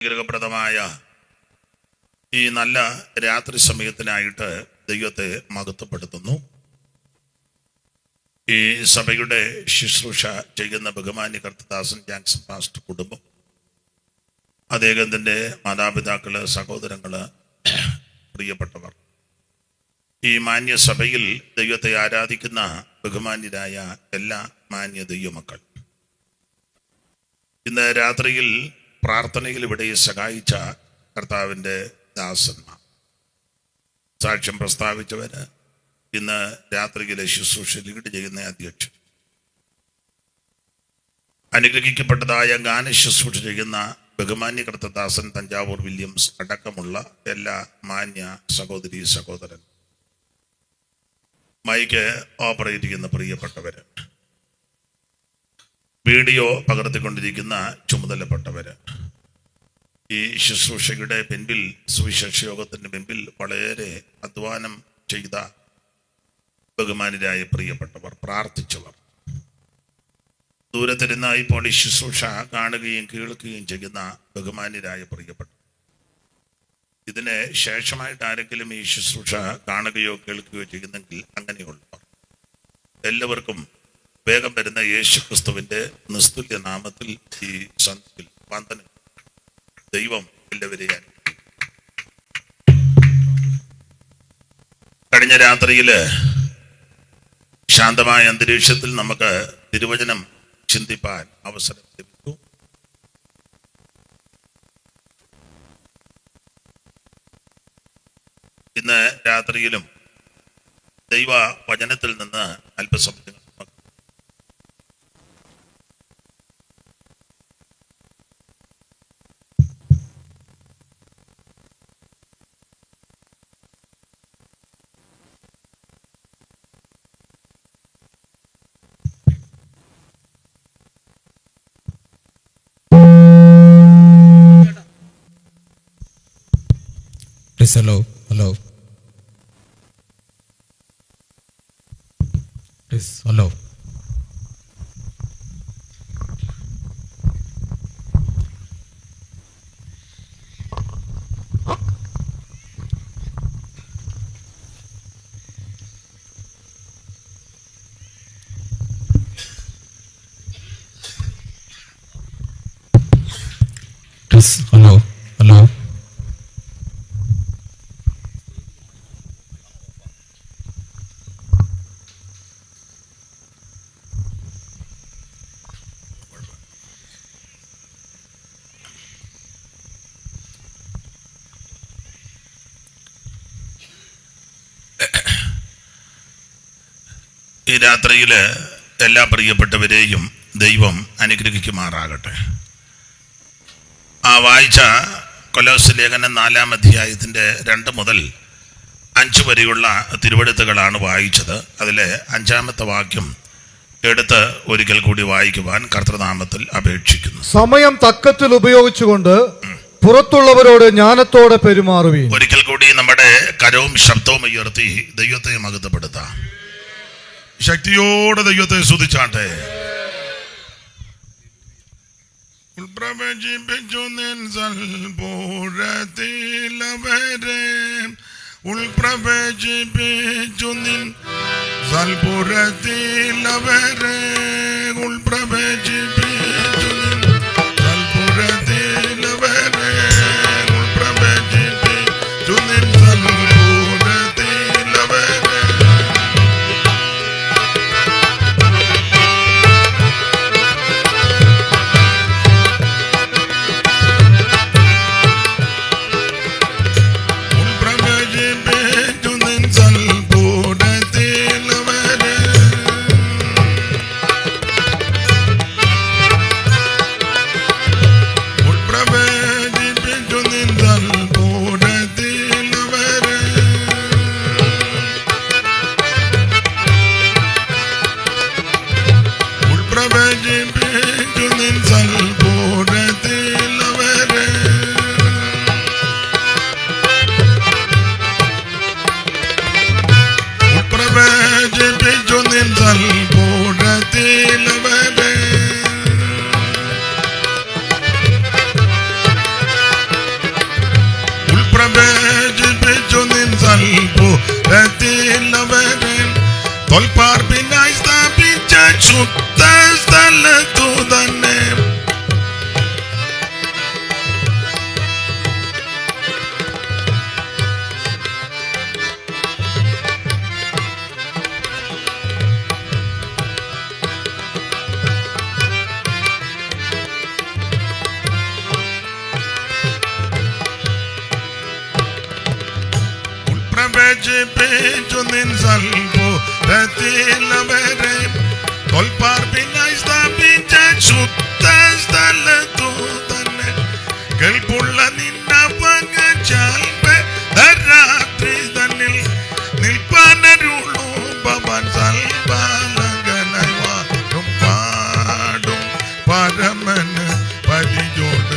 അനുഗ്രഹപ്രദമായ ഈ നല്ല രാത്രി സമയത്തിനായിട്ട് ദൈവത്തെ മഹത്വപ്പെടുത്തുന്നു. ഈ സഭയുടെ ശുശ്രൂഷ ചെയ്യുന്ന ബഹുമാന്യ കർത്തദാസൻ ജാക്സൺ പാസ്റ്റർ കുടുംബം, അദ്ദേഹത്തിൻ്റെ മാതാപിതാക്കള്, സഹോദരങ്ങള്, പ്രിയപ്പെട്ടവർ, ഈ മാന്യ സഭയിൽ ദൈവത്തെ ആരാധിക്കുന്ന ബഹുമാന്യരായ എല്ലാ മാന്യ ദൈവമക്കൾ, ഇന്ന് രാത്രിയിൽ പ്രാർത്ഥനയിൽ ഇവിടെ സഹായിച്ച കർത്താവിൻ്റെ ദാസന്മാർ, സാക്ഷ്യം പ്രസ്താവിച്ചവര്, ഇന്ന് രാത്രിയിലെ ശുശ്രൂഷ ലീഡ് ചെയ്യുന്ന അധ്യക്ഷൻ, അനുഗ്രഹിക്കപ്പെട്ടതായ ഗാന ശുശ്രൂഷ ചെയ്യുന്ന ബഹുമാന്യ കർത്തദാസൻ തഞ്ചാവൂർ വില്യംസ് അടക്കമുള്ള എല്ലാ മാന്യ സഹോദരി സഹോദരൻ, മൈക്ക് ഓപ്പറേറ്റ് ചെയ്യുന്ന പ്രിയപ്പെട്ടവര്, വീഡിയോ പകർത്തിക്കൊണ്ടിരിക്കുന്ന ചുമതലപ്പെട്ടവര്, ഈ ശുശ്രൂഷയുടെ പിൻപിൽ, സുവിശേഷ യോഗത്തിന്റെ പിൻപിൽ വളരെ അധ്വാനം ചെയ്ത ബഹുമാനരായ പ്രിയപ്പെട്ടവർ, പ്രാർത്ഥിച്ചവർ, ദൂരത്തിരുന്ന ഇപ്പോൾ ഈ ശുശ്രൂഷ കാണുകയും കേൾക്കുകയും ചെയ്യുന്ന ബഹുമാന്യരായ പ്രിയപ്പെട്ടവർ, ഇതിന് ശേഷമായിട്ട് ആരെങ്കിലും ഈ ശുശ്രൂഷ കാണുകയോ കേൾക്കുകയോ ചെയ്യുന്നെങ്കിൽ അങ്ങനെയുള്ളവർ എല്ലാവർക്കും വേഗം വരുന്ന യേശു ക്രിസ്തുവിന്റെ നിസ്തുല്യ നാമത്തിൽ ഈ സന്ധ്യയിൽ വന്ദനം. ദൈവം എല്ലാവരെയും കഴിഞ്ഞ രാത്രിയില് ശാന്തമായ അന്തരീക്ഷത്തിൽ നമുക്ക് തിരുവചനം ചിന്തിപ്പാൻ അവസരം ലഭിച്ചു. ഇന്ന് രാത്രിയിലും ദൈവ വചനത്തിൽ നിന്ന് അല്പസമയം Hello. Yes, hello. Yes, hello. ഈ രാത്രിയില് എല്ലാ പ്രിയപ്പെട്ടവരെയും ദൈവം അനുഗ്രഹിക്കുമാറാകട്ടെ. ആ വായിച്ച കൊലോസ്യ ലേഖനം 4-ാം അധ്യായത്തിന്റെ 2 മുതൽ 5 വരെയുള്ള തിരുവെഴുത്തുകളാണ് വായിച്ചത്. അതിലെ 5-ാമത്തെ വാക്യം എടുത്ത് ഒരിക്കൽ കൂടി വായിക്കുവാൻ കർത്തൃനാമത്തിൽ അപേക്ഷിക്കുന്നു. സമയം തക്കത്തിൽ ഉപയോഗിച്ചുകൊണ്ട് പുറത്തുള്ളവരോട് ജ്ഞാനത്തോടെ പെരുമാറുവീൻ. ഒരിക്കൽ കൂടി നമ്മുടെ കരവും ശബ്ദവും ഉയർത്തി ദൈവത്തെ മഹത്വപ്പെടുത്താം. ശക്തിയോടെ ദൈവത്തെ സ്തുതിച്ചാട്ടെ. ഉൾപ്രവേശിപ്പിച്ചു നിൻ സൽപുരത്തിലവരെ, ഉൾപ്രവേശിപ്പിച്ചു നിൻ സൽപുരത്തിലവരെ, ഉൾപ്രവേശിപ്പിച്ചു നിൻ സൽപുരത്തിലവരെ, ഉൾപ്രവേശിപ്പിച്ചു നിൻ സൽപുരത്തിലവരെ. ശുദ്ധ സ്ഥലത്തു തന്നെ പ്രവേശിപ്പിച്ചു നിൻ സൽപുരത്തിലവരെ തൊൽപ്പാർപ്പിനായി സ്ഥാപിച്ച ശുദ്ധ സ്ഥലത്തു തന്നെ കേൾപ്പുള്ള നിന്നപകച്ചാൽ രാത്രി തന്നിൽ നിൽപ്പാനരുളൂ ഭവൻ സൽപാലകനായി വാഴും പാടും പരമന് പരിചോട്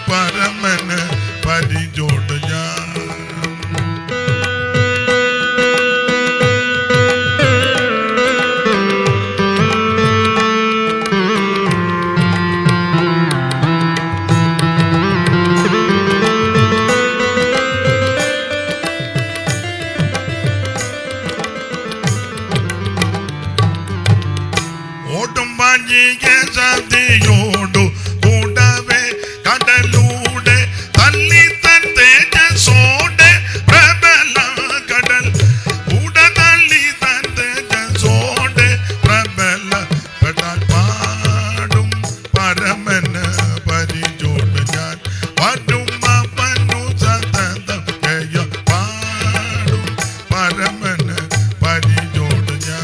പരമന് പരിചോട് ഓട്ടും പാഞ്ചിക സതിയോടു കൂടവേ കടലൂടെ തല്ലി തൻ തേജസോടെ പ്രബല കടൽ കൂടെ തള്ളി തൻ തേജസോടെ പ്രബല പെടാൻ പാടും പരമന് പരിചോട് ഞാൻ പാടും അപ്പനു സതതം ജയ പാടും പരമന് പരിചോട് ഞാൻ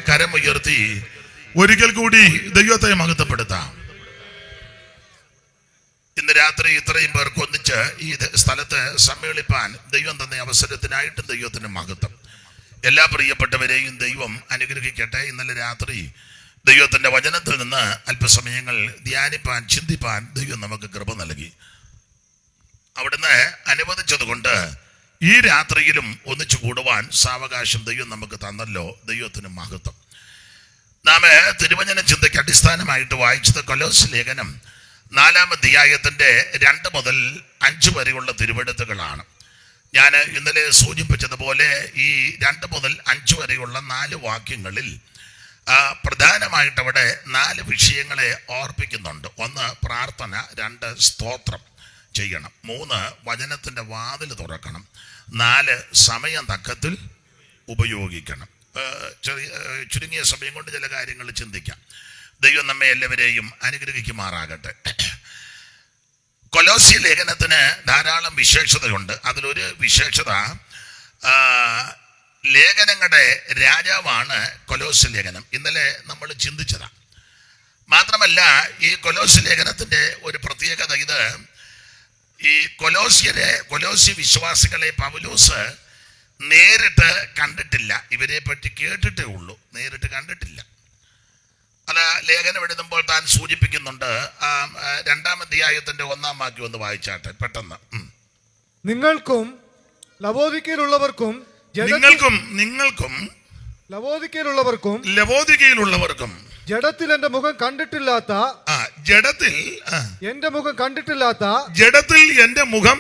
കരമുയർത്തി ഒരിക്കൽ കൂടി ദൈവത്തെ മഹത്വപ്പെടുത്താം. രാത്രി ഇത്രയും പേർക്ക് ഒന്നിച്ച് ഈ സ്ഥലത്ത് സമ്മേളിപ്പാൻ ദൈവം തന്ന അവസരത്തിനായിട്ടും ദൈവത്തിന് മഹത്വം. എല്ലാ പ്രിയപ്പെട്ടവരെയും ദൈവം അനുഗ്രഹിക്കട്ടെ. ഇന്നലെ രാത്രി ദൈവത്തിന്റെ വചനത്തിൽ നിന്ന് അല്പസമയങ്ങൾ ധ്യാനിപ്പാൻ, ചിന്തിപ്പാൻ ദൈവം നമുക്ക് കൃപ നൽകി. അവിടുന്ന് അനുവദിച്ചതുകൊണ്ട് ഈ രാത്രിയിലും ഒന്നിച്ചു കൂടുവാൻ സാവകാശം ദൈവം നമുക്ക് തന്നല്ലോ. ദൈവത്തിന് മഹത്വം. നാം തിരുവചന ചിന്തയ്ക്ക് അടിസ്ഥാനമായിട്ട് വായിച്ചത് കൊലോസ്യ ലേഖനം 4-ാം അധ്യായത്തിന്റെ 2 മുതൽ 5 വരെയുള്ള തിരുവെഴുത്തുകളാണ്. ഞാൻ ഇന്നലെ സൂചിപ്പിച്ചതുപോലെ ഈ 2 മുതൽ 5 വരെയുള്ള 4 വാക്യങ്ങളിൽ പ്രധാനമായിട്ട് അവിടെ 4 വിഷയങ്ങളെ ഓർപ്പിക്കുന്നുണ്ട്. 1 പ്രാർത്ഥന, 2 സ്തോത്രം ചെയ്യണം, 3 വചനത്തിന്റെ വാതിൽ തുറക്കണം, 4 സമയം തക്കത്തിൽ ഉപയോഗിക്കണം. ചുരുങ്ങിയ സമയം കൊണ്ട് ചില കാര്യങ്ങൾ ചിന്തിക്കാം. ദൈവം നമ്മെ എല്ലാവരെയും അനുഗ്രഹിക്കുമാറാകട്ടെ. കൊലോസ്യ ലേഖനത്തിന് ധാരാളം വിശേഷതയുണ്ട്. അതിലൊരു വിശേഷത, ലേഖനങ്ങളുടെ രാജാവാണ് കൊലോസ്യ ലേഖനം. ഇന്നലെ നമ്മൾ ചിന്തിച്ചതാണ്. മാത്രമല്ല ഈ കൊലോസ്യ ലേഖനത്തിന്റെ ഒരു പ്രത്യേകത, ഇത് ഈ കൊലോസ്യ വിശ്വാസികളെ പൗലോസ് നേരിട്ട് കണ്ടിട്ടില്ല. ഇവരെ പറ്റി കേട്ടിട്ടേ ഉള്ളൂ, നേരിട്ട് കണ്ടിട്ടില്ല. അത് ലേഖനം എഴുതുമ്പോൾ താൻ സൂചിപ്പിക്കുന്നുണ്ട്. 2-ാം അധ്യായത്തിന്റെ 1-ാം വാക്യം ഒന്ന് വായിച്ചാട്ടെ പെട്ടെന്ന്. നിങ്ങൾക്കും ലവോദിക്കയിലുള്ളവർക്കും ലവോദിക്കയിലുള്ളവർക്കും ജഡത്തിൽ എന്റെ മുഖം കണ്ടിട്ടില്ലാത്ത ജഡത്തിൽ എന്റെ മുഖം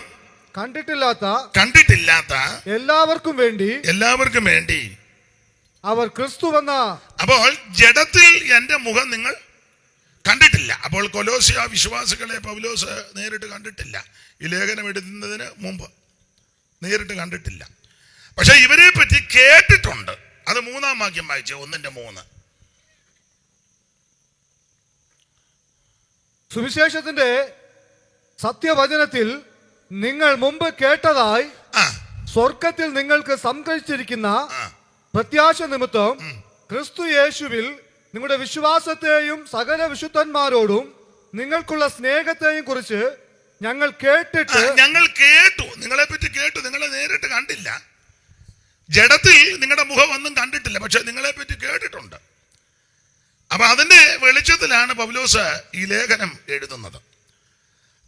കണ്ടിട്ടില്ലാത്ത എല്ലാവർക്കും വേണ്ടി അവർ ക്രിസ്തുവെന്ന. അപ്പോൾ ജഡത്തിൽ എന്റെ മുഖം നിങ്ങൾ കണ്ടിട്ടില്ല. അപ്പോൾ കൊലോസ്യ വിശ്വാസികളെ പൗലോസ് നേരിട്ട് കണ്ടിട്ടില്ല. ഈ ലേഖനം എഴുതുന്നതിന് മുമ്പ് നേരിട്ട് കണ്ടിട്ടില്ല. പക്ഷെ ഇവരെ പറ്റി കേട്ടിട്ടുണ്ട്. അത് 3-ാം വാക്യം വായിച്ചേ, 1:3. സുവിശേഷത്തിന്റെ സത്യവചനത്തിൽ നിങ്ങൾ മുമ്പ് കേട്ടതായി സ്വർഗത്തിൽ നിങ്ങൾക്ക് സംഗ്രഹിച്ചിരിക്കുന്ന പ്രത്യാശ നിമിത്തം ക്രിസ്തു യേശുവിൽ നിങ്ങളുടെ വിശ്വാസത്തെയും സകല വിശുദ്ധന്മാരോടും നിങ്ങൾക്കുള്ള സ്നേഹത്തെയും കുറിച്ച് ഞങ്ങൾ കേട്ടു. നിങ്ങളെ പറ്റി കേട്ടു. നിങ്ങളെ നേരിട്ട് കണ്ടില്ല. ജഡത്തിൽ നിങ്ങളുടെ മുഖം ഒന്നും കണ്ടിട്ടില്ല. പക്ഷെ നിങ്ങളെ പറ്റി കേട്ടിട്ടുണ്ട്. അപ്പൊ അതിന്റെ വെളിച്ചത്തിലാണ് പൗലോസ് ഈ ലേഖനം എഴുതുന്നത്.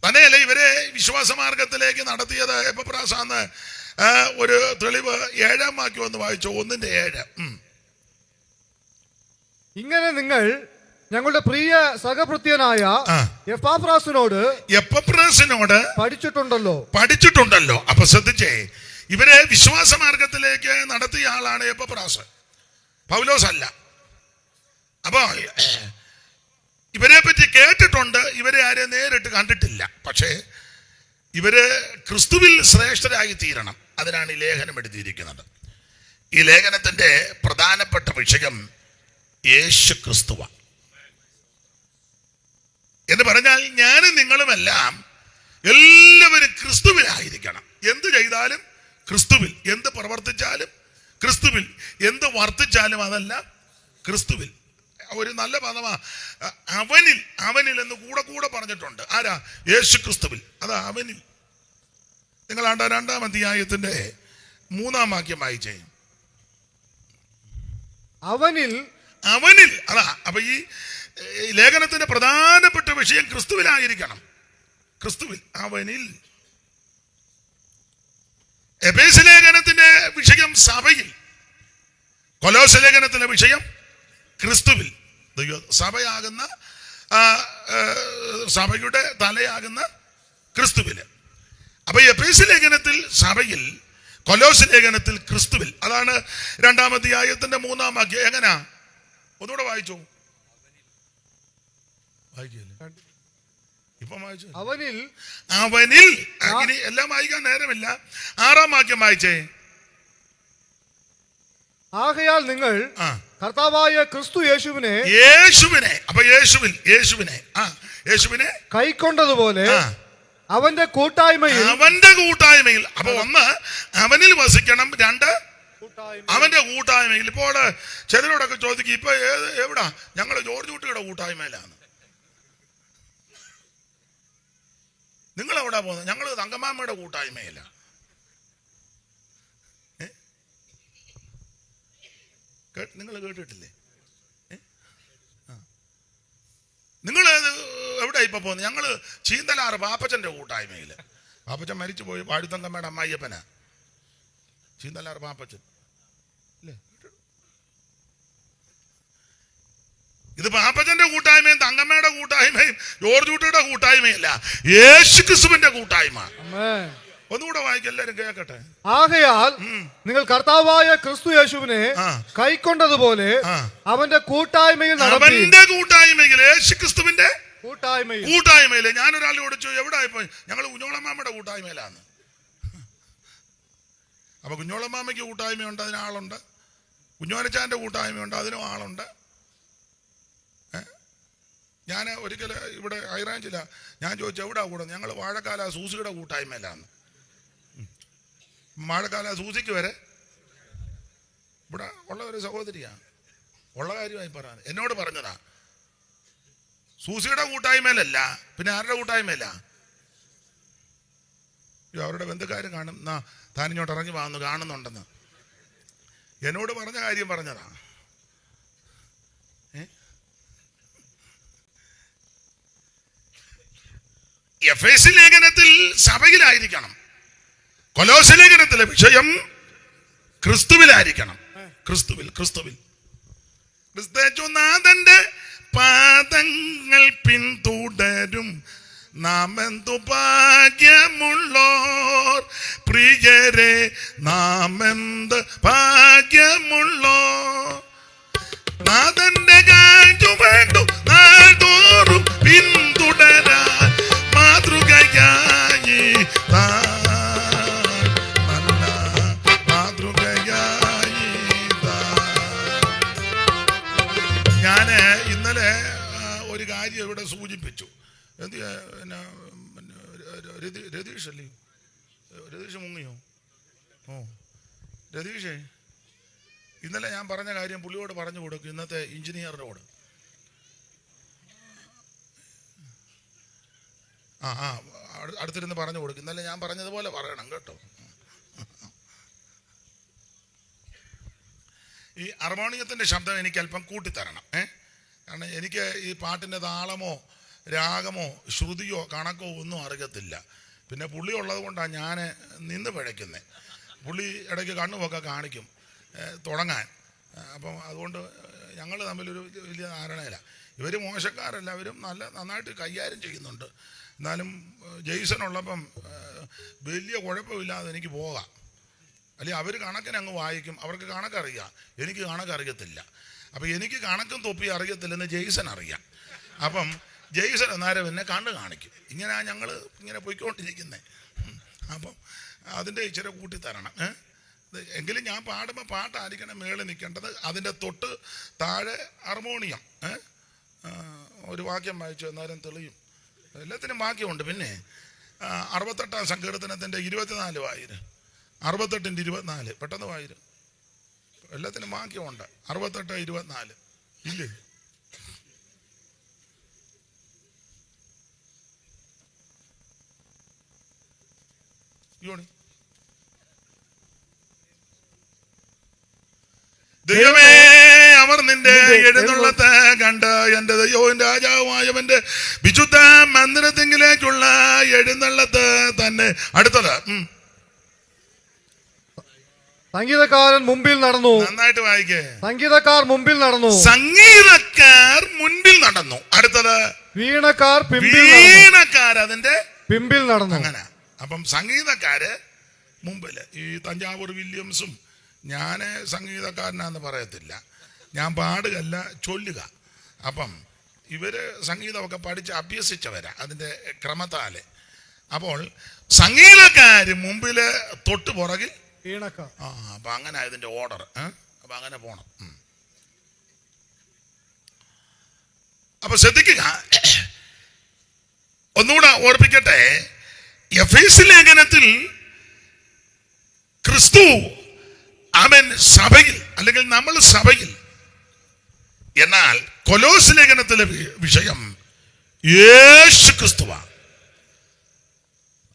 തന്നെയല്ല, ഇവരെ വിശ്വാസമാർഗത്തിലേക്ക് നടത്തിയത് എപ്പപ്രാസാന്ന് ഒരു തെളിവ് 7-ാം വാക്യം ഒന്ന് വായിച്ചോ, 1:7. ഇങ്ങനെ നിങ്ങൾ ഞങ്ങളുടെ പ്രിയ സഹഭൃത്യനായ എപ്പപ്രാസിനോട് പഠിച്ചിട്ടുണ്ടല്ലോ. അപ്പൊ ശ്രദ്ധിച്ചേ, ഇവരെ വിശ്വാസമാർഗത്തിലേക്ക് നടത്തിയ ആളാണ് എപ്പപ്രാസ്, പൗലോസ് അല്ല. അപ്പൊ ഇവരെ പറ്റി കേട്ടിട്ടുണ്ട്. ഇവരെ ആരെ നേരിട്ട് കണ്ടിട്ടില്ല. പക്ഷേ ഇവര് ക്രിസ്തുവിൽ ശ്രേഷ്ഠരായി തീരണം. അതിനാണ് ഈ ലേഖനം എഴുതിയിരിക്കുന്നത്. ഈ ലേഖനത്തിന്റെ പ്രധാനപ്പെട്ട വിഷയം യേശു ക്രിസ്തുവ എന്ന് പറഞ്ഞാൽ ഞാനും നിങ്ങളുമെല്ലാം എല്ലാവരും ക്രിസ്തുവിലായിരിക്കണം. എന്ത് ചെയ്താലും ക്രിസ്തുവിൽ, എന്ത് പ്രവർത്തിച്ചാലും ക്രിസ്തുവിൽ, എന്ത് വർത്തിച്ചാലും അതെല്ലാം ക്രിസ്തുവിൽ. ഒരു നല്ല പദമാ അവനിൽ എന്ന് കൂടെ പറഞ്ഞിട്ടുണ്ട്. ആരാ? യേശു ക്രിസ്തുവിൽ. അതാ അവനിൽ. നിങ്ങൾ 2-ാം അധ്യായത്തിന്റെ 3-ാം വാക്യം വായിച്ചേ. അവനിൽ. അതാ. അപ്പൊ ഈ ലേഖനത്തിന്റെ പ്രധാനപ്പെട്ട വിഷയം ക്രിസ്തുവിലായിരിക്കണം. ക്രിസ്തുവിൽ, അവനിൽ. എഫേസ്യ ലേഖനത്തിന്റെ വിഷയം സഭയിൽ, കൊലോസ്യ ലേഖനത്തിലെ വിഷയം ക്രിസ്തുവിൽ. സഭയാകുന്ന സഭയുടെ തലയാകുന്ന ക്രിസ്തുവില്. അപ്പൊ എഫേസ്യ ലേഖനത്തിൽ സഭയിൽ, കൊലോസ്യ ലേഖനത്തിൽ ക്രിസ്തുവിൽ. അതാണ് 2-ാം അധ്യായത്തിന്റെ 3-ാം വാക്യം. എങ്ങനാ? ഒന്നുകൂടെ വായിച്ചോ. ഇപ്പൊ വായിച്ചു. അവനിൽ. ഇനി എല്ലാം വായിക്കാൻ നേരമില്ല. 6-ാം വാക്യം വായിച്ചേ. ആകയാൽ നിങ്ങൾ കർത്താവായ ക്രിസ്തു യേശുവിനെ അപ്പൊ യേശുവിനെ കൈക്കൊണ്ടതുപോലെ അവന്റെ കൂട്ടായ്മയിൽ. അപ്പൊ 1 അവനിൽ വസിക്കണം, 2 അവന്റെ കൂട്ടായ്മയിൽ. ഇപ്പോൾ ചിലരോടൊക്കെ ചോദിക്കും, ഇപ്പൊ എവിടാ? ഞങ്ങള് ജോർജ് കുട്ടിയുടെ കൂട്ടായ്മയിലാണ്. നിങ്ങൾ എവിടാ പോകുന്നത്? ഞങ്ങൾ തങ്കമാമ്മയുടെ കൂട്ടായ്മയില്ല. നിങ്ങൾ കേട്ടിട്ടില്ലേ? നിങ്ങൾ എവിടെ ഇപ്പൊ പോകുന്നത്? ഞങ്ങൾ ചീന്തലാറ് പാപ്പച്ചന്റെ കൂട്ടായ്മയില്. പാപ്പച്ചൻ മരിച്ചു പോയി, വാഴുത്തങ്കമ്മയുടെ അമ്മായിയപ്പനാ ചീന്തലാറ് പാപ്പച്ചൻ. ഇത് പാപ്പച്ചന്റെ കൂട്ടായ്മയും തങ്കമ്മയുടെ കൂട്ടായ്മയും ജോർജ് കുട്ടിയുടെ കൂട്ടായ്മയല്ല, യേശു ക്രിസ്തുവിന്റെ കൂട്ടായ്മ. ഒന്നുകൂടെ വായിക്കും, എല്ലാരും കേൾക്കട്ടെ. ആകയാൽ നിങ്ങൾ കർത്താവായ ക്രിസ്തു യേശുവിനെ കൈക്കൊണ്ടതുപോലെ അവന്റെ കൂട്ടായ്മയിൽ അവന്റെ കൂട്ടായ്മയിൽ, യേശു ക്രിസ്തുവിന്റെ കൂട്ടായ്മയിൽ. ഞാനൊരാളോട് ചോദിച്ചു, എവിടെ പോയി? ഞങ്ങൾ കുഞ്ഞോളമാമ്മയുടെ കൂട്ടായ്മയിലാണ്. അപ്പൊ കുഞ്ഞോളമാമ്മയ്ക്ക് കൂട്ടായ്മയുണ്ട്, അതിന് ആളുണ്ട്. കുഞ്ഞോലച്ചാന്റെ കൂട്ടായ്മയുണ്ട്, അതിനും ആളുണ്ട്. ഞാൻ ഒരിക്കൽ ഇവിടെ ഹൈറാഞ്ചില്ല, ഞാൻ ചോദിച്ചു എവിടാ കൂടെ? ഞങ്ങൾ വാഴക്കാല സൂസിയുടെ കൂട്ടായ്മയിലാണ്. വാഴക്കാല സൂസിക്ക് വരെ ഇവിടെ ഉള്ള ഒരു സഹോദരിയാണ്, ഉള്ള കാര്യമായി പറയാൻ എന്നോട് പറഞ്ഞതാ. സൂസിയുടെ കൂട്ടായ്മയിലല്ല, പിന്നെ ആരുടെ കൂട്ടായ്മയില്ല? അവരുടെ ബന്ധുക്കാർ കാണും, താനിങ്ങോട്ട് ഇറങ്ങി വന്ന് കാണുന്നുണ്ടെന്ന് എന്നോട് പറഞ്ഞ കാര്യം പറഞ്ഞതാ. എഫേസ്യ ലേഖനത്തിൽ സഭയിലായിരിക്കണം, കൊലോസ്യ ലേഖനത്തിലെ വിഷയം ക്രിസ്തുവിലായിരിക്കണം. ക്രിസ്തുവിൽ ക്രിസ്തുനാഥന്റെ പാദങ്ങൾ പിന്തുടരും നാം എന്തു ഭാഗ്യമുള്ളോർ പ്രിയരെ, നാം എന്ത് ഭാഗ്യമുള്ളോർ. നാഥന്റെ കാഴ്ച വേണ്ടു നാൾതോറും പിന്തുടരാൻ മാതൃകയായി നല്ല മാതൃകയായി. ഞാന് ഇന്നലെ ഒരു കാര്യം ഇവിടെ സൂചിപ്പിച്ചു. രതീഷ് അല്ലേ? രതീഷ് മുങ്ങിയോ? രതീഷേ, ഇന്നലെ ഞാൻ പറഞ്ഞ കാര്യം പുള്ളിയോട് പറഞ്ഞു കൊടുക്കും, ഇന്നത്തെ എഞ്ചിനീയറിനോട്. അടുത്തിരുന്ന് പറഞ്ഞു കൊടുക്കും. ഇന്നലെ ഞാൻ പറഞ്ഞതുപോലെ പറയണം കേട്ടോ. ഈ ഹാർമോണിയത്തിൻ്റെ ശബ്ദം എനിക്ക് അല്പം കൂട്ടിത്തരണം. കാരണം എനിക്ക് ഈ പാട്ടിൻ്റെ താളമോ രാഗമോ ശ്രുതിയോ കണക്കോ ഒന്നും അറിയത്തില്ല. പിന്നെ പുള്ളി ഉള്ളത് കൊണ്ടാണ് ഞാൻ നിന്ന് പിഴയ്ക്കുന്നത്. പുള്ളി ഇടയ്ക്ക് കണ്ണുമൊക്കെ കാണിക്കും തുടങ്ങാൻ. അപ്പം അതുകൊണ്ട് ഞങ്ങൾ തമ്മിലൊരു വലിയ ധാരണയില്ല. ഇവർ മോശക്കാരല്ല, അവരും നന്നായിട്ട് കൈകാര്യം ചെയ്യുന്നുണ്ട്. എന്നാലും ജെയ്സൺ ഉള്ളപ്പം വലിയ കുഴപ്പമില്ലാതെ എനിക്ക് പോകാം. അല്ലെങ്കിൽ അവർ കണക്കിന് അങ്ങ് വായിക്കും, അവർക്ക് കണക്കറിയാം, എനിക്ക് കണക്കറിയത്തില്ല. അപ്പം എനിക്ക് കണക്കും തൊപ്പി അറിയത്തില്ലെന്ന് ജെയ്സൺ അറിയാം. അപ്പം ജെയ്സൺ അന്നേരം എന്നെ കണ്ണ് കാണിക്കും. ഇങ്ങനെയാണ് ഞങ്ങൾ ഇങ്ങനെ പോയിക്കൊണ്ടിരിക്കുന്നത്. അപ്പം അതിൻ്റെ ഇച്ചിരി കൂട്ടിത്തരണം. എങ്കിലും ഞാൻ പാടുമ്പോൾ പാട്ടായിരിക്കണം മേളിൽ നിൽക്കേണ്ടത്. അതിൻ്റെ തൊട്ട് താഴെ ഹാർമോണിയം ഒരു വാക്യം വായിച്ചു എന്നാലും തെളിയും. എല്ലാത്തിനും വാക്യമുണ്ട്. പിന്നെ 68-ാം സങ്കീർത്തനത്തിൻ്റെ 24 വായിര്, 68-ന്റെ 24 പെട്ടെന്ന് വായിര്. എല്ലാത്തിനും വാക്യമുണ്ട്. 68-24 ഇല്ലേ? ദൈവമേ, അവർ നിന്റെ എഴുന്നള്ളത്ത് കണ്ട് എന്റെ ദൈവവും രാജാവുമായവന്റെ വിശുദ്ധ മന്ദിരത്തിങ്കിലേക്കുള്ള എഴുന്നള്ളത്ത് തന്നെ. അടുത്തത് സംഗീതക്കാരൻ മുമ്പിൽ നടന്നു. നന്നായിട്ട് വായിക്കേ. സംഗീതക്കാർ മുമ്പിൽ നടന്നു. സംഗീതക്കാർ മുൻപിൽ നടന്നു. അടുത്തത് വീണക്കാർ അതിന്റെ പിമ്പിൽ നടന്നു. അങ്ങനെ. അപ്പം സംഗീതക്കാര് മുമ്പില്. ഈ തഞ്ചാവൂർ വില്യംസും, ഞാൻ സംഗീതക്കാരനാന്ന് പറയത്തില്ല, ഞാൻ പാടുകയല്ല ചൊല്ലുക. അപ്പം ഇവര് സംഗീതമൊക്കെ പഠിച്ച് അഭ്യസിച്ചവരാ അതിൻ്റെ ക്രമത്താല്. അപ്പോൾ സംഗീതക്കാര് മുമ്പില്, തൊട്ട് പുറകിൽ വീണക്കാർ. അപ്പൊ അങ്ങനെ ഇതിന്റെ ഓർഡർ. അപ്പൊ അങ്ങനെ പോണം. അപ്പൊ ശ്രദ്ധിക്കുക. ഒന്നുകൂടെ ഓർപ്പിക്കട്ടെ. എഫേസ്യ ലേഖനത്തിൽ ക്രിസ്തു അവൻ സഭയിൽ, അല്ലെങ്കിൽ നമ്മൾ സഭയിൽ. എന്നാൽ കൊലോസ്യ ലേഖനത്തിലെ വിഷയം യേശു ക്രിസ്തുവാണ്.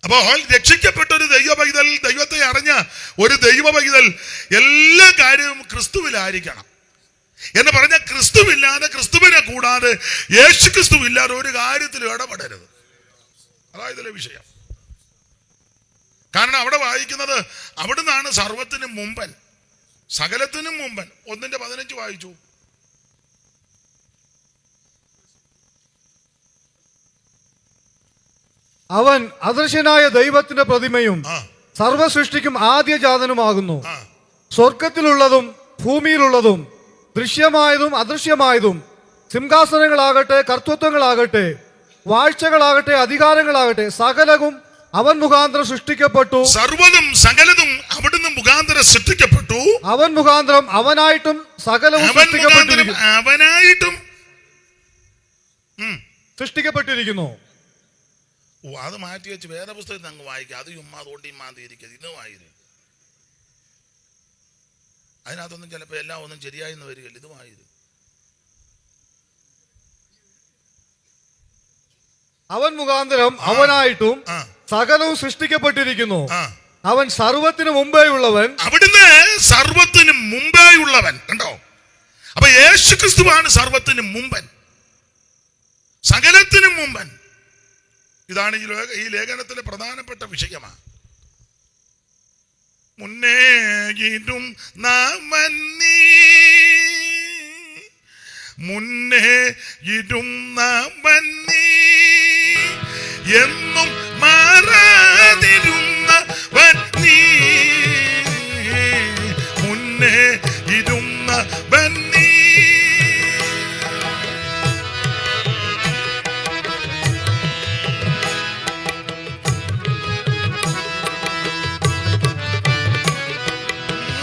അപ്പോൾ രക്ഷിക്കപ്പെട്ട ഒരു ദൈവ പൈതൽ, ദൈവത്തെ അറിഞ്ഞ ഒരു ദൈവ പൈതൽ എല്ലാ കാര്യവും ക്രിസ്തുവിലായിരിക്കണം എന്ന് പറഞ്ഞാൽ ക്രിസ്തുവില്ലാതെ, ക്രിസ്തുവിനെ കൂടാതെ, യേശു ക്രിസ്തുവില്ലാതെ ഒരു കാര്യത്തിലും ഇടപെടരുത്. അതായതിലെ വിഷയം. കാരണം അവിടെ വായിക്കുന്നത് അവിടുന്നാണ് സർവത്തിനും മുമ്പൻ, സകലത്തിനും മുമ്പൻ. 1:15 വായിച്ചു. അവൻ അദൃശ്യനായ ദൈവത്തിന്റെ പ്രതിമയും സർവസൃഷ്ടിക്കും ആദ്യജാതനുമാകുന്നു. സ്വർഗത്തിലുള്ളതും ഭൂമിയിലുള്ളതും ദൃശ്യമായതും അദൃശ്യമായതും, സിംഹാസനങ്ങളാകട്ടെ, കർത്തൃത്വങ്ങളാകട്ടെ, വാഴ്ചകളാകട്ടെ, അധികാരങ്ങളാകട്ടെ, സകലവും അവൻ മുഖാന്തരം സൃഷ്ടിക്കപ്പെട്ടു. സർവ്വതും സകലതും അവിടുന്ന് മുഖാന്തരം സൃഷ്ടിക്കപ്പെട്ടു. അവൻ മുഖാന്തരം അവനായിട്ടും സകലവും അവനായിട്ടും സൃഷ്ടിക്കപ്പെട്ടിരിക്കുന്നു. അത് മാറ്റി വെച്ച് വേദപുസ്തകത്തിൽ അങ്ങ് വായിക്കുക. അത് ചുമ്മാ അതുകൊണ്ട് ഇമ്മാതിരിക്കുക. ഇത് വായിരും. അതിനകത്തൊന്നും ചിലപ്പോൾ എല്ലാം ഒന്നും ശരിയായെന്ന് വരികയില്ല. ഇത് വായിരും. അവൻ മുഖാന്തരം അവനായിട്ടും സകലവും സൃഷ്ടിക്കപ്പെട്ടിരിക്കുന്നു. അവൻ സർവത്തിന് മുമ്പേ ഉള്ളവൻ. അവിടുന്ന് സർവത്തിന് മുമ്പേ ഉള്ളവൻ. കണ്ടോ? അപ്പൊ യേശു ക്രിസ്തുവാണ് സർവത്തിന് മുമ്പൻ, സകലത്തിനും മുമ്പൻ. ഇതാണ് ഈ ലേഖനത്തിലെ പ്രധാനപ്പെട്ട വിഷയമാണ്. മുന്നേകിടും നാമന്നീ, മുന്നേകിടും നാമന്നീ, എന്നും മാറാതിരുന്നവൻ നീ, മുന്നേകിടുന്നവൻ നീ.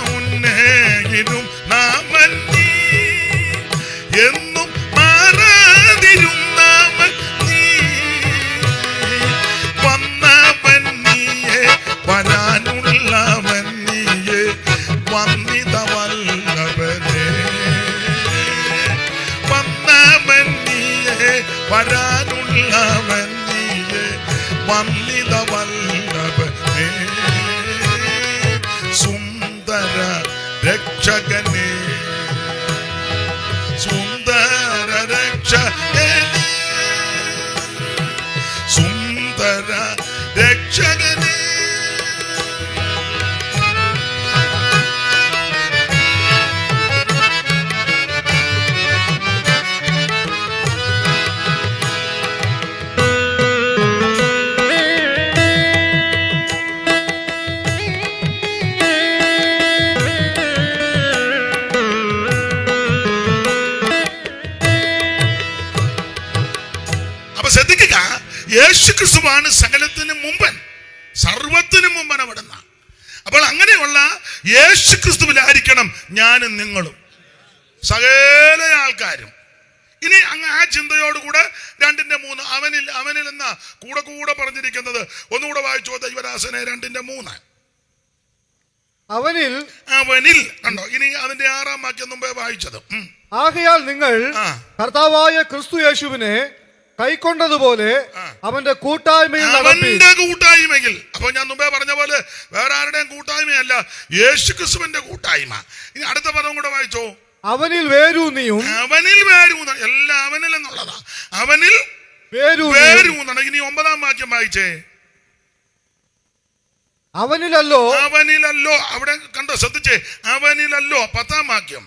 മുന്നേകിടും നാമൻ നീ, എന്നും മാറാതിരുന്നവൻ നീ, വന്നവൻ നീയെ, വരാനുള്ളവൻ നീയെ, വന്നിത വല്ലഭനെ, വന്നവൻ നീയെ, വരാനുള്ളവൻ നീയെ, വന്നിത വല്ലഭനെ, സുന്ദര രക്ഷകനെ, സുന്ദര രക്ഷകനെ, സുന്ദര രക്ഷകനെ. അപ്പൊ ശ്രദ്ധിക്കുക, യേശു ക്രിസ്തുവാണ് സകലത്തിനും മുമ്പൻ, സർവത്തിനും മുമ്പൻ അവിടുന്ന്. അപ്പോൾ അങ്ങനെയുള്ള യേശു ക്രിസ്തുവിലായിരിക്കണം ഞാനും നിങ്ങളും, സകല ആൾക്കാരും. ഇനി അങ്ങ് ആ ചിന്തയോടുകൂടെ 2:3 അവനിൽ, അവനിൽ എന്ന കൂടെ പറഞ്ഞിരിക്കുന്നത് ഒന്നുകൂടെ വായിച്ചോ ദൈവദാസനെ. 2:3 അവനിൽ, അവനിൽ. കണ്ടോ? ഇനി അതിന്റെ 6-ാം വാക്യം മുമ്പേ വായിച്ചത്. ആകയാൽ നിങ്ങൾ കർത്താവായ ക്രിസ്തു യേശുവിനെ കൈക്കൊണ്ടതുപോലെ അവന്റെ കൂട്ടായ്മയിൽ. അപ്പൊ ഞാൻ മുമ്പേ പറഞ്ഞ പോലെ വേറെ ആരുടെയും കൂട്ടായ്മയല്ല, യേശു ക്രിസ്തുവിന്റെ കൂട്ടായ്മ. ഇനി അടുത്ത പദം കൂടെ വായിച്ചോ. അവനിൽ വേരൂന്നിയും. അവനിൽ വേരൂന്ന, എല്ലാം അവനിൽ എന്നുള്ളതാ. അവനിൽ വേരൂന്നണം. ഇനി 9-ാം വാക്യം വായിച്ചേ. അവനിലല്ലോ, അവനിലല്ലോ. അവിടെ കണ്ടോ? ശ്രദ്ധിച്ചേ. അവനിലല്ലോ. 10-ാം വാക്യം.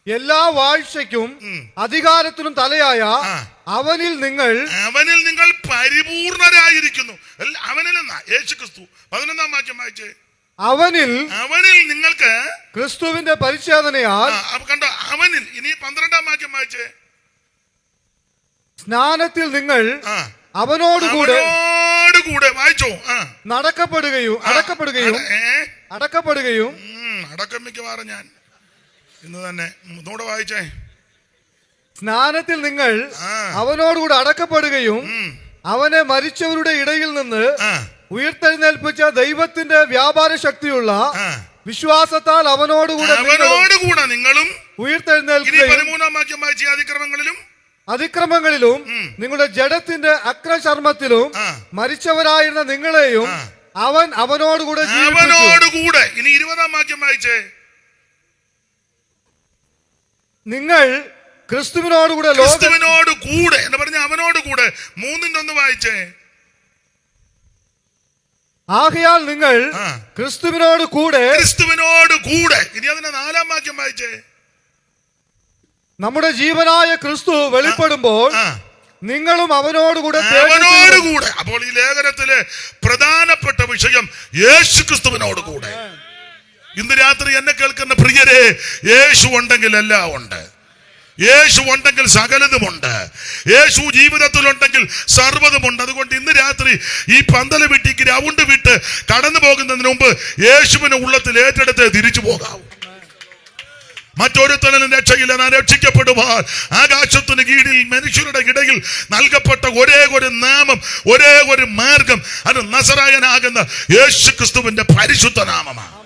എല്ലാ വാഴ്ചയ്ക്കും അധികാരത്തിനും തലയായ അവനിൽ നിങ്ങൾ പരിപൂർണരായിരിക്കുന്നു. അവനിൽ എന്നാ യേശു ക്രിസ്തു. 11-ാം വാക്യം വായിച്ചേ. അവനിൽ നിങ്ങൾക്ക് ക്രിസ്തുവിന്റെ പരിച്ഛേദനയാൽ. കണ്ടോ? അവനിൽ. ഇനി 12-ാം വാക്യം വായിച്ചേ. സ്നാനത്തിൽ നിങ്ങൾ അവനോടുകൂടെ വായിച്ചോ. അടക്കപ്പെടുകയും അടക്കം മിക്കവാറും ഞാൻ ഇന്ന് തന്നെ ഒന്നുകൂടെ വായിച്ചേ. സ്നാനത്തിൽ നിങ്ങൾ അവനോടുകൂടെ അടക്കപ്പെടുകയും അവനെ മരിച്ചവരുടെ ഇടയിൽ നിന്ന് ഉയർത്തെഴുന്നേൽപ്പിച്ച ദൈവത്തിന്റെ വ്യാപാര ശക്തിയുള്ള വിശ്വാസത്താൽ അവനോടുകൂടെ നിങ്ങളും ഉയർത്തെഴുന്നേൽക്കുകയും. 13-ാം വാക്യം വായിച്ച അതിക്രമങ്ങളിലും അതിക്രമങ്ങളിലും നിങ്ങളുടെ ജഡത്തിന്റെ അക്രചർമ്മത്തിലും മരിച്ചവരായിരുന്ന നിങ്ങളെയും അവൻ അവനോടുകൂടെ അവനോടുകൂടെ. ഇനി 20-ാം വാക്യം വായിച്ചേ. നിങ്ങൾ ക്രിസ്തുവിനോടുകൂടെ ക്രിസ്തുവിനോടുകൂടെ എന്ന് പറഞ്ഞ അവനോടുകൂടെ. 3-ന്റെ വായിച്ചേ. ആകയാൽ നിങ്ങൾ ക്രിസ്തുവിനോടുകൂടെ. ഇനി അതിന്റെ 4-ാം വാക്യം വായിച്ചേ. നമ്മുടെ ജീവനായ ക്രിസ്തു വെളിപ്പെടുമ്പോൾ നിങ്ങളും അവനോടുകൂടെ. അപ്പോൾ ഈ ലേഖനത്തിലെ പ്രധാനപ്പെട്ട വിഷയം യേശു ക്രിസ്തുവിനോടുകൂടെ. ഇന്ന് രാത്രി എന്നെ കേൾക്കുന്ന പ്രിയരെ, യേശു ഉണ്ടെങ്കിൽ എല്ലാം ഉണ്ട്. യേശു ഉണ്ടെങ്കിൽ സകലതുമുണ്ട്. യേശു ജീവിതത്തിലുണ്ടെങ്കിൽ സർവ്വതുമുണ്ട്. അതുകൊണ്ട് ഇന്ന് രാത്രി ഈ പന്തല് വിട്ട് ഗ്രൗണ്ട് വിട്ട് കടന്നു പോകുന്നതിന് മുമ്പ് യേശുവിനെ ഉള്ളത്തിൽ ഏറ്റെടുത്ത് തിരിച്ചു പോകാവൂ. മറ്റൊരുത്തനും രക്ഷയില്ല. നാം രക്ഷിക്കപ്പെടുവാൻ ആകാശത്തിന് കീഴിൽ മനുഷ്യരുടെ ഇടയിൽ നൽകപ്പെട്ട ഒരേ ഒരു നാമം, ഒരേ ഒരു മാർഗം, അത് നസറായനാകുന്ന യേശു ക്രിസ്തുവിന്റെ പരിശുദ്ധ നാമമാണ്.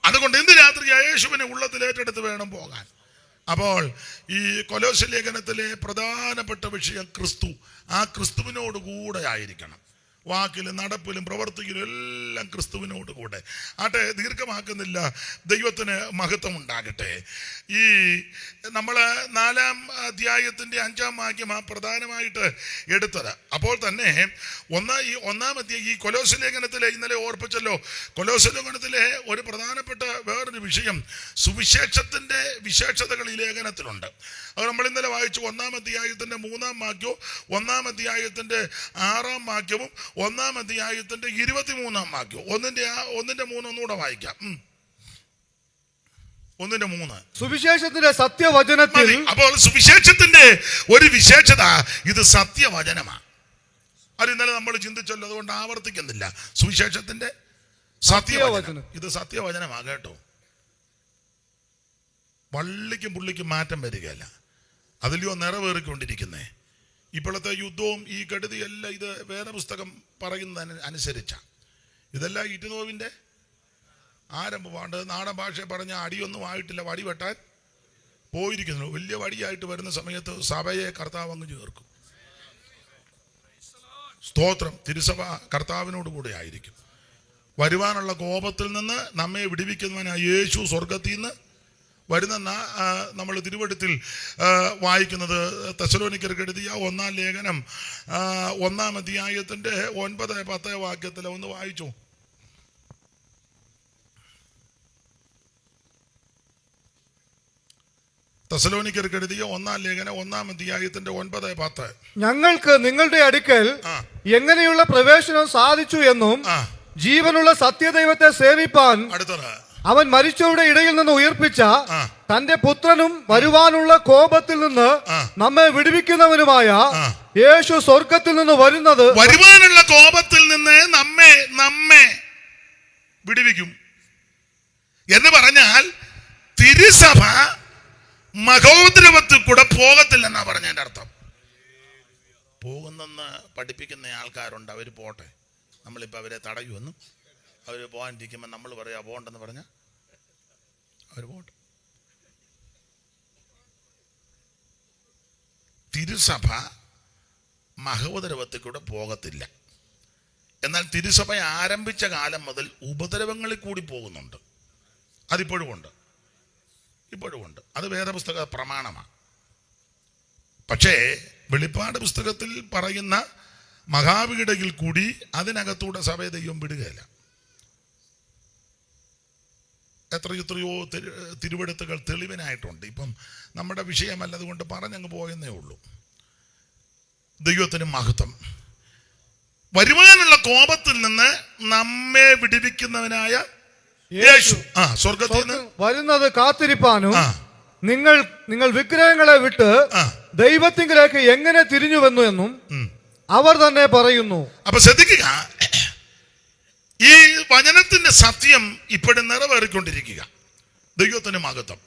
അതുകൊണ്ട് ഇന്ന് രാത്രി യേശുവിനെ ഉള്ളത്തിൽ ഏറ്റെടുത്ത് വേണം പോകാൻ. അപ്പോൾ ഈ കൊലോസ്യ ലേഖനത്തിലെ പ്രധാനപ്പെട്ട വിഷയം ക്രിസ്തു. ആ ക്രിസ്തുവിനോട് കൂടെ ആയിരിക്കണം. വാക്കിലും നടപ്പിലും പ്രവർത്തിയിലും എല്ലാം ക്രിസ്തുവിനോട് കൂടെ ആട്ടെ. ദീർഘമാക്കുന്നില്ല. ദൈവത്തിന് മഹത്വം ഉണ്ടാകട്ടെ. ഈ നമ്മൾ 4-ാം അധ്യായത്തിന്റെ 5-ാം വാക്യമാണ് പ്രധാനമായിട്ട് എടുത്തത്. അപ്പോൾ തന്നെ ഒന്നാം അധ്യായം ഈ കൊലോസ്യ ലേഖനത്തിലെ ഇന്നലെ ഓർപ്പിച്ചല്ലോ. കൊലോസ്യ ലേഖനത്തിലെ ഒരു പ്രധാനപ്പെട്ട വേറൊരു വിഷയം സുവിശേഷത്തിന്റെ വിശേഷതകൾ ഈ ലേഖനത്തിലുണ്ട്. അത് നമ്മൾ ഇന്നലെ വായിച്ചു. 1-ാം അധ്യായത്തിന്റെ 3-ാം വാക്യവും 1-ാം അധ്യായത്തിന്റെ 6-ാം വാക്യവും 1-ാം അധ്യായത്തിന്റെ 23-ാം വാക്യവും. 1-ന്റെ 3 ഒന്നുകൂടെ വായിക്കാം. 1-3 സുവിശേഷത്തിന്റെ സത്യവചനത്തിൽ. അപ്പോൾ സുവിശേഷത്തിന്റെ ഒരു വിശേഷത ഇത് സത്യവചനമാണ്. അത് ഇന്നലെ നമ്മൾ ചിന്തിച്ചല്ലോ, അതുകൊണ്ട് ആവർത്തിക്കുന്നില്ല. സുവിശേഷത്തിന്റെ സത്യവചനം ഇത് സത്യവചനമാണ് കേട്ടോ. വള്ളിക്കും പുള്ളിക്കും മാറ്റം വരികയല്ല. അതിലെയോ നിറവേറിക്കൊണ്ടിരിക്കുന്നേ. ഇപ്പോഴത്തെ യുദ്ധവും ഈ കെടുതിയെല്ലാം ഇത് വേദപുസ്തകം പറയുന്നതിന് അനുസരിച്ചാണ്. ഇതെല്ലാം ഇറ്റുനോവിൻ്റെ ആരംഭമാണ്. നാടൻ ഭാഷ പറഞ്ഞ അടിയൊന്നും ആയിട്ടില്ല, വടി വെട്ടാൻ പോയിരിക്കുന്നു. വലിയ വടിയായിട്ട് വരുന്ന സമയത്ത് സഭയെ കർത്താവ് അങ്ങ് ചേർക്കും. സ്തോത്രം. തിരുസഭ കർത്താവിനോട് കൂടെ ആയിരിക്കും. വരുവാനുള്ള കോപത്തിൽ നിന്ന് നമ്മെ വിടുവിക്കുന്നവനായ യേശു സ്വർഗത്തിൽ നിന്ന് വരുന്ന നമ്മൾ തിരുവെഴുത്തിൽ വായിക്കുന്നത് തെസ്സലോനിക്കർക്ക് എഴുതിയ 1-ാം ലേഖനം 1-ാം അധ്യായത്തിന്റെ 9-10 വാക്യത്തിൽ ഒന്ന് വായിച്ചു. തെസ്സലോനിക്കർക്ക് എഴുതിയ 1-ാം ലേഖനം 1-ാം അധ്യായത്തിന്റെ 9-10. ഞങ്ങൾക്ക് നിങ്ങളുടെ അടുക്കൽ എങ്ങനെയുള്ള പ്രവേശനം സാധിച്ചു എന്നും ജീവനുള്ള സത്യദൈവത്തെ സേവിപ്പാൻ അവൻ മരിച്ചവരുടെ ഇടയിൽ നിന്ന് ഉയർപ്പിച്ച തന്റെ പുത്രനും വരുവാനുള്ള കോപത്തിൽ നിന്ന് നമ്മെ വിടുവിക്കുന്നവനുമായ യേശു സ്വർഗത്തിൽ നിന്ന് വരുവാനുള്ള കോപത്തിൽ നിന്ന് നമ്മെ വിടുവിക്കും എന്ന് പറഞ്ഞാൽ തിരുസഭ മഹോദ്രവത്തിൽ കൂടെ പോകത്തില്ലെന്നാ പറഞ്ഞതിന്റെ അർത്ഥം. പോകുന്നെന്ന് പഠിപ്പിക്കുന്ന ആൾക്കാരുണ്ട്. അവർ പോട്ടെ, നമ്മളിപ്പോൾ അവരെ തടയുമെന്നും അവർ പോകാനിരിക്കുമ്പോൾ നമ്മൾ പറയാ പോകണ്ടെന്ന് പറഞ്ഞാൽ അവർ പോട്ടെ. തിരുസഭ മഹോദരവത്തിൽ കൂടെ പോകത്തില്ല. എന്നാൽ തിരുസഭ ആരംഭിച്ച കാലം മുതൽ ഉപദ്രവങ്ങളിൽ കൂടി പോകുന്നുണ്ട്. അതിപ്പോഴും ഉണ്ട്. അത് വേദപുസ്തക പ്രമാണമാണ്. പക്ഷേ വെളിപ്പാട് പുസ്തകത്തിൽ പറയുന്ന മഹാപീഠയിൽ കൂടി അതിനകത്തൂടെ സഭയെ ദൈവം വിടുകയില്ല. എത്രയോ തിരുവെടുത്തുകൾ തെളിവിനായിട്ടുണ്ട്. ഇപ്പം നമ്മുടെ വിഷയമല്ല, അതുകൊണ്ട് പറഞ്ഞങ്ങ് പോയെന്നേ ഉള്ളൂ. ദൈവത്തിന് മഹത്വം. വരുവാനുള്ള കോപത്തിൽ നിന്ന് നമ്മെ വിടുവിക്കുന്നവനായ യേശു സ്വർഗത്തിൽ നിന്ന് വരുന്നത് കാത്തിരിപ്പാനും നിങ്ങൾ വിഗ്രഹങ്ങളെ വിട്ട് ദൈവത്തിങ്കിലേക്ക് എങ്ങനെ തിരിഞ്ഞുവെന്നു എന്നും അവർ തന്നെ പറയുന്നു. അപ്പൊ ശ്രദ്ധിക്കുക, ഈ വചനത്തിന്റെ സത്യം ഇപ്പോഴും നിറവേറിക്കൊണ്ടിരിക്കുക. ദൈവത്തിന് മഹത്വം.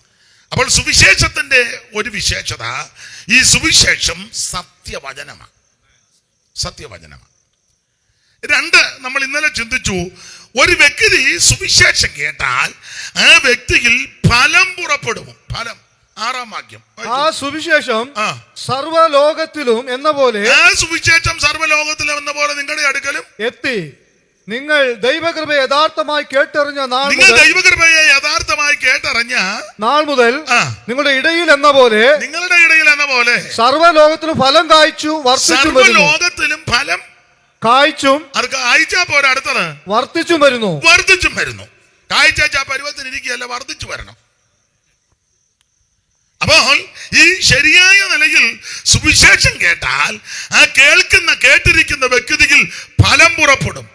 അപ്പോൾ സുവിശേഷത്തിന്റെ ഒരു വിശേഷത, ഈ സുവിശേഷം സത്യവചനമാണ്. 2, നമ്മൾ ഇന്നലെ ചിന്തിച്ചു, ഒരു വ്യക്തി സുവിശേഷം കേട്ടാൽ ആ വ്യക്തിയിൽ ഫലം പുറപ്പെടും. ഫലം 6-ാം വാക്യം. ആ സുവിശേഷം ആ, സർവ്വലോകത്തിലും എന്ന പോലെ ആ സുവിശേഷം സർവ്വലോകത്തിലും എന്ന പോലെ നിങ്ങളുടെ അടുക്കലും എത്തി. നിങ്ങൾ ദൈവകൃപയെ യഥാർത്ഥമായി കേട്ടറിഞ്ഞ നിങ്ങൾ ദൈവകൃപയെ യഥാർത്ഥമായി കേട്ടറിഞ്ഞ നാൾ മുതൽ ആ, നിങ്ങളുടെ ഇടയിൽ എന്ന പോലെ നിങ്ങളുടെ ഇടയിൽ എന്ന പോലെ സർവ്വലോകത്തിലും ഫലം കായ്ച്ചു വർദ്ധിച്ചും വരുന്നു. സർവ്വലോകത്തിലും ഫലം കായ്ച്ചും അത് കായ്ച്ചാ പോരാ, അടുത്തത് വർദ്ധിച്ചും വരുന്നു. വർദ്ധിച്ചും വരുന്നു. കായ്ച്ചാ പരുവത്തിന് ഇരിക്കുകയല്ല, വർദ്ധിച്ചു വരണം. അപ്പോൾ ഈ ശരിയായ നിലയിൽ സുവിശേഷം കേട്ടാൽ ആ കേട്ടിരിക്കുന്ന വ്യക്തിയിൽ ഫലം പുറപ്പെടും.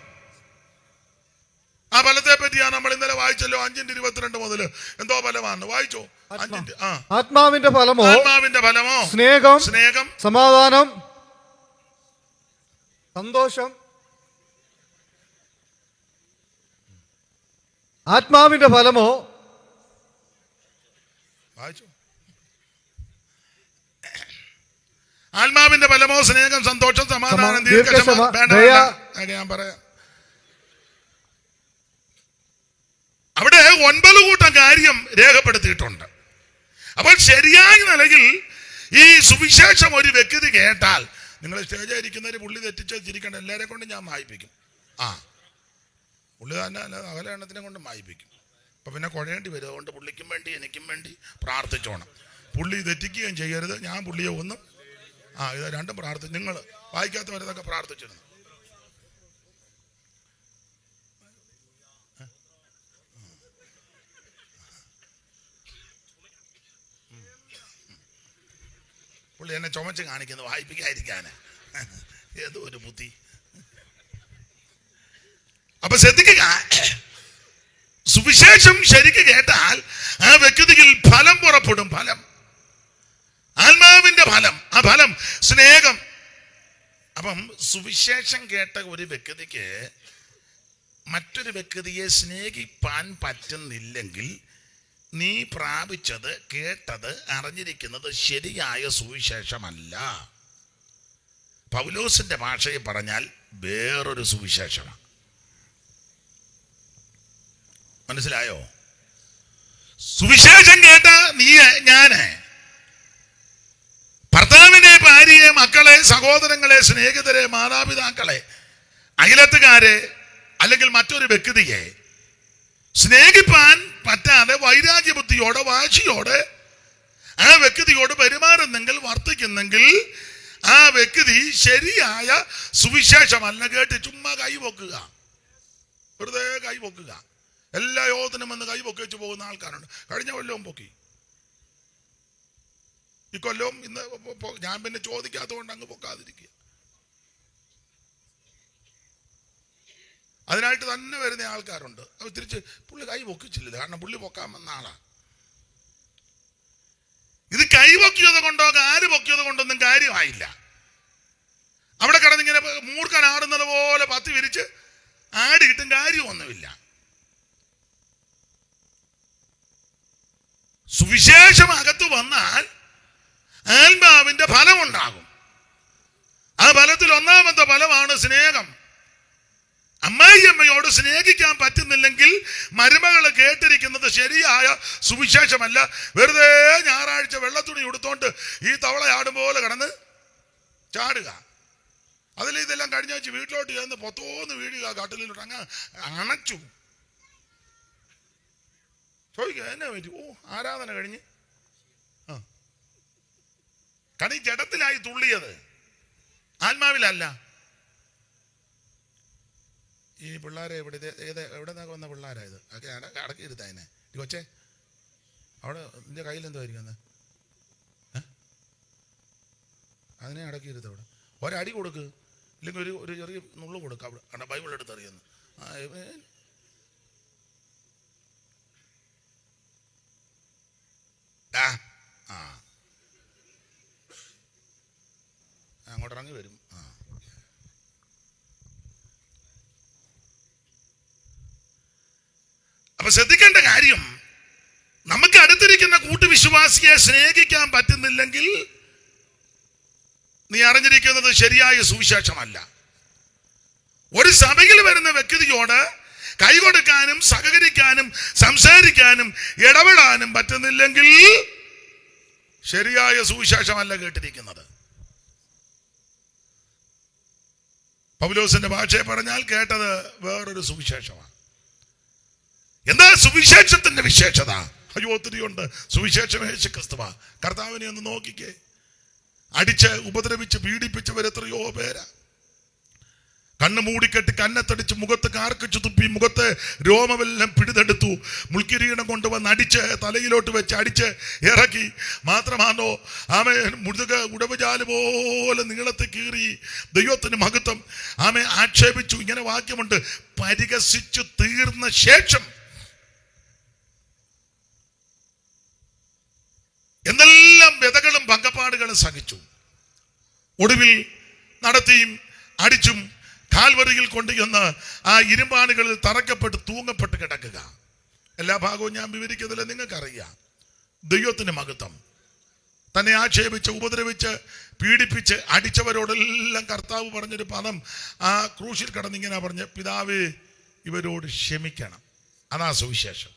ആ ഫലത്തെ പറ്റിയാണ് നമ്മൾ ഇന്നലെ വായിച്ചല്ലോ. 5:22 മുതൽ എന്തോ ഫലമാണ് വായിച്ചോ? 5. ആത്മാവിന്റെ ഫലമോ സ്നേഹം, സമാധാനം, സന്തോഷം. ആത്മാവിന്റെ ഫലമോ വായിച്ചോ? ആത്മാവിന്റെ ഫലമോ സ്നേഹം, സന്തോഷം, സമാധാനം, ദീർഘക്ഷമ. ഞാൻ പറയാം. അവിടെ 9 കൂട്ടം കാര്യം രേഖപ്പെടുത്തിയിട്ടുണ്ട്. അപ്പോൾ ശരിയായ നിലയിൽ ഈ സുവിശേഷം ഒരു വ്യക്തി കേട്ടാൽ, നിങ്ങൾ സ്റ്റേജായിരിക്കുന്നവർ പുള്ളി തെറ്റിച്ച് ചിരിക്കേണ്ട, എല്ലാവരെ കൊണ്ട് ഞാൻ വായിപ്പിക്കും. പുള്ളി തന്നെ അല്ല, അകലെണ്ണത്തിനെ കൊണ്ട് വായിപ്പിക്കും. അപ്പൊ പിന്നെ കുഴയേണ്ടി വരും. അതുകൊണ്ട് പുള്ളിക്കും വേണ്ടി എനിക്കും വേണ്ടി പ്രാർത്ഥിച്ചോണം. പുള്ളി തെറ്റിക്കുകയും ചെയ്യരുത്, ഞാൻ പുള്ളിയെ ഒന്നും ഇത് രണ്ടും പ്രാർത്ഥിച്ചു. നിങ്ങൾ വായിക്കാത്തവരതൊക്കെ പ്രാർത്ഥിച്ചിരുന്നു. പുള്ളി എന്നെ ചുമച്ച് കാണിക്കുന്നു വായിപ്പിക്കാതിരിക്കാന്. ഏതോ ഒരു ബുദ്ധി. അപ്പൊ ശ്രദ്ധിക്കുക, സുവിശേഷം ശരിക്ക് കേട്ടാൽ ആ വ്യക്തിയിൽ ഫലം പുറപ്പെടും. ഫലം, ആത്മാവിന്റെ ഫലം. ആ ഫലം സ്നേഹം. അപ്പം സുവിശേഷം കേട്ട ഒരു വ്യക്തിക്ക് മറ്റൊരു വ്യക്തിയെ സ്നേഹിപ്പാൻ പറ്റുന്നില്ലെങ്കിൽ നീ പ്രാപിച്ചത്, കേട്ടത്, അറിഞ്ഞിരിക്കുന്നത് ശരിയായ സുവിശേഷമല്ല. പൗലോസിന്റെ ഭാഷയിൽ പറഞ്ഞാൽ വേറൊരു സുവിശേഷമാണ്. മനസ്സിലായോ? സുവിശേഷം കേട്ട നീ, ഞാന് ഭർത്താവിനെ, ഭാര്യയെ, മക്കളെ, സഹോദരങ്ങളെ, സ്നേഹിതരെ, മാതാപിതാക്കളെ, അയലത്തുകാരെ അല്ലെങ്കിൽ മറ്റൊരു വ്യക്തിയെ സ്നേഹിപ്പാൻ പറ്റാതെ വൈരാഗ്യബുദ്ധിയോടെ, വാശിയോടെ ആ വ്യക്തിയോട് പെരുമാറുന്നെങ്കിൽ, വർത്തിക്കുന്നെങ്കിൽ ആ വ്യക്തി ശരിയായ സുവിശേഷമല്ല. കേട്ട് ചുമ്മാ കൈപൊക്കുക, വെറുതെ കൈപൊക്കുക. എല്ലാ യോഗത്തിനും വന്ന് കൈപൊക്കി വെച്ച് പോകുന്ന ആൾക്കാരുണ്ട്. കഴിഞ്ഞ കൊല്ലവും പൊക്കി, ഈ കൊല്ലവും ഇന്ന് ഞാൻ പിന്നെ ചോദിക്കാത്തതുകൊണ്ട് അങ്ങ് പൊക്കാതിരിക്കുക. അതിനായിട്ട് തന്നെ വരുന്ന ആൾക്കാരുണ്ട്. അത് തിരിച്ച് പുള്ളി കൈ പൊക്കിച്ചില്ല, കാരണം പുള്ളി പൊക്കാൻ വന്ന ആളാ. ഇത് കൈ പൊക്കിയത് കൊണ്ടോ കാല് പൊക്കിയത് കൊണ്ടൊന്നും കാര്യമായില്ല. അവിടെ കിടന്നിങ്ങനെ മൂർഖൻ ആടുന്നത് പോലെ പത്തി വിരിച്ച് ആടിയിട്ടും കാര്യമൊന്നുമില്ല. സുവിശേഷം അകത്ത് വന്നാൽ ആത്മാവിന്റെ ഫലം ഉണ്ടാകും. ആ ഫലത്തിൽ ഒന്നാമത്തെ ഫലമാണ് സ്നേഹം. അമ്മായിയമ്മയോട് സ്നേഹിക്കാൻ പറ്റുന്നില്ലെങ്കിൽ മരുമകള് കേട്ടിരിക്കുന്നത് ശരിയായ സുവിശേഷമല്ല. വെറുതെ ഞായറാഴ്ച വെള്ളത്തുണി ഉടുത്തോണ്ട് ഈ തവളയാടും പോലെ കിടന്ന് ചാടുക. അതിൽ ഇതെല്ലാം കഴിഞ്ഞ വെച്ച് വീട്ടിലോട്ട് ചെന്ന് പൊത്തോന്ന് വീഴുക, കട്ടിലോട്ട് അങ്ങ് അണച്ചു. ചോദിക്കുക എന്നാ പറ്റി? ആരാധന കഴിഞ്ഞ് കണി ജഡത്തിലായി തുള്ളിയത്, ആത്മാവിലല്ല. ഈ പിള്ളേരെ എവിടെ നിന്നൊക്കെ വന്ന പിള്ളേരായത് അടക്കിയിരുത്ത അതിനെ കൊച്ചേ. അവിടെ നിന്റെ കയ്യിൽ എന്തോ ആയിരിക്കും അതിനെ അടക്കിയിരുത്ത. അവിടെ ഒരടി കൊടുക്ക്, ഇല്ലെങ്കിൽ ഒരു ചെറിയ നുള്ളു കൊടുക്കുക. അവിടെ അവിടെ ബൈബിൾ എടുത്ത് അറിയുന്നു. അങ്ങോട്ട് ഇറങ്ങി വരും. അപ്പൊ ശ്രദ്ധിക്കേണ്ട കാര്യം, നമുക്ക് അടുത്തിരിക്കുന്ന കൂട്ടുവിശ്വാസിയെ സ്നേഹിക്കാൻ പറ്റുന്നില്ലെങ്കിൽ നീ അറിഞ്ഞിരിക്കുന്നത് ശരിയായ സുവിശേഷമല്ല. ഒരു സഭയിൽ വരുന്ന വ്യക്തിയോട് കൈകൊടുക്കാനും സഹകരിക്കാനും സംസാരിക്കാനും ഇടപെടാനും പറ്റുന്നില്ലെങ്കിൽ ശരിയായ സുവിശേഷമല്ല കേട്ടിരിക്കുന്നത്. പൗലോസിന്റെ ഭാഷയെ പറഞ്ഞാൽ കേട്ടത് വേറൊരു സുവിശേഷമാണ്. എന്താ സുവിശേഷത്തിന്റെ വിശേഷത? അയ്യോ, ഒത്തിരിയുണ്ട്. സുവിശേഷം യേശുക്രിസ്തുവാ. കർത്താവിനെ ഒന്ന് നോക്കിക്കേ. അടിച്ച് ഉപദ്രവിച്ച് പീഡിപ്പിച്ചവർ എത്രയോ പേരാ. കണ്ണ് മൂടിക്കെട്ടി കന്നത്തടിച്ച് മുഖത്ത് കാർക്കിച്ചു തുപ്പി മുഖത്ത് രോമമെല്ലാം പിടിതെടുത്തു. മുൾക്കിരീടം കൊണ്ടുവന്ന് അടിച്ച് തലയിലോട്ട് വെച്ച് അടിച്ച് ഇറക്കി. മാത്രമാണോ ആമേ മുഴുക ഉടവുചാല് പോലെ നീളത്തിൽ കീറി. ദൈവത്തിന് മഹത്വം. ആമേ ആക്ഷേപിച്ചു. ഇങ്ങനെ വാക്യമുണ്ട്, പരിഹസിച്ചു തീർന്ന ശേഷം എന്തെല്ലാം വ്യതകളും ഭംഗപ്പാടുകളും സഹിച്ചു. ഒടുവിൽ നടത്തിയും അടിച്ചും കാൽവരിയിൽ കൊണ്ടുചെന്ന് ആ ഇരുമ്പാണുകളിൽ തറക്കപ്പെട്ട് തൂങ്ങപ്പെട്ട് കിടക്കുക. എല്ലാ ഭാഗവും ഞാൻ വിവരിക്കുന്നില്ല, നിങ്ങൾക്കറിയാം. ദൈവത്തിന് മഹത്വം. തന്നെ ആക്ഷേപിച്ച് ഉപദ്രവിച്ച് പീഡിപ്പിച്ച് അടിച്ചവരോടെല്ലാം കർത്താവ് പറഞ്ഞൊരു പദം ആ ക്രൂശിൽ കിടന്നിങ്ങനെ പറഞ്ഞ്, പിതാവേ ഇവരോട് ക്ഷമിക്കണം. അതാ സുവിശേഷം.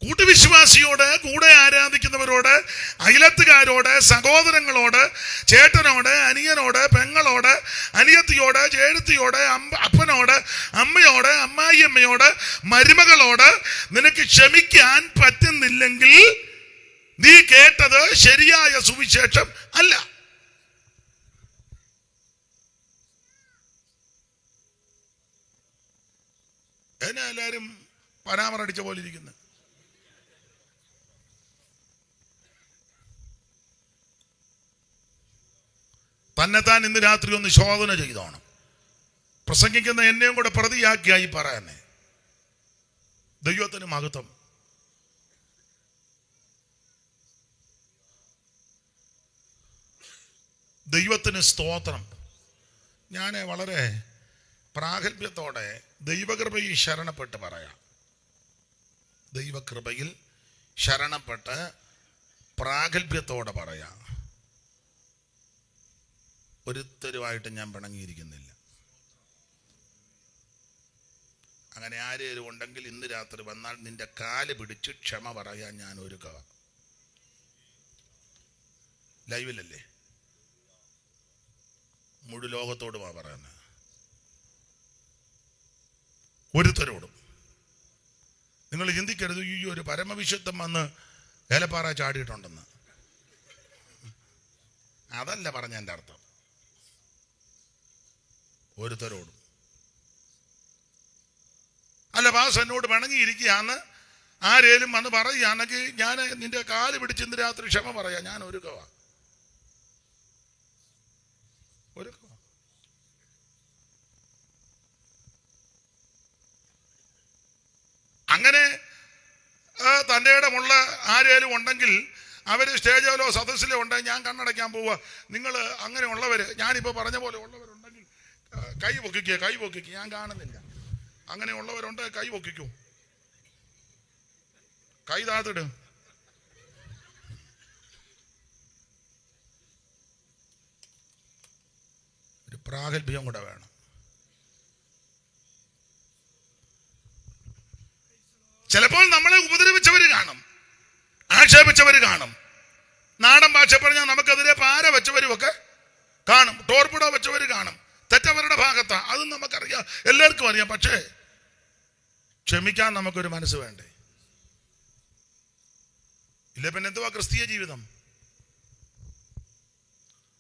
കൂട്ടുവിശ്വാസിയോട്, കൂടെ ആരാധിക്കുന്നവരോട്, അയലത്തുകാരോട്, സഹോദരങ്ങളോട്, ചേട്ടനോട്, അനിയനോട്, പെങ്ങളോട്, അനിയത്തിയോട്, ചേട്ടത്തിയോട്, അപ്പനോട്, അമ്മയോട്, അമ്മായിയമ്മയോട്, മരുമകളോട് നിനക്ക് ക്ഷമിക്കാൻ പറ്റുന്നില്ലെങ്കിൽ നീ കേട്ടത് ശരിയായ സുവിശേഷം അല്ല. എന്നെ എല്ലാവരും പരാമറടിച്ച പോലെ ഇരിക്കുന്നു. തന്നെത്താൻ ഇന്ന് രാത്രി ഒന്ന് ശോധന ചെയ്തോണം. പ്രസംഗിക്കുന്ന എന്നെയും കൂടെ പ്രതിയാക്കിയായി പറയാനേ. ദൈവത്തിന് മഹത്വം. ദൈവത്തിന് സ്തോത്രം. ഞാൻ വളരെ പ്രാഗൽഭ്യത്തോടെ ദൈവകൃപയിൽ ശരണപ്പെട്ട് പറയാം. ദൈവകൃപയിൽ ശരണപ്പെട്ട് പ്രാഗൽഭ്യത്തോടെ പറയാം. ഒരുത്തരുമായിട്ട് ഞാൻ പിണങ്ങിയിരിക്കുന്നില്ല. അങ്ങനെ ആരേലും ഉണ്ടെങ്കിൽ ഇന്ന് രാത്രി വന്നാൽ നിന്റെ കാല് പിടിച്ച് ക്ഷമ പറയാൻ ഞാൻ ഒരുക്കുക. ലൈവിലല്ലേ, മുഴു ലോകത്തോടുമാ പറയുന്നത്. ഒരുത്തരോടും നിങ്ങൾ ചിന്തിക്കരുത് ഈ ഒരു പരമവിശുദ്ധം വന്ന് ഏലപ്പാറ ചാടിയിട്ടുണ്ടെന്ന്. അതല്ല പറഞ്ഞ എൻ്റെ അർത്ഥം. ഒരുത്തരോടും അല്ല, പാസ് എന്നോട് പിണങ്ങിയിരിക്കുകയാന്ന് ആരേലും വന്ന് പറയുകയാണെങ്കിൽ ഞാൻ നിന്റെ കാല് പിടിച്ച് ഇന്ന് രാത്രി ക്ഷമ പറയാം. ഞാൻ ഒരുക്കവാ. അങ്ങനെ തൻ്റെ ഇടമുള്ള ആരേലും ഉണ്ടെങ്കിൽ അവർ സ്റ്റേജിലോ സദസ്സിലോ ഉണ്ടെങ്കിൽ ഞാൻ കണ്ണടയ്ക്കാൻ പോവുക. നിങ്ങൾ അങ്ങനെ ഉള്ളവർ, ഞാനിപ്പോൾ പറഞ്ഞ പോലെ ഉള്ളവരുണ്ടെങ്കിൽ കൈ പൊക്കിക്കുക. ഞാൻ കാണുന്നില്ല. അങ്ങനെ ഉള്ളവരുണ്ട്, കൈ പൊക്കിക്കൂ. കൈ താത്തിട്. ഒരു പ്രാഗൽഭ്യം കൂടെ വേണം. ചിലപ്പോൾ നമ്മളെ ഉപദ്രവിച്ചവർ കാണും, ആക്ഷേപിച്ചവർ കാണും. നാടൻ ഭാഷ പറഞ്ഞാൽ നമുക്കെതിരെ പാര വെച്ചവരും ഒക്കെ കാണും, ടോർപിട വെച്ചവർ കാണും. തെറ്റവരുടെ ഭാഗത്താ, അതും നമുക്കറിയാം, എല്ലാവർക്കും അറിയാം. പക്ഷേ ക്ഷമിക്കാൻ നമുക്കൊരു മനസ്സ് വേണ്ടേ? ഇല്ല പിന്നെ എന്തുവാ ക്രിസ്തീയ ജീവിതം?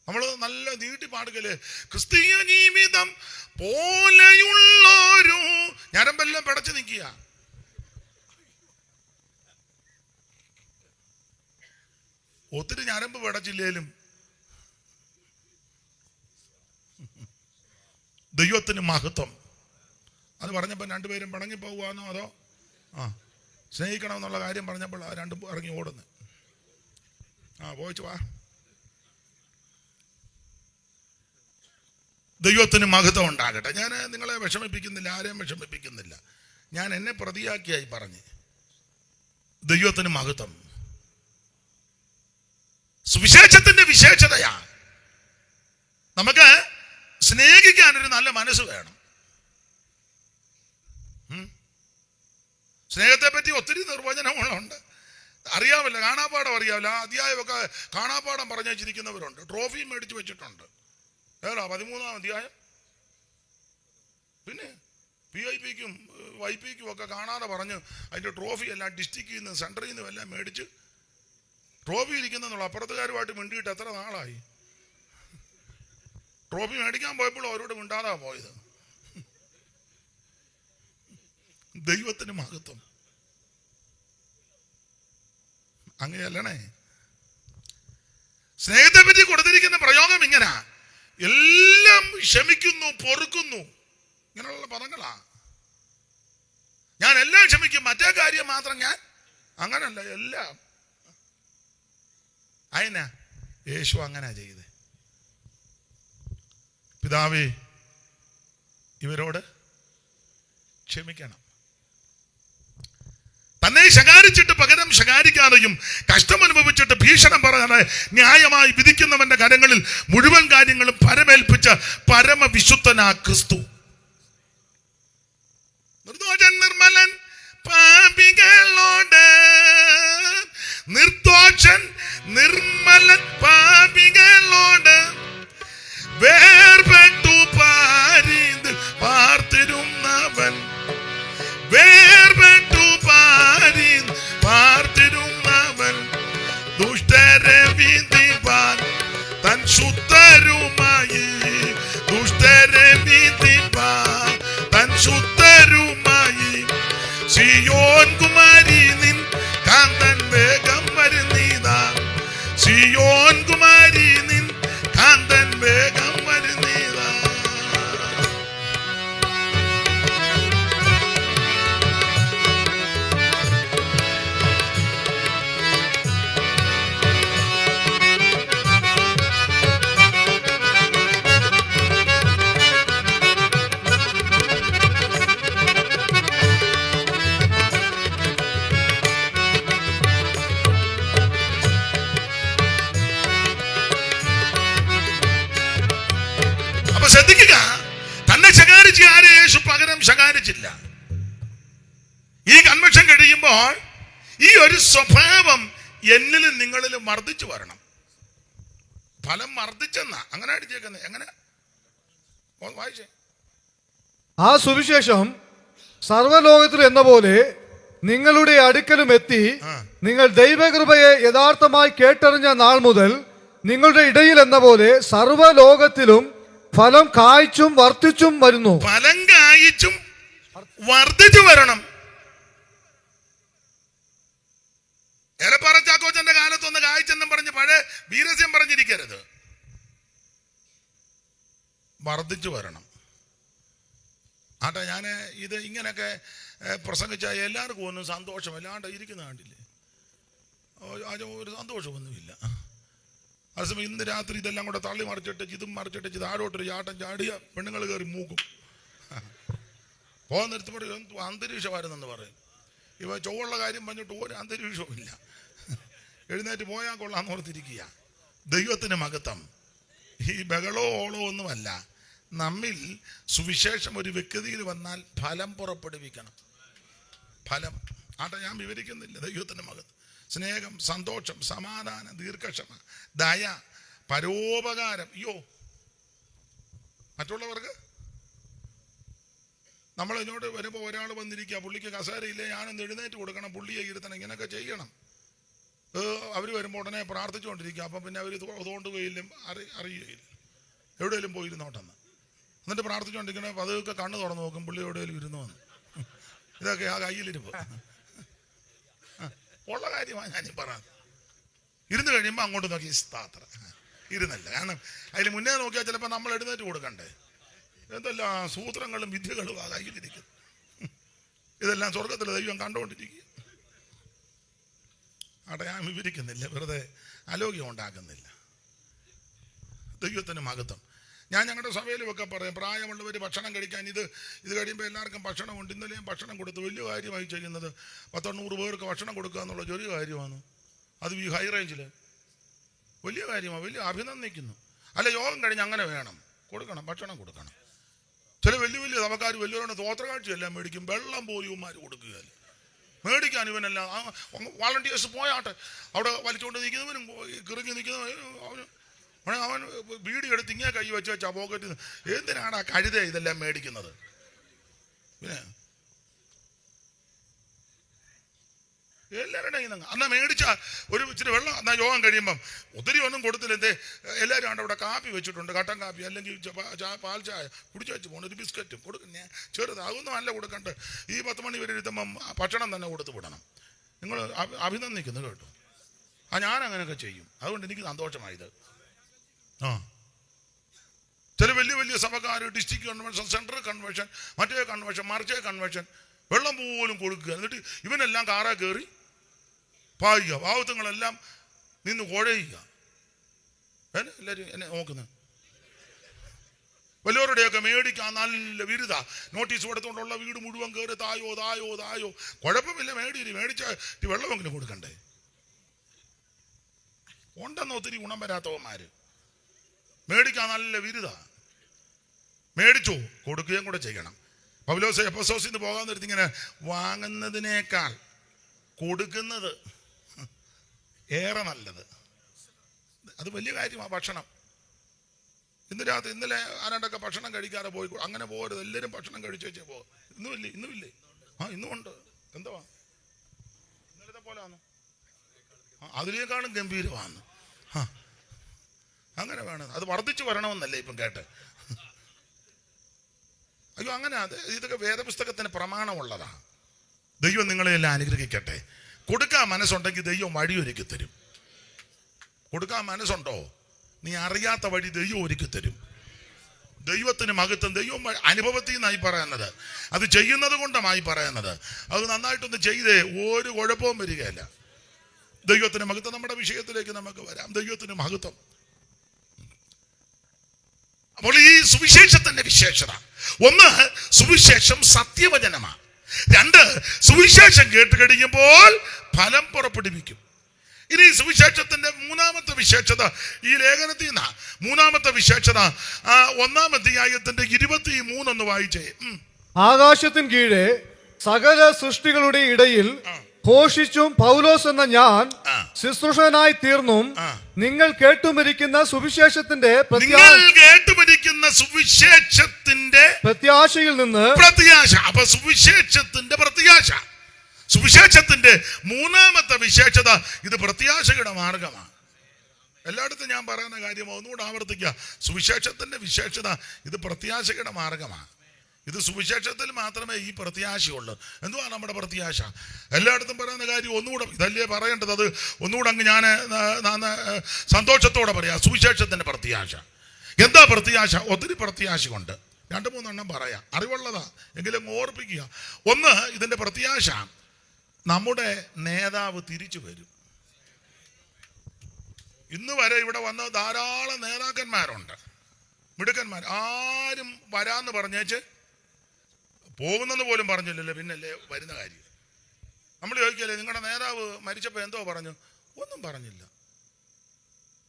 നമ്മൾ നല്ല നീട്ടി പാടുകല്ലേ, ക്രിസ്തീയ ജീവിതം പോലെയുള്ളൊരു ഞരമ്പെല്ലാം പിടച്ചു നിൽക്കുക. ഒത്തിരി ഞരമ്പ് പിടച്ചില്ലേലും ദൈവത്തിന് മഹത്വം. അത് പറഞ്ഞപ്പോൾ രണ്ടുപേരും പിണങ്ങി പോകുവാന്നോ അതോ സ്നേഹിക്കണമെന്നുള്ള കാര്യം പറഞ്ഞപ്പോൾ രണ്ടും ഇറങ്ങി ഓടുന്നു. പോയിച്ചു വാ. ദൈവത്തിന് മഹത്വം ഉണ്ടാകട്ടെ. ഞാൻ നിങ്ങളെ വിഷമിപ്പിക്കുന്നില്ല, ആരെയും വിഷമിപ്പിക്കുന്നില്ല. ഞാൻ എന്നെ പ്രതിയാക്കിയായി പറഞ്ഞ് ദൈവത്തിന് മഹത്വം. സുവിശേഷത്തിന്റെ വിശേഷതയാ. നമുക്ക് സ്നേഹിക്കാനൊരു നല്ല മനസ്സ് വേണം. സ്നേഹത്തെ പറ്റി ഒത്തിരി നിർവചനങ്ങളുണ്ട്. അറിയാമല്ലോ, കാണാപ്പാടം അറിയാമല്ലോ. ആ അധ്യായമൊക്കെ കാണാപ്പാടം പറഞ്ഞു വെച്ചിരിക്കുന്നവരുണ്ട്, ട്രോഫി മേടിച്ച് വെച്ചിട്ടുണ്ട്. ഏതാ 13-ാം അധ്യായം? പിന്നെ PIPക്കും YPക്കും ഒക്കെ കാണാതെ പറഞ്ഞ് അതിൻ്റെ ട്രോഫി എല്ലാം ഡിസ്ട്രിക്റ്റിൽ നിന്ന് സെൻട്രിൽ നിന്നും എല്ലാം മേടിച്ച് ട്രോഫി ഇരിക്കുന്നുള്ള അപ്പുറത്തുകാരുമായിട്ട് മിണ്ടിയിട്ട് എത്ര നാളായി. ട്രോഫി മേടിക്കാൻ പോയപ്പോൾ അവരോട് മിണ്ടാതാ പോയത്. ദൈവത്തിന് മഹത്വം. അങ്ങനെയല്ലണേ. സ്നേഹത്തെ പറ്റി കൊടുത്തിരിക്കുന്ന പ്രയോഗം ഇങ്ങനെ, എല്ലാം ക്ഷമിക്കുന്നു, പൊറുക്കുന്നു, ഇങ്ങനെയുള്ള പദങ്ങളാ. ഞാൻ എല്ലാം ക്ഷമിക്കും, മറ്റേ കാര്യം മാത്രം ഞാൻ അങ്ങനല്ല, എല്ലാം. അതിനാ യേശു അങ്ങനെ ചെയ്ത്. പിതാവേ, ഇവരോട് ക്ഷമിക്കണം. തന്നെ ശകാരിച്ചിട്ട് പകരം ശകാരിക്കാതെയും കഷ്ടമനുഭവിച്ചിട്ട് ഭീഷണം പറയാതെ ന്യായമായി വിധിക്കുന്നവന്റെ കരങ്ങളിൽ മുഴുവൻ കാര്യങ്ങളും പരമേൽപ്പിച്ച പരമവിശുദ്ധനാ ക്രിസ്തു. നിർമ്മലൻ പാപികളോട്, നിർദോഷൻ നിർമ്മലൻ പാപികളോട് വേർപെട്ടു പാർത്തിരുന്നവൻ, വേർപെട്ടു പാർത്തിരുന്നവൻ, ദുഷ്ടരെ വിധിപ്പാൻ തൻ ശുദ്ധരുമായി, ദുഷ്ടരെ വിധിപ്പാൻ തൻ ശുദ്ധരുമായി, സിയോൻ കുമാരി നിൻ കാന്തൻ വേഗം വരുന്നീതാ, സിയോൻ കുമാരി നിൻ കാന്തൻ വേഗം വരുന്നീതാ. ശ്രദ്ധിക്കുക, തന്നെ ശകാരിച്ച് ആരെ യേശു പകരം ശകാരിച്ചില്ല. ഈ കൺവെൻഷൻ കഴിയുമ്പോൾ ഈ ഒരു സ്വഭാവം എന്നിലും നിങ്ങളിലും വർദ്ധിച്ചു വരണം. ഫലം വർദ്ധിച്ചെന്നാ അങ്ങനെ അടിച്ചേക്കുന്നത്. എങ്ങനെ വായിച്ചേ? ആ സുവിശേഷം സർവ്വലോകത്തിൽ എന്ന പോലെ നിങ്ങളുടെ അടുക്കലും എത്തി, നിങ്ങൾ ദൈവകൃപയെ യഥാർത്ഥമായി കേട്ടറിഞ്ഞ നാൾ മുതൽ നിങ്ങളുടെ ഇടയിൽ എന്ന പോലെ സർവ്വലോകത്തിലും ഫലം കായ്ച്ചും വർദ്ധിച്ചും വരുന്നു. ഫലം കായ്ച്ചും വർദ്ധിച്ചു വരണം. എലപ്പാറ ചാക്കോച്ചന്റെ കാലത്തൊന്ന് കായ്ച്ചെന്നും പറഞ്ഞ് പഴയ വീരസ്യം പറഞ്ഞിരിക്കരുത്. വർദ്ധിച്ചു വരണം. ആട്ടെ, ഞാൻ ഇത് ഇങ്ങനെയൊക്കെ പ്രസംഗിച്ച എല്ലാവർക്കും ഒന്നും സന്തോഷം അല്ലാണ്ട് ഇരിക്കുന്ന കണ്ടില്ലേ, ഒരു സന്തോഷമൊന്നുമില്ല. അതേസമയം ഇന്ന് രാത്രി ഇതെല്ലാം കൂടെ തള്ളി മറിച്ചിട്ട് ഇതും മറിച്ചിട്ട് താഴോട്ടൊരു ചാട്ടം ചാടിയ പെണ്ണുങ്ങൾ കയറി മൂക്കും. പോകാൻ നിർത്തുമ്പോൾ അന്തരീക്ഷമായിരുന്നെന്ന് പറയും. ഇവ ചൊവ്വുള്ള കാര്യം പറഞ്ഞിട്ട് ഒരു അന്തരീക്ഷവും ഇല്ല. എഴുന്നേറ്റ് പോയാൽ കൊള്ളാന്ന് ഓർത്തിരിക്കുക. ദൈവത്തിന് മഹത്വം. ഈ ബഹളോ ഓളോ ഒന്നുമല്ല. നമ്മിൽ സുവിശേഷം ഒരു വ്യക്തിയിൽ വന്നാൽ ഫലം പുറപ്പെടുവിക്കണം. ഫലം ആട്ടെ, ഞാൻ വിവരിക്കുന്നില്ല. ദൈവത്തിന് മഹത്വം. സ്നേഹം, സന്തോഷം, സമാധാനം, ദീർഘക്ഷമ, ദയ, പരോപകാരം. മറ്റുള്ളവർക്ക് നമ്മൾ ഇങ്ങോട്ട് വരുമ്പോൾ ഒരാൾ വന്നിരിക്കുക, പുള്ളിക്ക് കസേരയില്ലേ, ഞാനൊന്ന് എഴുന്നേറ്റ് കൊടുക്കണം, പുള്ളിയെ ഇരുത്തണം, ഇങ്ങനെയൊക്കെ ചെയ്യണം. അവർ വരുമ്പോൾ ഉടനെ പ്രാർത്ഥിച്ചുകൊണ്ടിരിക്കുക. അപ്പം പിന്നെ അവർ അതുകൊണ്ട് പോയില്ല, അറിയുകയില്ല. എവിടെയെങ്കിലും പോയിരുന്നോട്ടെന്ന്. എന്നിട്ട് പ്രാർത്ഥിച്ചുകൊണ്ടിരിക്കണേ പതുക്കെ കണ്ണ് തുറന്ന് നോക്കും, പുള്ളി എവിടെയെങ്കിലും ഇരുന്നു വന്ന്. ഇതൊക്കെ ആ കയ്യിലിരിപ്പ് ഉള്ള കാര്യമാണ് ഞാനീ പറയാം. ഇരുന്ന് കഴിയുമ്പോൾ അങ്ങോട്ട് നോക്കി സ്താത്ര ഇരുന്നല്ല. കാരണം അതിൽ മുന്നേ നോക്കിയാൽ ചിലപ്പോൾ നമ്മൾ എഴുന്നേറ്റ് കൊടുക്കണ്ടേ. എന്തെല്ലാം സൂത്രങ്ങളും വിദ്യകളും ആ കയ്യിലിരിക്കും. ഇതെല്ലാം സ്വർഗത്തിലെ ദൈവം കണ്ടുകൊണ്ടിരിക്കുക. ആട്ടെ, ഞാൻ വിവരിക്കുന്നില്ല, വെറുതെ അലോക്യം ഉണ്ടാക്കുന്നില്ല. ദൈവത്തിന് മഹത്വം. ഞാൻ ഞങ്ങളുടെ സഭയിലുമൊക്കെ പറയും, പ്രായമുള്ളവർ ഭക്ഷണം കഴിക്കാൻ ഇത് കഴിയുമ്പോൾ എല്ലാവർക്കും ഭക്ഷണമുണ്ട്. ഇന്നലെയും ഭക്ഷണം കൊടുത്ത് വലിയ കാര്യമായി ചെയ്യുന്നത് 100 പേർക്ക് ഭക്ഷണം കൊടുക്കുക എന്നുള്ള ചെറിയ കാര്യമാണ്. അത് ഈ ഹൈ റേഞ്ചിൽ വലിയ കാര്യമാണ്, വലിയ അഭിനന്ദിക്കുന്നു. അല്ല, യോഗം കഴിഞ്ഞ് അങ്ങനെ വേണം, കൊടുക്കണം, ഭക്ഷണം കൊടുക്കണം. ചില വലിയ വലിയ സഭക്കാർ വലിയവരുടെ തോത്രക്കാഴ്ചയെല്ലാം മേടിക്കും, വെള്ളം പോലും ഇവന്മാർ കൊടുക്കുകയല്ല. മേടിക്കാൻ ഇവനല്ല. വാളണ്ടിയേഴ്സ് പോയാട്ടെ. അവിടെ വലിച്ചുകൊണ്ട് നിൽക്കുന്നവനും കിറങ്ങി നിൽക്കുന്നവൻ അവൻ വീഡിയോ എടുത്ത് ഇങ്ങനെ കൈ വെച്ച് വെച്ചാൽ പോക്കറ്റിൽ എന്തിനാണ് ആ കഴുത ഇതെല്ലാം മേടിക്കുന്നത്? പിന്നെ എല്ലാവരുടെ അന്നാ മേടിച്ച ഒരു ഇച്ചിരി വെള്ളം എന്നാ യോഗം കഴിയുമ്പം ഒത്തിരി ഒന്നും കൊടുത്തില്ല. എന്തേ എല്ലാവരും ആണ് അവിടെ കാപ്പി വെച്ചിട്ടുണ്ട്, കട്ടൻ കാപ്പി അല്ലെങ്കിൽ പാൽ ചായ കുടിച്ചു വെച്ച് പോകണം. ഒരു ബിസ്ക്കറ്റും കൊടുക്കും. ചെറുത് അതൊന്നും അല്ല കൊടുക്കണ്ട. ഈ 10 മണി വരെ ഇരുത്തുമ്പം ഭക്ഷണം തന്നെ കൊടുത്തു വിടണം. നിങ്ങൾ അഭിനന്ദിക്കുന്നു കേട്ടോ. ഞാൻ അങ്ങനെയൊക്കെ ചെയ്യും. അതുകൊണ്ട് എനിക്ക് സന്തോഷമായത്. ചില വലിയ വലിയ സഭക്കാർ ഡിസ്ട്രിക്ട് കൺവെൻഷൻ, സെൻട്രൽ കൺവെൻഷൻ, മറ്റേ കൺവെൻഷൻ, മറിച്ചേ കൺവെൻഷൻ വെള്ളം പോലും കൊടുക്കുക. എന്നിട്ട് ഇവനെല്ലാം കാറാ കയറി പായുക, പാവത്തങ്ങളെല്ലാം നിന്ന് കുഴയുക. എല്ലാവരും എന്നെ നോക്കുന്നത് വലിയവരുടെയൊക്കെ മേടിക്കാൻ നല്ല വിരുദ നോട്ടീസ് കൊടുത്തുകൊണ്ടുള്ള വീട് മുഴുവൻ കയറി തായോ തായോ തായോ. കുഴപ്പമില്ല, മേടിച്ച വെള്ളമെങ്കിലും കൊടുക്കണ്ടേ. ഉണ്ടെന്ന് ഒത്തിരി ഗുണം വരാത്തവന്മാര് മേടിക്കാൻ നല്ല വിരുദ. മേടിച്ചോ കൊടുക്കുകയും കൂടെ ചെയ്യണം. പൗലോസ് എഫെസോസിന്ന് പോകാൻ നേരത്ത് ഇങ്ങനെ വാങ്ങുന്നതിനേക്കാൾ കൊടുക്കുന്നത് ഏറെ നല്ലത്. അത് വലിയ കാര്യമാണ്. ഭക്ഷണം ഇന്നലെ ആരാണ്ടൊക്കെ ഭക്ഷണം കഴിക്കാതെ പോയി. അങ്ങനെ പോകരുത്. എല്ലാവരും ഭക്ഷണം കഴിച്ചു വെച്ചേ പോ. ഇന്നുമില്ലേ? ഇന്നും ഉണ്ട്. എന്തുവാ ഇന്നലത്തെ പോലാന്ന്? അതിനേക്കാളും ഗംഭീരമാണ്. അങ്ങനെ വേണം. അത് വർദ്ധിച്ചു വരണമെന്നല്ലേ ഇപ്പം കേട്ട്. അയ്യോ അങ്ങനെ ഇതൊക്കെ വേദപുസ്തകത്തിന് പ്രമാണമുള്ളതാണ്. ദൈവം നിങ്ങളെയെല്ലാം അനുഗ്രഹിക്കട്ടെ. കൊടുക്കാൻ മനസ്സുണ്ടെങ്കിൽ ദൈവം വഴിയൊരുക്കി തരും. കൊടുക്കാൻ മനസ്സുണ്ടോ? നീ അറിയാത്ത വഴി ദൈവം ഒരുക്കി തരും. ദൈവത്തിന് മഹത്വം. ദൈവം അനുഭവത്തിൽ നിന്നായി പറയുന്നത്, അത് ചെയ്യുന്നത് കൊണ്ടായി പറയുന്നത്. അത് നന്നായിട്ടൊന്ന് ചെയ്തേ ഒരു കുഴപ്പവും വരികയല്ല. ദൈവത്തിന് മഹത്വം. നമ്മുടെ വിഷയത്തിലേക്ക് നമുക്ക് വരാം. ദൈവത്തിന് മഹത്വം. അപ്പോൾ ഈ സുവിശേഷത്തിന്റെ വിശേഷത, ഒന്ന് സുവിശേഷം സത്യവചനമാണ്. 2 സുവിശേഷം കേട്ട് കഴിയുമ്പോൾ ഫലം പുറപ്പെടുവിക്കും. ഇനി സുവിശേഷത്തിന്റെ 3-ാമത്തെ വിശേഷത ഈ ലേഖനത്തിൽ നിന്നാ. 3-ാമത്തെ വിശേഷത 1-ാം അധ്യായത്തിന്റെ 23 ഒന്ന് വായിച്ചേ. ആകാശത്തിന് കീഴെ സകല സൃഷ്ടികളുടെ ഇടയിൽ ഘോഷിച്ചും പൗലോസ് എന്ന ഞാൻ ശുശ്രൂഷകനായി തീർന്നും നിങ്ങൾ കേട്ടുമരിക്കുന്ന സുവിശേഷത്തിന്റെ പ്രത്യാശയിൽ നിന്ന് പ്രത്യാശ. അപ്പൊ സുവിശേഷത്തിന്റെ പ്രത്യാശ, സുവിശേഷത്തിന്റെ 3-ാമത്തെ വിശേഷത ഇത് പ്രത്യാശയുടെ മാർഗമാണ്. എല്ലായിടത്തും ഞാൻ പറയുന്ന കാര്യം ഒന്നുകൂടെ ആവർത്തിക്കുക. സുവിശേഷത്തിന്റെ വിശേഷത ഇത് പ്രത്യാശയുടെ മാർഗമാണ്. ഇത് സുവിശേഷത്തിൽ മാത്രമേ ഈ പ്രത്യാശയുള്ളൂ. എന്തുവാ നമ്മുടെ പ്രത്യാശ? എല്ലായിടത്തും പറയുന്ന കാര്യം ഒന്നുകൂടെ ഇതല്ലേ പറയേണ്ടത്. അത് ഒന്നുകൂടെ അങ്ങ് ഞാൻ സന്തോഷത്തോടെ പറയാം. സുവിശേഷത്തിന്റെ പ്രത്യാശ എന്താ? പ്രത്യാശ ഒത്തിരി പ്രത്യാശയുണ്ട്. 2-3 എണ്ണം പറയാം. അറിവുള്ളതാ എങ്കിലും ഓർപ്പിക്കുക. ഒന്ന്, ഇതിന്റെ പ്രത്യാശ നമ്മുടെ നേതാവ് തിരിച്ചു വരും. ഇന്ന് വരെ ഇവിടെ വന്ന ധാരാളം നേതാക്കന്മാരുണ്ട്, മിടുക്കന്മാർ. ആരും വരാന്ന് പറഞ്ഞേച്ച് പോകുന്നെന്ന് പോലും പറഞ്ഞില്ലല്ലോ. പിന്നല്ലേ വരുന്ന കാര്യം. നമ്മൾ ചോദിക്കല്ലേ, നിങ്ങളുടെ നേതാവ് മരിച്ചപ്പോൾ എന്തോ പറഞ്ഞു? ഒന്നും പറഞ്ഞില്ല.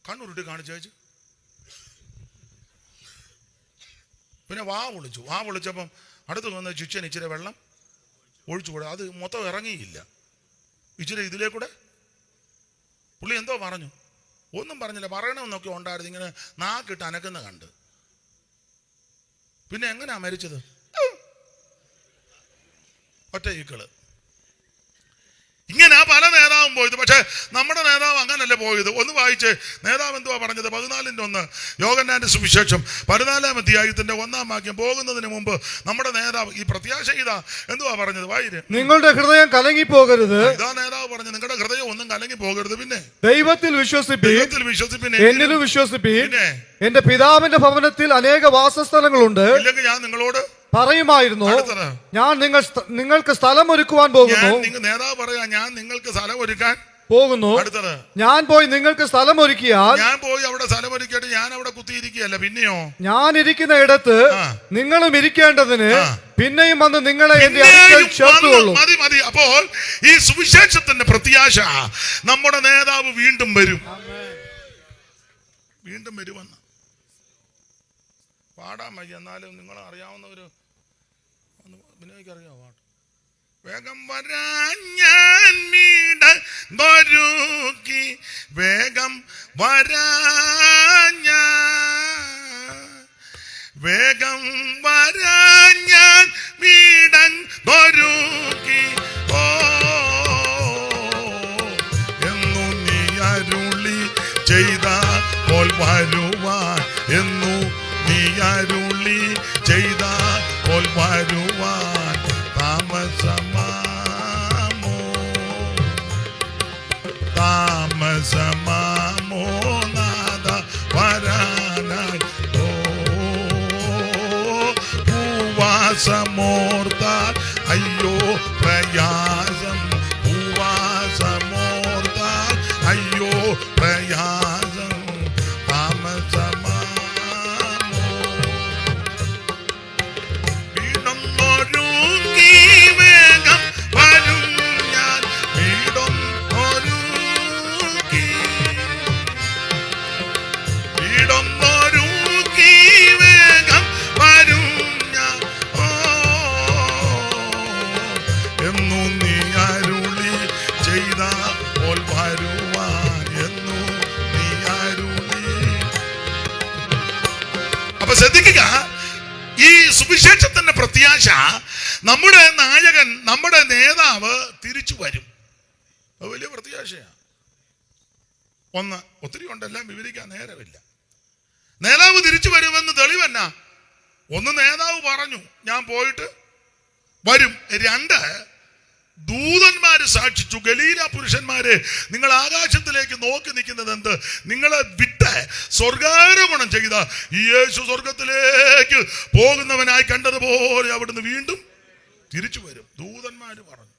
കണ്ണുരുട്ടി കാണിച്ചേച്ച് പിന്നെ വാ വിളിച്ചപ്പം അടുത്ത് വന്ന് ചുച്ചൻ ഇച്ചിരി വെള്ളം ഒഴിച്ചുകൂടെ. അത് മൊത്തം ഇറങ്ങിയില്ല. ഇച്ചിരി ഇതിലേക്കൂടെ പുള്ളി എന്തോ പറഞ്ഞു. ഒന്നും പറഞ്ഞില്ല. പറയണമെന്നൊക്കെ ഉണ്ടായിരുന്നു. ഇങ്ങനെ നാക്കിട്ട് അനക്കുന്ന കണ്ട്. പിന്നെ എങ്ങനെയാ മരിച്ചത്? ഒറ്റ ഈക്കള്. ഇങ്ങനെ പല നേതാവും പോയത്. പക്ഷെ നമ്മുടെ നേതാവ് അങ്ങനല്ല പോയത്. ഒന്ന് വായിച്ച് നേതാവ് എന്തുവാ പറഞ്ഞത്? 14:1 യോഹന്നാന്റെ സുവിശേഷം 14-ാം അധ്യായത്തിന്റെ 1-ാം വാക്യം. പോകുന്നതിന് മുമ്പ് നമ്മുടെ നേതാവ് ഈ പ്രത്യാശ ഇതാ എന്തുവാ പറഞ്ഞത്? വായിര്. നിങ്ങളുടെ ഹൃദയം കലങ്ങി പോകരുത്. ഇതാ നേതാവ് പറഞ്ഞു, നിങ്ങളുടെ ഹൃദയം ഒന്നും കലങ്ങി പോകരുത്. പിന്നെ ദൈവത്തിൽ വിശ്വസിപ്പിൻ, എന്നിലും വിശ്വസിപ്പിൻ. എന്റെ പിതാവിന്റെ ഭവനത്തിൽ അനേക വാസസ്ഥലങ്ങളുണ്ട്. ഇല്ലെങ്കിൽ ഞാൻ നിങ്ങളോട് പറയുമായിരുന്നു, ഞാൻ നിങ്ങൾക്ക് സ്ഥലം ഒരുക്കുവാൻ പോകുന്നു. നേതാവ് പറയാ, ഞാൻ നിങ്ങൾക്ക് സ്ഥലം ഒരുക്കാൻ പോകുന്നു. അടുത്തത്, ഞാൻ പോയി നിങ്ങൾക്ക് സ്ഥലം ഒരുക്കിയാൽ, ഞാൻ പോയി അവിടെ സ്ഥലം ഒരുക്കിയിട്ട് ഞാൻ അവിടെ കുത്തിയിരിക്കുകയല്ല, പിന്നെയോ ഞാൻ ഇരിക്കുന്ന ഇടത്ത് നിങ്ങളും ഇരിക്കേണ്ടതിന് പിന്നെയും വന്ന് നിങ്ങളെ എന്റെ അടുക്കൽ ചേർത്തുകൊള്ളും. മതി മതി. അപ്പോൾ ഈ സുവിശേഷത്തിന്റെ പ്രത്യാശ നമ്മുടെ നേതാവ് വീണ്ടും വരും. വീണ്ടും വരുമെന്ന് പാടാൻ വയ്യ. എന്നാലും നിങ്ങൾ അറിയാവുന്ന ഒരു ബിനോയ്ക്ക് അറിയാമോ പാട്ട്? വേഗം വരാൻ ഞാൻ വീടൊരുക്കി, വേഗം വരാൻ ഞാൻ, വേഗം വരാൻ ഞാൻ വീടൊരുക്കി. ഓ എന്നു നീ അരുളി ചെയ്ത പോൽ വരുവാൻ, എന്നു നീ അരുളി ചെയ്ത പോൽ വരുവാൻ താമസമാമോ, താമസമാമോ നാഥ വരാനായി. ഓ ഭൂവാസമോർത്താൽ അയ്യോ പ്രയാസം, ഭൂവാസമോർത്താൽ അയ്യോ പ്രയാസം, താമസമാമോ വീടൊന്നൊരുക്കി വേഗം വരും ഞാൻ, വീടൊന്നൊരുക്കി, വീടൊന്നൊരുക്കി വേഗം വരും ഞാൻ. ഓ എന്നു നീ അരുളി ചെയ്ത പോൽ വരുവാൻ, എന്നു നീ അരുളി. അപ്പൊ ശ്രദ്ധിക്കുക, ഈ സുവിശേഷത്തിന്റെ പ്രത്യാശ, നമ്മുടെ നായകൻ, നമ്മുടെ നേതാവ് തിരിച്ചു വരും. അത് വലിയ പ്രത്യാശയാണ്. ഒന്ന്, ഒത്തിരി ഉണ്ടെല്ലാം വിവരിക്കാൻ നേരമില്ല. നേതാവ് തിരിച്ചു വരുമെന്ന് തെളിവെന്നാ? ഒന്ന്, നേതാവ് പറഞ്ഞു ഞാൻ പോയിട്ട് വരും. രണ്ട്, ദൂതന്മാര് സാക്ഷിച്ചു. ഗലീല പുരുഷന്മാരെ, നിങ്ങൾ ആകാശത്തിലേക്ക് നോക്കി നിൽക്കുന്നത് എന്ത്? നിങ്ങളെ വിട്ട് സ്വർഗാരോഹണം ചെയ്ത ഈ യേശു സ്വർഗത്തിലേക്ക് പോകുന്നവനായി കണ്ടതുപോലെ അവിടുന്ന് വീണ്ടും തിരിച്ചു വരും. ദൂതന്മാര് പറഞ്ഞു.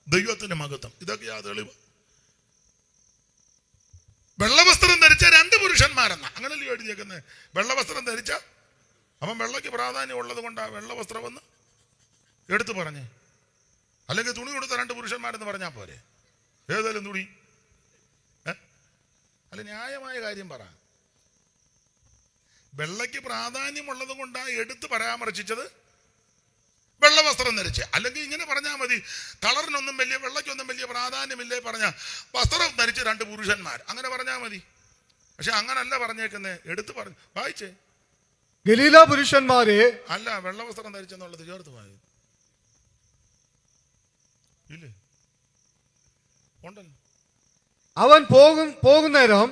ദൈവത്തിന്റെ മഹത്വം. ഇതൊക്കെയാ തെളിവ്. വെള്ളവസ്ത്രം ധരിച്ച രണ്ട് പുരുഷന്മാരെന്ന, അങ്ങനല്ലേ എഴുതിയേക്കുന്നത്? വെള്ളവസ്ത്രം ധരിച്ച, അവൻ വെള്ളയ്ക്ക് പ്രാധാന്യം ഉള്ളത് കൊണ്ടാ വെള്ളവസ്ത്രം എന്ന് എടുത്തു പറഞ്ഞേ. അല്ലെങ്കിൽ തുണി കൊടുത്ത രണ്ട് പുരുഷന്മാരെന്ന് പറഞ്ഞാൽ പോരെ? ഏതായാലും തുണി. അല്ല, ന്യായമായ കാര്യം പറ. വെള്ളയ്ക്ക് പ്രാധാന്യമുള്ളത് കൊണ്ടാണ് എടുത്ത് പരാമർശിച്ചത് വെള്ളവസ്ത്രം ധരിച്ച്. അല്ലെങ്കിൽ ഇങ്ങനെ പറഞ്ഞാൽ മതി, കളറിനൊന്നും വലിയ, വെള്ളയ്ക്കൊന്നും വലിയ പ്രാധാന്യമില്ലേ പറഞ്ഞ വസ്ത്രം ധരിച്ച് രണ്ട് പുരുഷന്മാർ, അങ്ങനെ പറഞ്ഞാൽ മതി. പക്ഷെ അങ്ങനല്ല പറഞ്ഞേക്കുന്നേ. എടുത്ത് പറഞ്ഞു വായിച്ചേ. ഗലീല പുരുഷന്മാരെ, അല്ല, വെള്ളവസ്ത്രം ധരിച്ചെന്നുള്ളത് ചേർത്ത് വായി. ഇല്ലേ? ഉണ്ടല്ലോ. അവൻ പോകുന്നേരം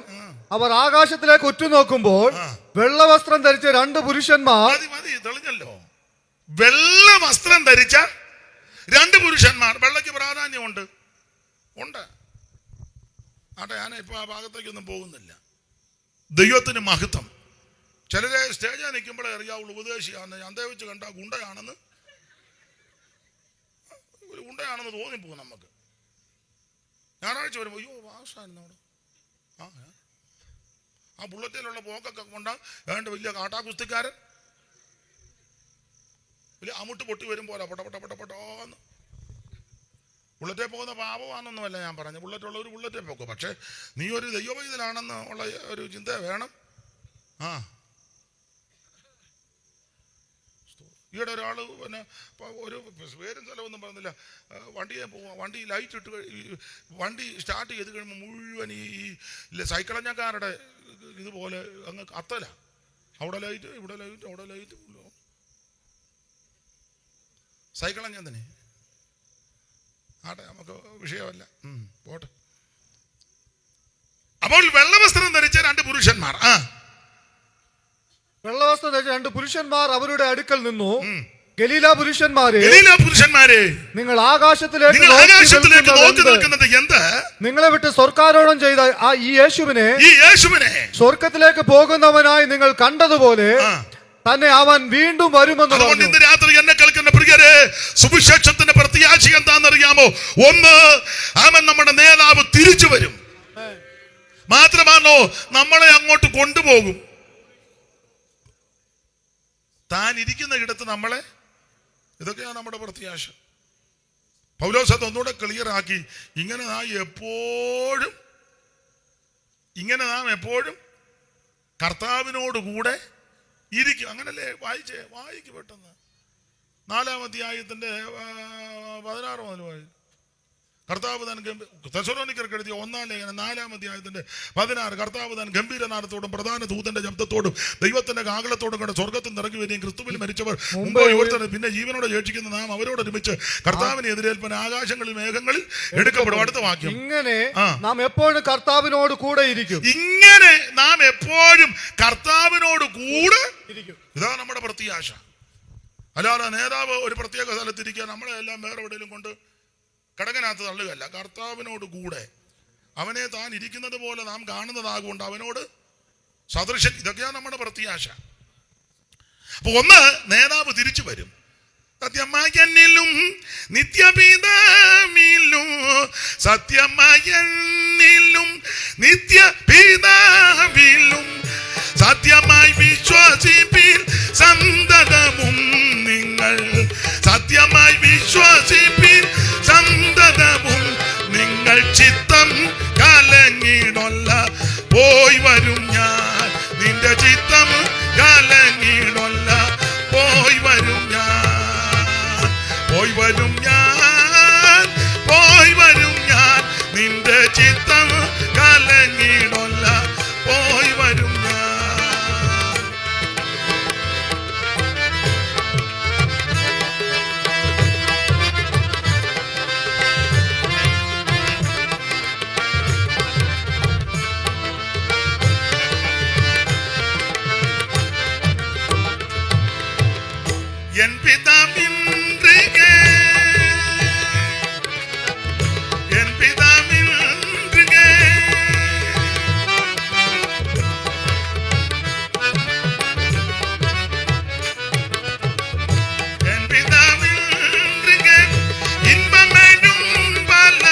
അവർ ആകാശത്തിലേക്ക് ഉറ്റുനോക്കുമ്പോൾ വെള്ളവസ്ത്രം ധരിച്ച രണ്ട് പുരുഷന്മാർ. മതി, തെളിഞ്ഞല്ലോ. വെള്ള വസ്ത്രം ധരിച്ച രണ്ട് പുരുഷന്മാർ. വെള്ളയ്ക്ക് പ്രാധാന്യമുണ്ട്, ഉണ്ട്. ആട്ടെ, ഞാൻ ഇപ്പൊ ആ ഭാഗത്തേക്കൊന്നും പോകുന്നില്ല. ദൈവത്തിന് മഹത്വം. ചിലരെ സ്റ്റേജിൽ നിൽക്കുമ്പോഴേ അറിയാവുള്ളൂ ഉപദേശിയാന്ന്. അന്തേ വെച്ച് കണ്ട ഗുണ്ടയാണെന്ന്, ഗുണ്ടയാണെന്ന് തോന്നിപ്പോകും നമുക്ക്. ഞായറാഴ്ച വരുമ്പോൾ അയ്യോ വാസായിരുന്നു അവിടെ, ആ ബുള്ളറ്റിലുള്ള പോക്കൊക്കെ കൊണ്ടാ ഏണ്ട വലിയ കാട്ടാകുസ്തിക്കാരൻ വലിയ അമുട്ട് പൊട്ടി വരും പോലെ പൊട്ടോന്ന്. ബുള്ളറ്റേ പോകുന്ന പാപമാണെന്നൊന്നുമല്ല ഞാൻ പറഞ്ഞു. ബുള്ളറ്റുള്ളവർ ബുള്ളറ്റേ പോക്കും. പക്ഷെ നീ ഒരു ദൈവവൈദ്യനാണെന്ന് ഉള്ള ഒരു ചിന്ത വേണം. ഈയിടെ ഒരാൾ പിന്നെ ഒരു പേരും സ്ഥലമൊന്നും പറഞ്ഞില്ല, വണ്ടി ലൈറ്റ് ഇട്ട് വണ്ടി സ്റ്റാർട്ട് ചെയ്ത് കഴിയുമ്പോൾ മുഴുവൻ ഈ സൈക്കിളഞ്ഞക്കാരുടെ ഇതുപോലെ അങ്ങ് കത്തല. അവിടെ ലൈറ്റ്, ഇവിടെ ലൈറ്റ്, അവിടെ ലൈറ്റ്. സൈക്കിളഞ്ഞ തന്നെ. ആട്ടെ, നമുക്ക് വിഷയമല്ല, പോട്ടെ. അപ്പോൾ വെള്ളവസ്ത്രം ധരിച്ച രണ്ട് പുരുഷന്മാർ, വെള്ളവസ്ത്രം ധരിച്ച രണ്ട് പുരുഷന്മാർ അവരുടെ അടുക്കൽ നിന്നു. ഗലീല പുരുഷന്മാരെ, നിങ്ങൾ ആകാശത്തിലേക്ക് നോക്കി നിൽക്കുന്നത് എന്ത്? നിങ്ങളെ വിട്ട് സ്വർഗാരോഹണം ചെയ്ത ആ ഈ യേശുവിനെ സ്വർഗത്തിലേക്ക് പോകുന്നവനായി നിങ്ങൾ കണ്ടതുപോലെ തന്നെ അവൻ വീണ്ടും വരുമെന്ന് പറഞ്ഞു. ഇന്ന് രാത്രി എന്നെ കേൾക്കുന്ന പ്രിയരെ, സുവിശേഷത്തിന്റെ പ്രത്യാശ എന്താണെന്നറിയാമോ? ഒന്ന്, അവൻ നമ്മുടെ നേതാവ് തിരിച്ചു വരും. മാത്രമാണോ, നമ്മളെ അങ്ങോട്ട് കൊണ്ടുപോകും. താൻ ഇരിക്കുന്ന ഇടത്ത് നമ്മളെ, ഇതൊക്കെയാണ് നമ്മുടെ പ്രത്യാശ. പൗലോസ് അത് ഒന്നുകൂടെ ക്ലിയർ ആക്കി. ഇങ്ങനെ നാം എപ്പോഴും കർത്താവിനോട് കൂടെ ഇരിക്കും. അങ്ങനല്ലേ? വായിക്ക് പെട്ടെന്ന്. 4-ാം അധ്യായത്തിന്റെ 16 മുതൽ വായിക്കും. കർത്താവ് താൻ തെസ്സലോനിക്കർക്ക് എഴുതിയ 1-ാം ലേഖനം 4-ാം അധ്യായത്തിന്റെ 16. കർത്താവ് താൻ ഗംഭീരനാദത്തോടും പ്രധാന ദൂതന്റെ ശബ്ദത്തോടും ദൈവത്തിന്റെ കാഹളത്തോടും കൂടെ സ്വർഗ്ഗത്തിൽ നിറങ്ങി വരികയും ക്രിസ്തുവിൽ മരിച്ചവർ മുമ്പ് ഓർത്തത് പിന്നെ ജീവനോടെ ശേഷിക്കുന്ന നാം അവരോട് ഒരുമിച്ച് കർത്താവിനെ എതിരേൽപ്പൻ ആകാശങ്ങളിൽ മേഘങ്ങളിൽ എടുക്കപ്പെടും. അടുത്ത വാക്യം, ഇങ്ങനെ നാം എപ്പോഴും കർത്താവിനോട് കൂടെ ഇരിക്കും. ഇങ്ങനെ നാം എപ്പോഴും കർത്താവിനോട് കൂടെ ഇരിക്കും. ഇതാണ് നമ്മുടെ പ്രത്യാശ. അല്ലാതെ നേതാവ് ഒരു പ്രത്യേക സ്ഥലത്തിരിക്കുക നമ്മളെ എല്ലാം വേറെ എവിടെയും കൊണ്ട് കടകനകത്ത് തള്ളുകയല്ല. കർത്താവിനോട് കൂടെ അവനെ താൻ ഇരിക്കുന്നത് പോലെ നാം കാണുന്നതാകൊണ്ട് അവനോട് സദൃശൻ. ഇതൊക്കെയാണ് നമ്മുടെ പ്രത്യാശ. അപ്പൊ ഒന്ന്, നേതാവ് തിരിച്ചു വരും. സത്യമയനിലും നിത്യപിതാവിലും സത്യമയനിലും നിത്യപിതാവിലും സത്യമായി വിശ്വസിപ്പിൻ സന്തതമും നിങ്ങൾ. സത്യമായി വിശ്വസിപ്പിൻ സന്തതമും നിങ്ങൾ. ചിത്തം കലങ്ങിടൊല്ല പോയി വരും ഞാൻ. നിന്റെ ചിത്തം കലങ്ങിടൊല്ല പോയി വരും ഞാൻ. പോയി വരും ഞാൻ, പോയി വരും ഞാൻ. നിന്റെ ചിത്തം കലങ്ങിടൊല്ല പോയി വരും ഞാൻ. എൻ പിതാവിൻകെ എൻ പിതാവിൻകെ എൻ പിതാവിൻകെ ഇൻപമേഴും പല.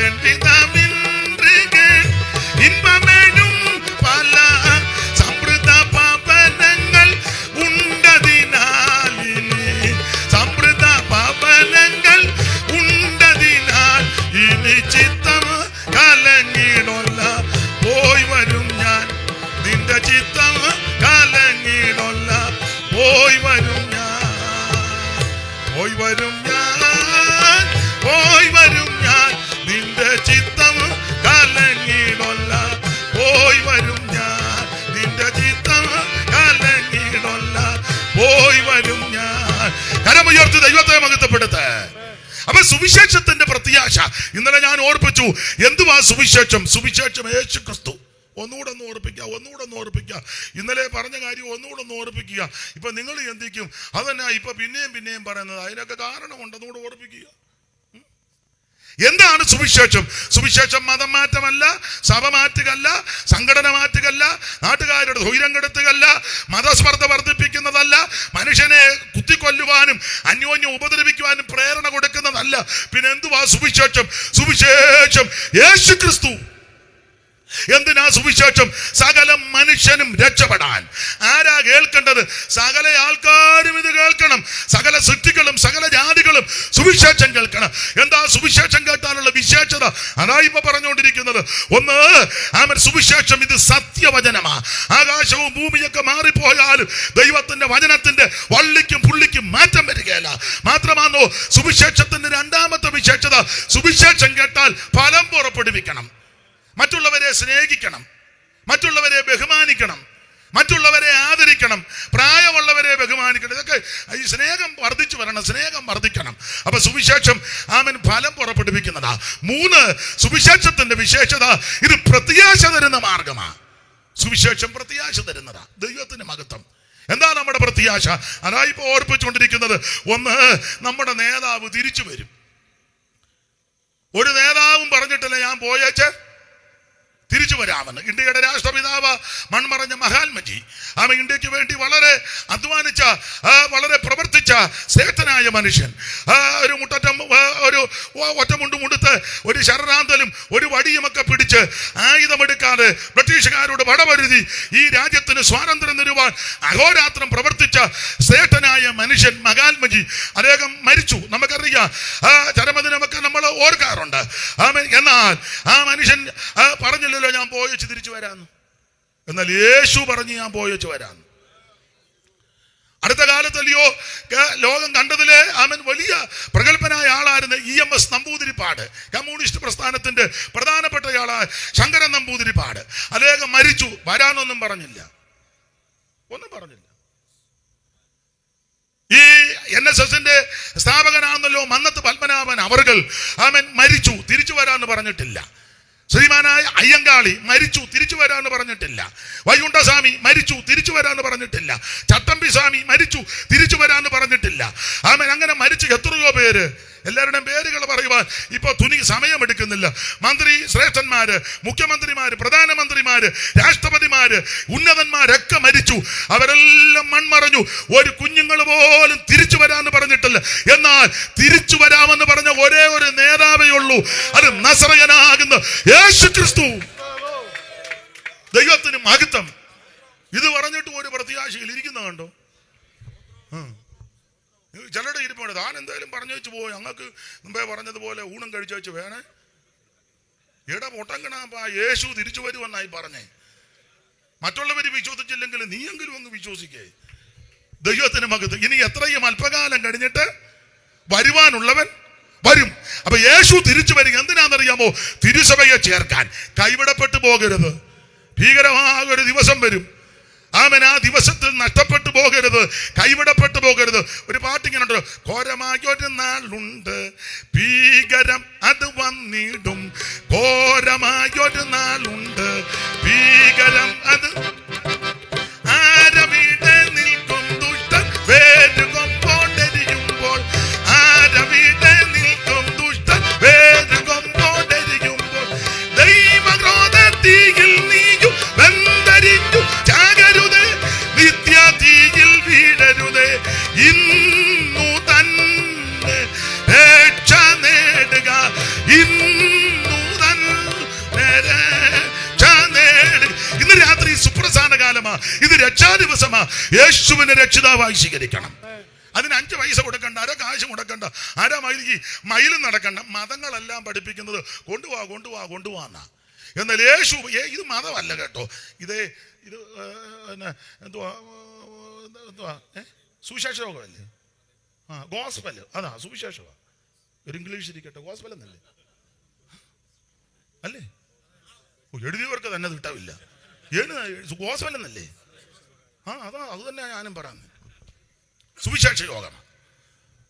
എൻ പിതാവിൻകെ ഇൻപമേഴും പല. സമൃദ്ധ പാപനങ്ങൾ ഉണ്ടതിനാൽ ഇനി. സമൃദ്ധ പാപനങ്ങൾ ഉണ്ടതിനാൽ ഇനി ചിത്തം കലങ്ങിടൊല്ല പോയി വരും ഞാൻ. നിന്റെ ചിത്തം കലങ്ങിടൊല്ല പോയി വരും ഞാൻ. പോയി വരും ഞാൻ, പോയി വരും ഞാൻ. നിന്റെ ചിത്തം കലങ്ങിടൊല്ല പോയി വരും ഞാൻ. നിന്റെ ചിത്തം കലങ്ങിടൊല്ല പോയി വരും ഞാൻ. കരമുയർത്തി ദൈവത്തെ മഹത്വപ്പെടുത്ത്. അപ്പൊ സുവിശേഷത്തിന്റെ പ്രത്യാശ ഇന്നലെ ഞാൻ ഓർപ്പിച്ചു. എന്തുവാ സുവിശേഷം? സുവിശേഷം യേശു ക്രിസ്തു. ഒന്നുകൂടെ ഒന്ന് ഓർപ്പിക്കുക. ഇന്നലെ പറഞ്ഞ കാര്യം ഒന്നുകൂടെ ഒന്ന് ഓർപ്പിക്കുക. ഇപ്പൊ നിങ്ങൾ ചിന്തിക്കും അതന്നെ ഇപ്പൊ പിന്നെയും പറയുന്നത്. അതിനൊക്കെ കാരണമുണ്ട്. ഒന്നുകൂടെ ഓർപ്പിക്കുക. എന്താണ് സുവിശേഷം? സുവിശേഷം മതം മാറ്റമല്ല, സഭ മാറ്റുകയല്ല, സംഘടന മാറ്റുകയല്ല, നാട്ടുകാരുടെ ധൈര്യം കെടുത്തുകയല്ല, മതസ്പർദ്ധ വർദ്ധിപ്പിക്കുന്നതല്ല, മനുഷ്യനെ കുത്തിക്കൊല്ലുവാനും അന്യോന്യം ഉപദ്രവിക്കുവാനും പ്രേരണ കൊടുക്കുന്നതല്ല. പിന്നെ എന്തുവാ സുവിശേഷം? സുവിശേഷം യേശു ക്രിസ്തു. എന്തിനാ സുവിശേഷം? സകല മനുഷ്യനും രക്ഷപ്പെടാൻ. ആരാ കേൾക്കേണ്ടത്? സകല ആൾക്കാരും ഇത് കേൾക്കണം. സകല സൃഷ്ടികളും സകല ജാതികളും സുവിശേഷം കേൾക്കണം. എന്താ സുവിശേഷം കേട്ടാലുള്ള വിശേഷത? അതാ ഇപ്പൊ പറഞ്ഞുകൊണ്ടിരിക്കുന്നത്. ഒന്ന്, ആമൻ, സുവിശേഷം ഇത് സത്യവചനമാ. ആകാശവും ഭൂമിയൊക്കെ മാറിപ്പോയാലും ദൈവത്തിന്റെ വചനത്തിന്റെ വള്ളിക്കും പുള്ളിക്കും മാറ്റം വരികയല്ല. മാത്രമാണോ സുവിശേഷത്തിന്റെ രണ്ടാമത്തെ വിശേഷത? സുവിശേഷം കേട്ടാൽ ഫലം പുറപ്പെടുവിക്കണം. മറ്റുള്ളവരെ സ്നേഹിക്കണം, മറ്റുള്ളവരെ ബഹുമാനിക്കണം, മറ്റുള്ളവരെ ആദരിക്കണം, പ്രായമുള്ളവരെ ബഹുമാനിക്കണം. ഇതൊക്കെ ഈ സ്നേഹം വർദ്ധിച്ചു വരണം, സ്നേഹം വർദ്ധിക്കണം. അപ്പൊ സുവിശേഷം ആമൻ ഫലം പുറപ്പെടുവിക്കുന്നതാ. 3, സുവിശേഷത്തിന്റെ വിശേഷത ഇത് പ്രത്യാശ തരുന്ന മാർഗമാണ്. സുവിശേഷം പ്രത്യാശ തരുന്നതാ. ദൈവത്തിന്റെ മഹത്വം. എന്താ നമ്മുടെ പ്രത്യാശ? അതാ ഇപ്പൊ ഓർപ്പിച്ചുകൊണ്ടിരിക്കുന്നത്. ഒന്ന്, നമ്മുടെ നേതാവ് തിരിച്ചു വരും. ഒരു നേതാവും പറഞ്ഞിട്ടില്ല ഞാൻ പോയേച്ച് തിരിച്ചു വരാമെന്ന്. ഇന്ത്യയുടെ രാഷ്ട്രപിതാവ് മൺമറഞ്ഞ മഹാത്മജി ആമ ഇന്ത്യക്ക് വേണ്ടി വളരെ അധ്വാനിച്ച, വളരെ പ്രവർത്തിച്ച ശ്രേഷ്ഠനായ മനുഷ്യൻ. ഒരു ഒറ്റമുണ്ടുമുടുത്ത് ഒരു ശരണാന്തലും ഒരു വടിയുമൊക്കെ പിടിച്ച് ആയുധമെടുക്കാതെ ബ്രിട്ടീഷുകാരോട് വടപരുതി ഈ രാജ്യത്തിന് സ്വാതന്ത്ര്യം തരുവാൻ അഹോരാത്രം പ്രവർത്തിച്ച ശ്രേഷ്ഠനായ മനുഷ്യൻ മഹാത്മജി. അദ്ദേഹം മരിച്ചു. നമുക്കറിയാം, ചരമദിനമൊക്കെ നമ്മൾ ഓർക്കാറുണ്ട്. എന്നാൽ ആ മനുഷ്യൻ പറഞ്ഞില്ല ഞാൻ പോയച്ച് തിരിച്ചു വരാന്ന്. എന്നാൽ യേശു പറഞ്ഞു ഞാൻ പോയച്ച് വരാന്ന്. അടുത്ത കാലത്തല്ലയോ ലോകം കണ്ടതിലെ അവൻ വലിയ പ്രഗത്ഭനായ ആളായിരുന്നു EMS നമ്പൂതിരിപ്പാട്, കമ്മ്യൂണിസ്റ്റ് പ്രസ്ഥാനത്തിന്റെ പ്രധാനപ്പെട്ടയാളായ ശങ്കരൻ നമ്പൂതിരിപ്പാട്. അദ്ദേഹം മരിച്ചു, വരാനൊന്നും പറഞ്ഞില്ല, ഒന്നും പറഞ്ഞില്ല. ഈ NSSന്റെ സ്ഥാപകനാണല്ലോ മന്നത്ത് പത്മനാഭൻ അവർകൾ, അവൻ മരിച്ചു, തിരിച്ചു വരാന്ന് പറഞ്ഞിട്ടില്ല. ശ്രീമാനായ അയ്യങ്കാളി മരിച്ചു, തിരിച്ചു വരാന്ന് പറഞ്ഞിട്ടില്ല. വൈകുണ്ഠസ്വാമി മരിച്ചു, തിരിച്ചു വരാന്ന് പറഞ്ഞിട്ടില്ല. ചട്ടമ്പി സ്വാമി മരിച്ചു, തിരിച്ചു വരാന്ന് പറഞ്ഞിട്ടില്ല. അവൻ അങ്ങനെ മരിച്ചു എത്രയോ പേര്. എല്ലാവരുടെയും പേരുകൾ പറയുവാൻ ഇപ്പൊ സമയമെടുക്കുന്നില്ല. മന്ത്രി ശ്രേഷ്ഠന്മാര്, മുഖ്യമന്ത്രിമാര്, പ്രധാനമന്ത്രിമാര്, രാഷ്ട്രപതിമാര്, ഉന്നതന്മാരൊക്കെ മരിച്ചു, അവരെല്ലാം മൺമറഞ്ഞു. ഒരു കുഞ്ഞുങ്ങൾ പോലും തിരിച്ചു വരാന്ന് പറഞ്ഞിട്ടില്ല. എന്നാൽ തിരിച്ചു വരാമെന്ന് പറഞ്ഞ ഒരേ ഒരു നേതാവേ ഉള്ളൂ, അത് നസറയനാകുന്ന യേശു ക്രിസ്തു. ദൈവത്തിന് മഹത്വം. ഇത് പറഞ്ഞിട്ട് ഒരു പ്രത്യാശയിൽ ഇരിക്കുന്ന കണ്ടോ? ചിലരുടെ ഇരിപ്പാണ്, താൻ എന്തായാലും പറഞ്ഞു വെച്ച് പോയി, ഞങ്ങൾക്ക് മുമ്പേ പറഞ്ഞതുപോലെ ഊണും കഴിച്ചു വെച്ച് വേണേ എടാ പൊട്ടങ്കണാ യേശു തിരിച്ചു വരുമെന്നായി പറഞ്ഞേ. മറ്റുള്ളവർ വിശ്വസിച്ചില്ലെങ്കിൽ നീയെങ്കിലും ഒന്ന് വിശ്വസിക്കേ. ദൈവത്തിന് മഹത്വം. ഇനി എത്രയും അല്പകാലം കഴിഞ്ഞിട്ട് വരുവാനുള്ളവൻ വരും. അപ്പൊ യേശു തിരിച്ചു വരിക എന്തിനാണെന്നറിയാമോ? തിരുസഭയെ ചേർക്കാൻ. കൈവിടപ്പെട്ടു പോകരുത്. ഭീകരമായ ഒരു ദിവസം വരും. ആമൻ, ആ ദിവസത്തിൽ നഷ്ടപ്പെട്ടു പോകരുത്, കൈവിടപ്പെട്ടു പോകരുത്. ഒരു പാട്ടിങ്ങനെ ഉണ്ടല്ലോ, ഘോരമായൊരു നാളുണ്ട് ഭീകരം അത് വന്നിടും, ഘോരമായൊരു നാളുണ്ട് ഭീകരം അത് ആരവിടെ നിൽക്കും ദുഷ്ടൻ വേരുകൊമ്പോണ്ടെരിയുമ്പോൾ, ആരവിടെ നിൽക്കും ദുഷ്ടൻ വേരുകൊമ്പോണ്ടെരിയുമ്പോൾ, ദൈവക്രോധത്തിൽ നീയും വെന്തരിഞ്ഞു ചാകരുത്, നിത്യ തീയിൽ വീഴരുത്, ഇന്നു തന്നെ രക്ഷ നേടുക, ഇന്നു തന്നെ രക്ഷ നേടുക. ഇന്ന് രാത്രി സുപ്രധാന കാലമാ, ഇത് രക്ഷാ ദിവസമാ. യേശുവിനെ രക്ഷിതാവായി സ്വീകരിക്കണം. അതിന് 5 പൈസ കൊടുക്കണ്ട, അര കാശ് കൊടുക്കണ്ട, അര മൈൽ നടക്കണ്ട. മതങ്ങളെല്ലാം പഠിപ്പിക്കുന്നത് കൊണ്ടുപോവാ കൊണ്ടുപോവാ കൊണ്ടുപോവാന്നാ. എന്നാൽ യേശു ഇത് മതമല്ല കേട്ടോ. ഇത് എന്തുവാ സുവിശേഷ യോഗമല്ലേ? ഗോസ്പല്. അതാ സുവിശേഷമാണ്. ഒരു ഇംഗ്ലീഷ് ഇരിക്കട്ടെ, ഗോസ്പൽ എന്നല്ലേ അല്ലേ? എഴുതിയവർക്ക് തന്നെ കിട്ടാവില്ല. ഗോസ്പൽ എന്നല്ലേ? അതാ, അത് തന്നെ ഞാനും പറയുന്നത്. സുവിശേഷ യോഗം.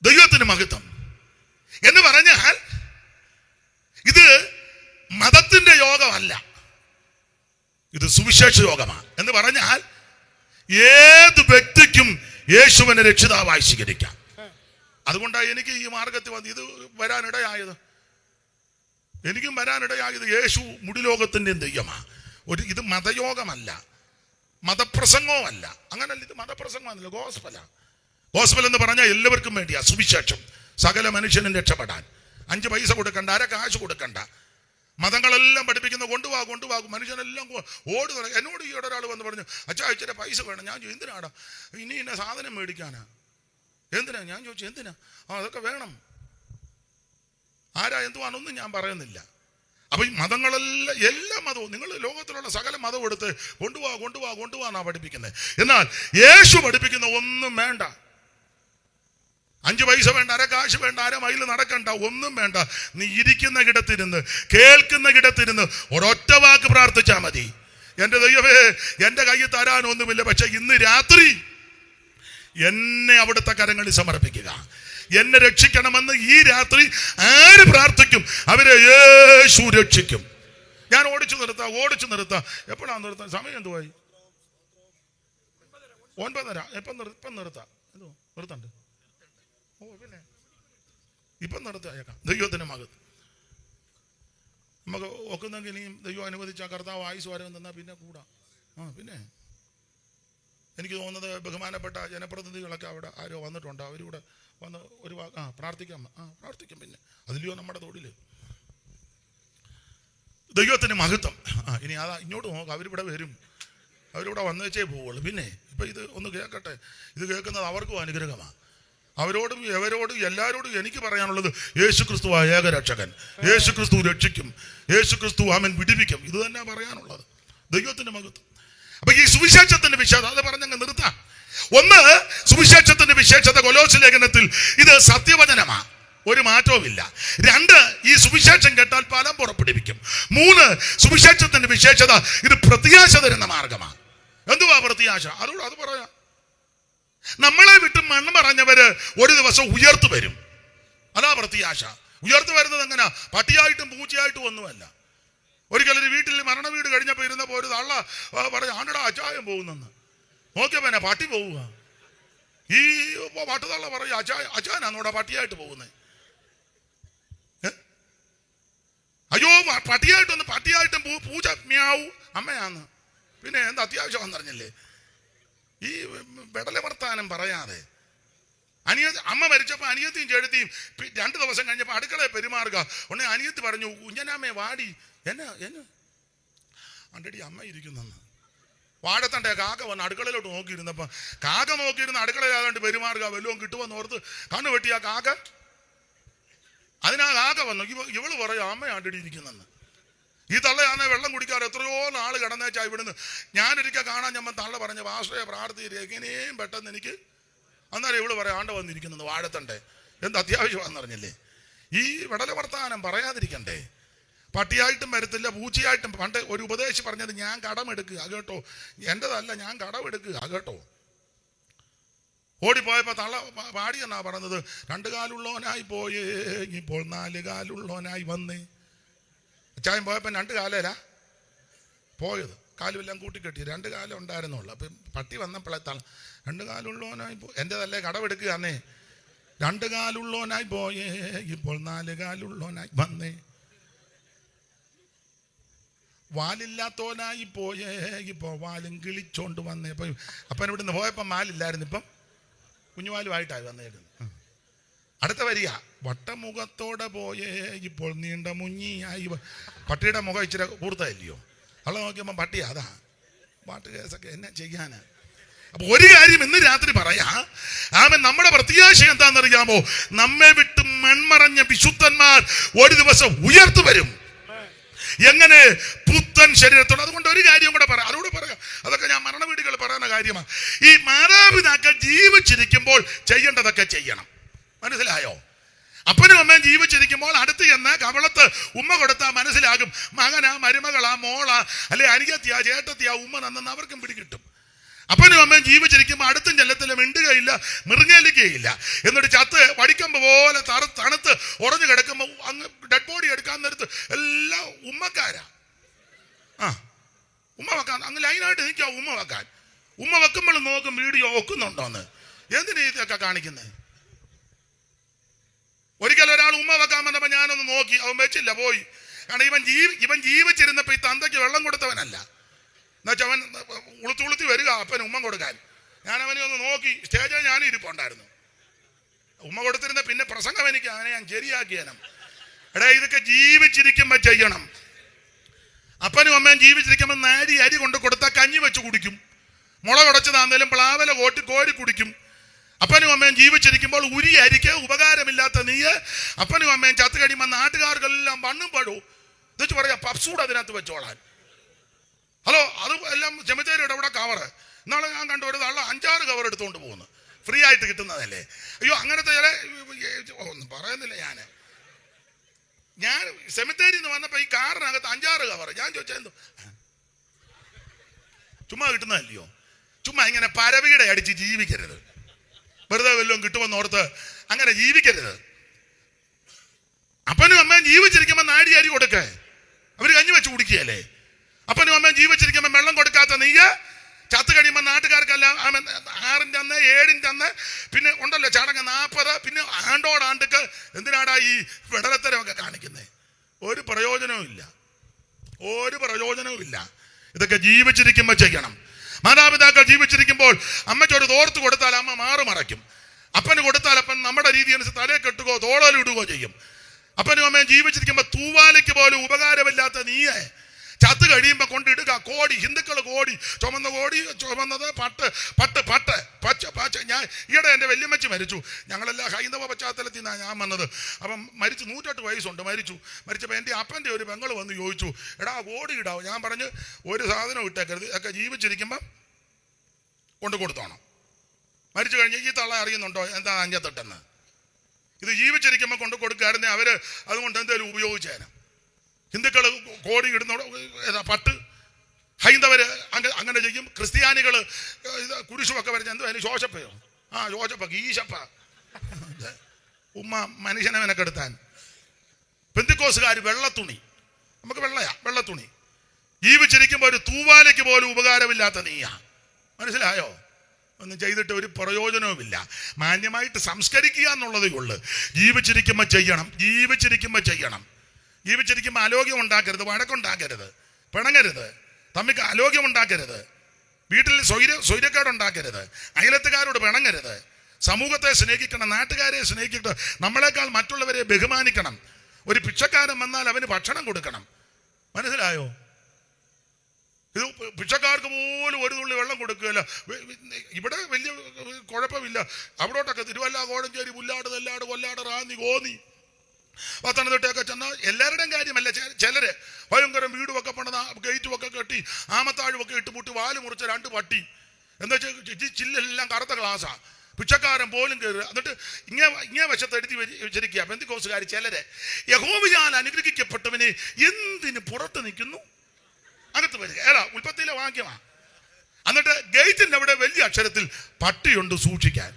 ദൈവത്തിന് മഹത്വം എന്ന് പറഞ്ഞാൽ ഇത് മതത്തിന്റെ യോഗമല്ല, ഇത് സുവിശേഷ യോഗമാണ്. എന്ന് പറഞ്ഞാൽ ഏത് വ്യക്തിക്കും യേശുവിനെ രക്ഷിതാവായി സ്വീകരിക്കാം. അതുകൊണ്ടാണ് എനിക്ക് ഈ മാർഗത്തിൽ വന്ന് ഇത് വരാനിടയായത്. എനിക്കും വരാനിടയായത് യേശു മുടിലോകത്തിൻ്റെയും ദൈവമാണ്. ഇത് മതയോഗമല്ല, മതപ്രസംഗവുമല്ല. അങ്ങനല്ല, ഇത് മതപ്രസംഗമല്ല, ഗോസ്പലാ. ഗോസ്പൽ എന്ന് പറഞ്ഞാൽ എല്ലാവർക്കും വേണ്ടിയാ സുവിശേഷം. സകല മനുഷ്യനും രക്ഷപ്പെടാൻ. 5 പൈസ കൊടുക്കണ്ട, അര കാശ് കൊടുക്കണ്ട. മതങ്ങളെല്ലാം പഠിപ്പിക്കുന്ന കൊണ്ടുപോകാ കൊണ്ടുപോകും. മനുഷ്യനെല്ലാം ഓടി തുടങ്ങി. എന്നോട് ഈ ഒരാൾ വന്ന് പറഞ്ഞു, അച്ഛാ ഇച്ചിരി പൈസ വേണം. ഞാൻ ചോദിച്ചു എന്തിനാടാ? ഇനി എന്നെ സാധനം മേടിക്കാനാ. എന്തിനാ? ഞാൻ ചോദിച്ചു എന്തിനാ? അതൊക്കെ വേണം. ആരാ എന്തുവാണെന്നും ഞാൻ പറയുന്നില്ല. അപ്പൊ ഈ മതങ്ങളെല്ലാം, എല്ലാ മതവും, നിങ്ങൾ ലോകത്തിലുള്ള സകല മതവും എടുത്ത് കൊണ്ടുപോകാ കൊണ്ടുപോകാ കൊണ്ടുപോകാന്നാ പഠിപ്പിക്കുന്നത്. എന്നാൽ യേശു പഠിപ്പിക്കുന്ന ഒന്നും വേണ്ട. 5 പൈസ വേണ്ട, അര കാശ് വേണ്ട, അര മൈൽ നടക്കണ്ട, ഒന്നും വേണ്ട. നീ ഇരിക്കുന്ന കിടത്തിരുന്ന്, കേൾക്കുന്ന കിടത്തിരുന്ന് ഒരൊറ്റ വാക്ക് പ്രാർത്ഥിച്ചാൽ മതി. എൻ്റെ ദൈവമേ, എൻ്റെ കയ്യിൽ തരാനൊന്നുമില്ല, പക്ഷെ ഇന്ന് രാത്രി എന്നെ അവിടുത്തെ കരങ്ങളിൽ സമർപ്പിക്കുക, എന്നെ രക്ഷിക്കണമെന്ന് ഈ രാത്രി ആര് പ്രാർത്ഥിക്കും അവരെ യേശു രക്ഷിക്കും. ഞാൻ ഓടിച്ചു നിർത്താം. എപ്പോഴാണ് നിർത്താൻ? സമയം എന്തുവായി? 9:30. ഇപ്പം നിർത്താം. നിർത്തണ്ട്. പിന്നെ ഇപ്പം നിർത്തിയേക്കാം. ദൈവത്തിന് മകത്ത് നമുക്ക് ഒക്കുന്നെങ്കിൽ ഇനിയും ദൈവം അനുവദിച്ച കർത്താവ് ആയുസ് വരവും തന്നാൽ പിന്നെ കൂടാം. പിന്നെ എനിക്ക് തോന്നുന്നത് ബഹുമാനപ്പെട്ട ജനപ്രതിനിധികളൊക്കെ അവിടെ ആരോ വന്നിട്ടുണ്ട്. അവരിവിടെ വന്ന് ഒരു പ്രാർത്ഥിക്കാം. പിന്നെ അതിലെയോ നമ്മുടെ തൊഴിൽ. ദൈവത്തിന് മഹത്വം. ഇനി അതാ ഇങ്ങോട്ട് നോക്കാം. അവരിവിടെ വരും, അവരിവിടെ വന്നു വെച്ചേ പോവുള്ളൂ. പിന്നെ ഇപ്പം ഇത് ഒന്ന് കേൾക്കട്ടെ. ഇത് കേൾക്കുന്നത് അവർക്കും അനുഗ്രഹമാണ്. അവരോടും എവരോടും എല്ലാവരോടും എനിക്ക് പറയാനുള്ളത്, യേശു ക്രിസ്തു ഏകരക്ഷകൻ, യേശു ക്രിസ്തു രക്ഷിക്കും, യേശു ക്രിസ്തു അവൻ വിടിവിക്കും. ഇത് തന്നെ പറയാനുള്ളത്. ദൈവത്തിന്റെ മഹത്വം. അപ്പൊ ഈ സുവിശേഷത്തിന്റെ വിശ്വാസം അത് പറഞ്ഞങ്ങ് നിർത്താം. ഒന്ന്, സുവിശേഷത്തിന്റെ വിശേഷത കൊലോസ്യ ലേഖനത്തിൽ ഇത് സത്യവചനമാ, ഒരു മാറ്റവുമില്ല. രണ്ട്, ഈ സുവിശേഷം കേട്ടാൽ ഫലം പുറപ്പെടുവിക്കും. മൂന്ന്, സുവിശേഷത്തിന്റെ വിശേഷത ഇത് പ്രത്യാശ തരുന്ന മാർഗമാണ്. എന്തുവാ പ്രത്യാശ? അത് പറയാം. നമ്മളെ വിട്ട് മണ്ണ് പറഞ്ഞവര് ഒരു ദിവസം ഉയർത്തു വരും. അതാ പ്രത്യാശ. ഉയർത്തു വരുന്നത് എങ്ങനെയാ? പട്ടിയായിട്ടും പൂച്ചയായിട്ടും ഒന്നുമല്ല. ഒരിക്കലൊരു വീട്ടിൽ മരണ വീട് കഴിഞ്ഞപ്പോൾ ഇരുന്നപ്പോൾ ഒരു തള്ള പറഞ്ഞു, ആണ്ടടാ അച്ചായം പോകുന്നെന്ന്. നോക്കിയപ്പോ എന്നാ പട്ടി പോവുക. ഈ പട്ടുതള്ള പറയും, അച്ചാനാന്നോടാ പട്ടിയായിട്ട് പോകുന്നത്. അയ്യോ, പട്ടിയായിട്ടും പൂച്ച മ്യാവൂ അമ്മയാന്ന്. പിന്നെ എന്താ അത്യാവശ്യം വന്നറിഞ്ഞില്ലേ? ഈ വെടല വർത്താനം പറയാതെ. അമ്മ മരിച്ചപ്പോൾ അനിയത്തിയും ചേട്ടത്തിയും 2 ദിവസം കഴിഞ്ഞപ്പോൾ അടുക്കളയെ പെരുമാറുക. ഉടനെ അനിയത്തി പറഞ്ഞു, കുഞ്ഞനാമ്മേ വാടി. എന്നെ അണ്ടടി അമ്മ ഇരിക്കുന്നെന്ന്. വാഴത്തണ്ടേ കാക്ക വന്ന് അടുക്കളയിലോട്ട് നോക്കിയിരുന്നപ്പോൾ കാക്ക നോക്കിയിരുന്ന അടുക്കളയിലാകാണ്ട് പെരുമാറുക. വല്ലതും കിട്ടുമെന്ന് ഓർത്ത് കണ്ണു വെട്ടിയ കാക്ക. അതിനാ കാക്ക വന്നു. ഇവള് പറയും അമ്മ അണ്ടടി ഇരിക്കുന്നെന്ന്. ഈ തള്ളയാണെ വെള്ളം കുടിക്കാറ് എത്രയോ നാൾ കിടന്നേച്ചാ ഇവിടുന്ന്. ഞാനൊരിക്കൽ കാണാൻ ഞമ്മ തള്ള പറഞ്ഞ ഭാഷയെ പ്രാർത്ഥിച്ച് എങ്ങനെയും പെട്ടെന്ന് എനിക്ക്. അന്നേരം ഇവള് പറയാം ആണ്ട വന്നിരിക്കുന്നത് വാഴത്തണ്ടേ. എന്ത് അത്യാവശ്യമാണെന്ന് അറിഞ്ഞില്ലേ? ഈ വെടല വർത്താനം പറയാതിരിക്കണ്ടേ? പട്ടിയായിട്ടും വരത്തില്ല, പൂച്ചയായിട്ടും. പണ്ട് ഒരു ഉപദേശി പറഞ്ഞത്, ഞാൻ കടമെടുക്കുക കേട്ടോ, എൻ്റെതല്ല, ഞാൻ കടമെടുക്കുക കേട്ടോ. ഓടിപ്പോയപ്പോൾ തള്ള പാടിയെന്നാ പറഞ്ഞത്, 2 കാലുള്ളവനായി പോയേ ഇപ്പോൾ 4 കാലുള്ളവനായി വന്നേ. അച്ചായം പോയപ്പോൾ 2 കാലേലാ പോയത്. കാലുമെല്ലാം കൂട്ടിക്കെട്ടി 2 കാലം ഉണ്ടായിരുന്നുള്ളൂ. അപ്പം പട്ടി വന്നപ്പോഴേ 2 കാലുള്ളവനായി എൻ്റെതല്ലേ കടമെടുക്കുക അന്നേ. 2 കാലുള്ളവനായി പോയേ ഇപ്പോൾ 4 കാലുള്ളവനായി വന്നേ. വാലില്ലാത്തവനായി പോയേ ഇപ്പോൾ വാലും കിളിച്ചോണ്ട് വന്നേ. അപ്പം അപ്പൻ ഇവിടുന്ന് പോയപ്പം വാലില്ലായിരുന്നു, ഇപ്പം കുഞ്ഞുവാലുമായിട്ടായി വന്നേക്കുന്നു. അടുത്ത വരിക, വട്ടമുഖത്തോടെ പോയേ ഇപ്പോൾ നീണ്ട മുഞ്ഞിയായി. പട്ടിയുടെ മുഖം ഇച്ചിരി കൂർത്തല്ലയോ? അള്ള നോക്കിയപ്പോൾ പട്ടിയാ. അതാ പാട്ട് കേസൊക്കെ എന്നെ ചെയ്യാനാ. അപ്പൊ ഒരു കാര്യം ഇന്ന് രാത്രി പറയാ, നമ്മുടെ പ്രത്യാശ എന്താണെന്നറിയാമോ? നമ്മെ വിട്ട് മൺമറഞ്ഞ വിശുദ്ധന്മാർ ഒരു ദിവസം ഉയർത്തു വരും. എങ്ങനെ? പുത്തൻ ശരീരത്തോട്. അതുകൊണ്ട് ഒരു കാര്യം കൂടെ പറയാം, അതോട് പറയാം. അതൊക്കെ ഞാൻ മരണ വീടുകൾ പറയുന്ന കാര്യമാണ്. ഈ മാതാപിതാക്കൾ ജീവിച്ചിരിക്കുമ്പോൾ ചെയ്യേണ്ടതൊക്കെ ചെയ്യണം. മനസ്സിലായോ? അപ്പനും അമ്മയും ജീവിച്ചിരിക്കുമ്പോൾ അടുത്ത് ചെന്ന് കവളത്ത് ഉമ്മ കൊടുത്താൽ മനസ്സിലാകും മകനാ, മരുമകളാ, മോളാ, അല്ലെ അനിയത്തിയാ, ചേട്ടത്തിയാ, ഉമ്മ നന്നെന്ന് അവർക്കും പിടികിട്ടും. അപ്പനും അമ്മയും ജീവിച്ചിരിക്കുമ്പോൾ അടുത്തും ചെല്ലത്തില്ല, മിണ്ടുകയില്ല, മൃങ്ങലിക്കുകയില്ല. എന്നിട്ട് ചത്ത് വടിക്കമ്പ് പോലെ തണുത്ത് ഉറഞ്ഞു കിടക്കുമ്പോൾ അങ്ങ് ഡെഡ് ബോഡി എടുക്കാൻ നേരത്ത് എല്ലാം ഉമ്മക്കാരാ. ഉമ്മ വെക്കാൻ അങ്ങ് ലൈനായിട്ട് നിൽക്കുക. ഉമ്മ വെക്കുമ്പോൾ നോക്കും വീഡിയോ ഒക്കുന്നുണ്ടോന്ന്. എന്തിനാ ഇതൊക്കെ കാണിക്കുന്നത്? ഒരിക്കൽ ഒരാൾ ഉമ്മ വെക്കാൻ വന്നപ്പോൾ ഞാനൊന്ന് നോക്കി, അവൻ വെച്ചില്ല, പോയി. കാരണം ഇവൻ ജീവിച്ചിരുന്നപ്പോൾ ഈ തന്തയ്ക്ക് വെള്ളം കൊടുത്തവനല്ല. എന്നുവെച്ചാൽ അവൻ ഉളുത്തി വരിക അപ്പന് ഉമ്മ കൊടുക്കാൻ. ഞാൻ അവനെ ഒന്ന് നോക്കി, സ്റ്റേജിൽ ഞാനും ഇരിപ്പുണ്ടായിരുന്നു. ഉമ്മ കൊടുത്തിരുന്ന പിന്നെ പ്രസംഗം എനിക്ക് അങ്ങനെ ഞാൻ ശരിയാക്കിയാനും. എടാ, ഇതൊക്കെ ജീവിച്ചിരിക്കുമ്പോൾ ചെയ്യണം. അപ്പനും അമ്മയും ജീവിച്ചിരിക്കുമ്പോൾ നാരി അരി കൊണ്ട് കൊടുത്താൽ കഞ്ഞി വെച്ച് കുടിക്കും. മുളകുടച്ചതാന്നേലും പ്ലാവല കോരി കുടിക്കും. അപ്പനും അമ്മയും ജീവിച്ചിരിക്കുമ്പോൾ ഉരി അരിക്ക് ഉപകാരമില്ലാത്ത നീ അപ്പനും അമ്മയും ചത്ത് കഴിയുമ്പോൾ നാട്ടുകാർക്കെല്ലാം മണ്ണും പടൂ എന്നുവെച്ച് പറയാം പപ്സൂട് അതിനകത്ത് വെച്ചോളാൻ. ഹലോ, അത് എല്ലാം ചെമിത്തേരിയുടെ ഇവിടെ കവറ്. ഇന്നാളെ ഞാൻ കണ്ടു ഒരു തള്ള 5-6 കവർ എടുത്തുകൊണ്ട് പോകുന്നു. ഫ്രീ ആയിട്ട് കിട്ടുന്നതല്ലേ. അയ്യോ, അങ്ങനത്തെ ഒന്നും പറയുന്നില്ല. ഞാൻ സെമിത്തേരിയിൽ നിന്ന് വന്നപ്പോൾ ഈ കാറിനകത്ത് 5-6 കവർ. ഞാൻ ചോദിച്ചാൽ എന്തോ ചുമ്മാ കിട്ടുന്നതല്ലയോ? ചുമ്മാ ഇങ്ങനെ പരവീടെ അടിച്ച് ജീവിക്കരുത്. വെറുതെ വല്ലതും കിട്ടുമെന്ന് ഓർത്ത് അങ്ങനെ ജീവിക്കരുത്. അപ്പനും അമ്മയും ജീവിച്ചിരിക്കുമ്പോൾ നാടി അരി കൊടുക്കേ, അവര് കഞ്ഞി വെച്ച് കുടിക്കുകയല്ലേ. അപ്പനും അമ്മയും ജീവിച്ചിരിക്കുമ്പോൾ വെള്ളം കൊടുക്കാത്ത നീ ചത്ത് കഴിയുമ്പോൾ നാട്ടുകാർക്കെല്ലാം 6-ന്റെ അന്ന് 7-ന്റെ അന്ന് പിന്നെ ഉണ്ടല്ലോ ചടങ്ങ് 40, പിന്നെ ആണ്ടോടാണ്ടൊക്കെ എന്തിനാടാ ഈ വെടലത്തരമൊക്കെ കാണിക്കുന്നത്? ഒരു പ്രയോജനവും ഇല്ല. ഇതൊക്കെ ജീവിച്ചിരിക്കുമ്പോൾ ചെയ്യണം. മാതാപിതാക്കൾ ജീവിച്ചിരിക്കുമ്പോൾ അമ്മയ്ക്കൊരു തോർത്ത് കൊടുത്താൽ അമ്മ മാറുമറയ്ക്കും. അപ്പന് കൊടുത്താൽ അപ്പൻ നമ്മുടെ രീതി അനുസരിച്ച് തലയെ കെട്ടുകയോ തോളലിടുകയോ ചെയ്യും. അപ്പനും അമ്മയും ജീവിച്ചിരിക്കുമ്പോൾ തൂവാലയ്ക്ക് പോലും ഉപകാരമില്ലാത്ത നീയെ ചത്ത് കഴിയുമ്പോൾ കൊണ്ടിടുക കോടി. ഹിന്ദുക്കൾ കോടി, ചുമന്നത് പട്ട്. ഞാൻ ഈയിടെ എൻ്റെ വല്യമ്മച്ചി മരിച്ചു. ഞങ്ങളെല്ലാം ഹൈന്ദവ പശ്ചാത്തലത്തിൽ നിന്നാണ് ഞാൻ വന്നത്. അപ്പം മരിച്ചു, 108 വയസ്സുണ്ട്. മരിച്ചപ്പോൾ എൻ്റെ അപ്പൻ്റെ ഒരു പെങ്ങൾ വന്ന് ചോദിച്ചു, എടാ കോടി ഇടാവും. ഞാൻ പറഞ്ഞു ഒരു സാധനം ഇട്ടേക്കരുത്, ഒക്കെ ജീവിച്ചിരിക്കുമ്പം കൊണ്ട് കൊടുത്തോണം. മരിച്ചു കഴിഞ്ഞ് ഈ തള്ള അറിയുന്നുണ്ടോ എന്താ അഞ്ചത്തെട്ടെന്ന്? ഇത് ജീവിച്ചിരിക്കുമ്പോൾ കൊണ്ട് കൊടുക്കാറുണ്ട്. അവര് അതുകൊണ്ട് എന്തെങ്കിലും ഉപയോഗിച്ചേനെ. ഹിന്ദുക്കൾ കോടി ഇടുന്ന പട്ട്, ഹൈന്ദവര് അങ്ങനെ ചെയ്യും. ക്രിസ്ത്യാനികൾ കുരിശുമൊക്കെ വരച്ച് എന്തോ അതിന് ശോശപ്പയോ ശോശപ്പ ഈശപ്പ ഉമ്മ മനുഷ്യനെ മെനക്കെടുത്താൻ. പെന്തിക്കോസുകാർ വെള്ളത്തുണി, നമുക്ക് വെള്ളത്തുണി. ജീവിച്ചിരിക്കുമ്പോൾ ഒരു തൂവാലയ്ക്ക് പോലും ഉപകാരമില്ലാത്ത നീയാ. മനസ്സിലായോ? ഒന്നും ചെയ്തിട്ട് ഒരു പ്രയോജനവുമില്ല. മാന്യമായിട്ട് സംസ്കരിക്കുക എന്നുള്ളതേ ഉള്ളു. ജീവിച്ചിരിക്കുമ്പോൾ ചെയ്യണം. ജീവിച്ചിരിക്കുമ്പോൾ അലോഗ്യം ഉണ്ടാക്കരുത്, വഴക്കുണ്ടാക്കരുത്, പിണങ്ങരുത്, തമ്മിൽ അലോഗ്യം ഉണ്ടാക്കരുത്, വീട്ടിൽ സ്വൈര്യക്കേടുണ്ടാക്കരുത്, അയലത്തുകാരോട് പിണങ്ങരുത്, സമൂഹത്തെ സ്നേഹിക്കണം, നാട്ടുകാരെ സ്നേഹിക്കണം, നമ്മളെക്കാൾ മറ്റുള്ളവരെ ബഹുമാനിക്കണം. ഒരു പിച്ചക്കാരൻ വന്നാൽ അവന് ഭക്ഷണം കൊടുക്കണം. മനസ്സിലായോ? ഇത് പിച്ചക്കാർക്ക് പോലും ഒരു തുള്ളി വെള്ളം കൊടുക്കുകയില്ല. ഇവിടെ വലിയ കുഴപ്പമില്ല. അവിടോട്ടൊക്കെ തിരുവല്ല, കോഴഞ്ചേരി, പുല്ലാട്, നെല്ലാട്, കൊല്ലാട്, റാന്നി, കോന്നി, പത്തനംതിട്ടയൊക്കെ ചെന്നാൽ എല്ലാവരുടെയും കാര്യമല്ല. ചിലര് ഭയങ്കരം വീടുമൊക്കെ പണിത, ഗേറ്റുമൊക്കെ കെട്ടി, ആമത്താഴുമൊക്കെ ഇട്ട് മുട്ടി വാല് മുറിച്ച 2 പട്ടി, എന്താ വെച്ചാൽ ചില്ലെല്ലാം കറുത്ത ഗ്ലാസാ. പിച്ചക്കാരൻ പോലും കയറുക. എന്നിട്ട് ഇങ്ങേ വശത്ത് എഴുതി വെച്ചിരിക്കുക പെന്തിക്കോസുകാർ ചിലരെ, യഹോവയാൽ അനുഗ്രഹിക്കപ്പെട്ടവനെ എന്തിന് പുറത്ത് നിൽക്കുന്നു, അകത്ത് വരിക. ഉൽപ്പത്തിയിലെ വാക്യമാ. എന്നിട്ട് ഗേറ്റിന്റെ അവിടെ വലിയ അക്ഷരത്തിൽ പട്ടിയുണ്ട് സൂക്ഷിക്കാൻ.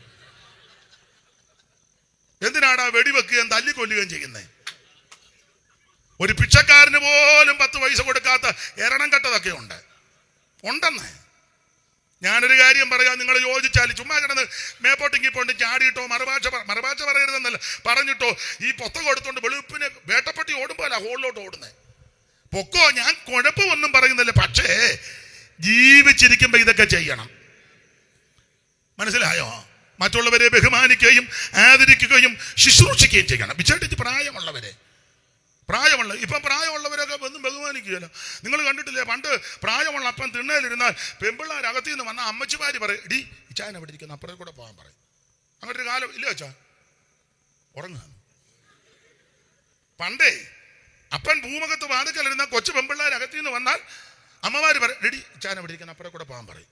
എന്തിനാടാ വെടിവെക്കുകയും തല്ലിക്കൊല്ലുകയും ചെയ്യുന്നത്? ഒരു പിച്ചക്കാരന് പോലും 10 പൈസ കൊടുക്കാത്ത എരണം കെട്ടതൊക്കെ ഉണ്ടെന്ന്. ഞാനൊരു കാര്യം പറയാം, നിങ്ങൾ യോജിച്ചാൽ ചുമ്മാ കിടന്ന് മേപ്പോട്ടിങ്ങി പോണ്ട് ചാടിയിട്ടോ മറുഭാഷ പറയരുതെന്നല്ല പറഞ്ഞിട്ടോ ഈ പൊത്ത കൊടുത്തോണ്ട് വെളുപ്പിന് വേട്ടപ്പട്ടി ഓടുമ്പോഴല്ല ഹോളിലോട്ട് ഓടുന്നത്. പൊക്കോ, ഞാൻ കുഴപ്പമൊന്നും പറയുന്നില്ല. പക്ഷേ ജീവിച്ചിരിക്കുമ്പോ ഇതൊക്കെ ചെയ്യണം. മനസ്സിലായോ? മറ്റുള്ളവരെ ബഹുമാനിക്കുകയും ആദരിക്കുകയും ശുശ്രൂഷിക്കുകയും ചെയ്യണം. വിശേഷിച്ച് ഇപ്പം പ്രായമുള്ളവരൊക്കെ ഒന്നും ബഹുമാനിക്കുകയല്ലോ. നിങ്ങൾ കണ്ടിട്ടില്ലേ, പണ്ട് പ്രായമുള്ള അപ്പം തിണ്ണയിലിരുന്നാൽ പെമ്പിള്ളാർ അകത്തു നിന്ന് വന്ന അമ്മച്ചിമാര് പറയും, ഇടി ഇച്ചാൻ അവിടെ ഇരിക്കുന്ന അപ്പുറത്തെ കൂടെ പോകാൻ പറയും. അങ്ങനെ ഒരു കാലം ഇല്ല വെച്ചാ? ഉറങ്ങാൻ പണ്ടേ അപ്പൻ ഭൂമുഖത്ത് വാതിക്കലിരുന്ന കൊച്ചു പെമ്പിള്ളാർ അകത്തു നിന്ന് വന്നാൽ അമ്മമാര് പറയും, ഇടി ഇച്ചാൻ അവിടെ ഇരിക്കുന്ന അപ്പുറത്തെ കൂടെ പോകാൻ പറയും.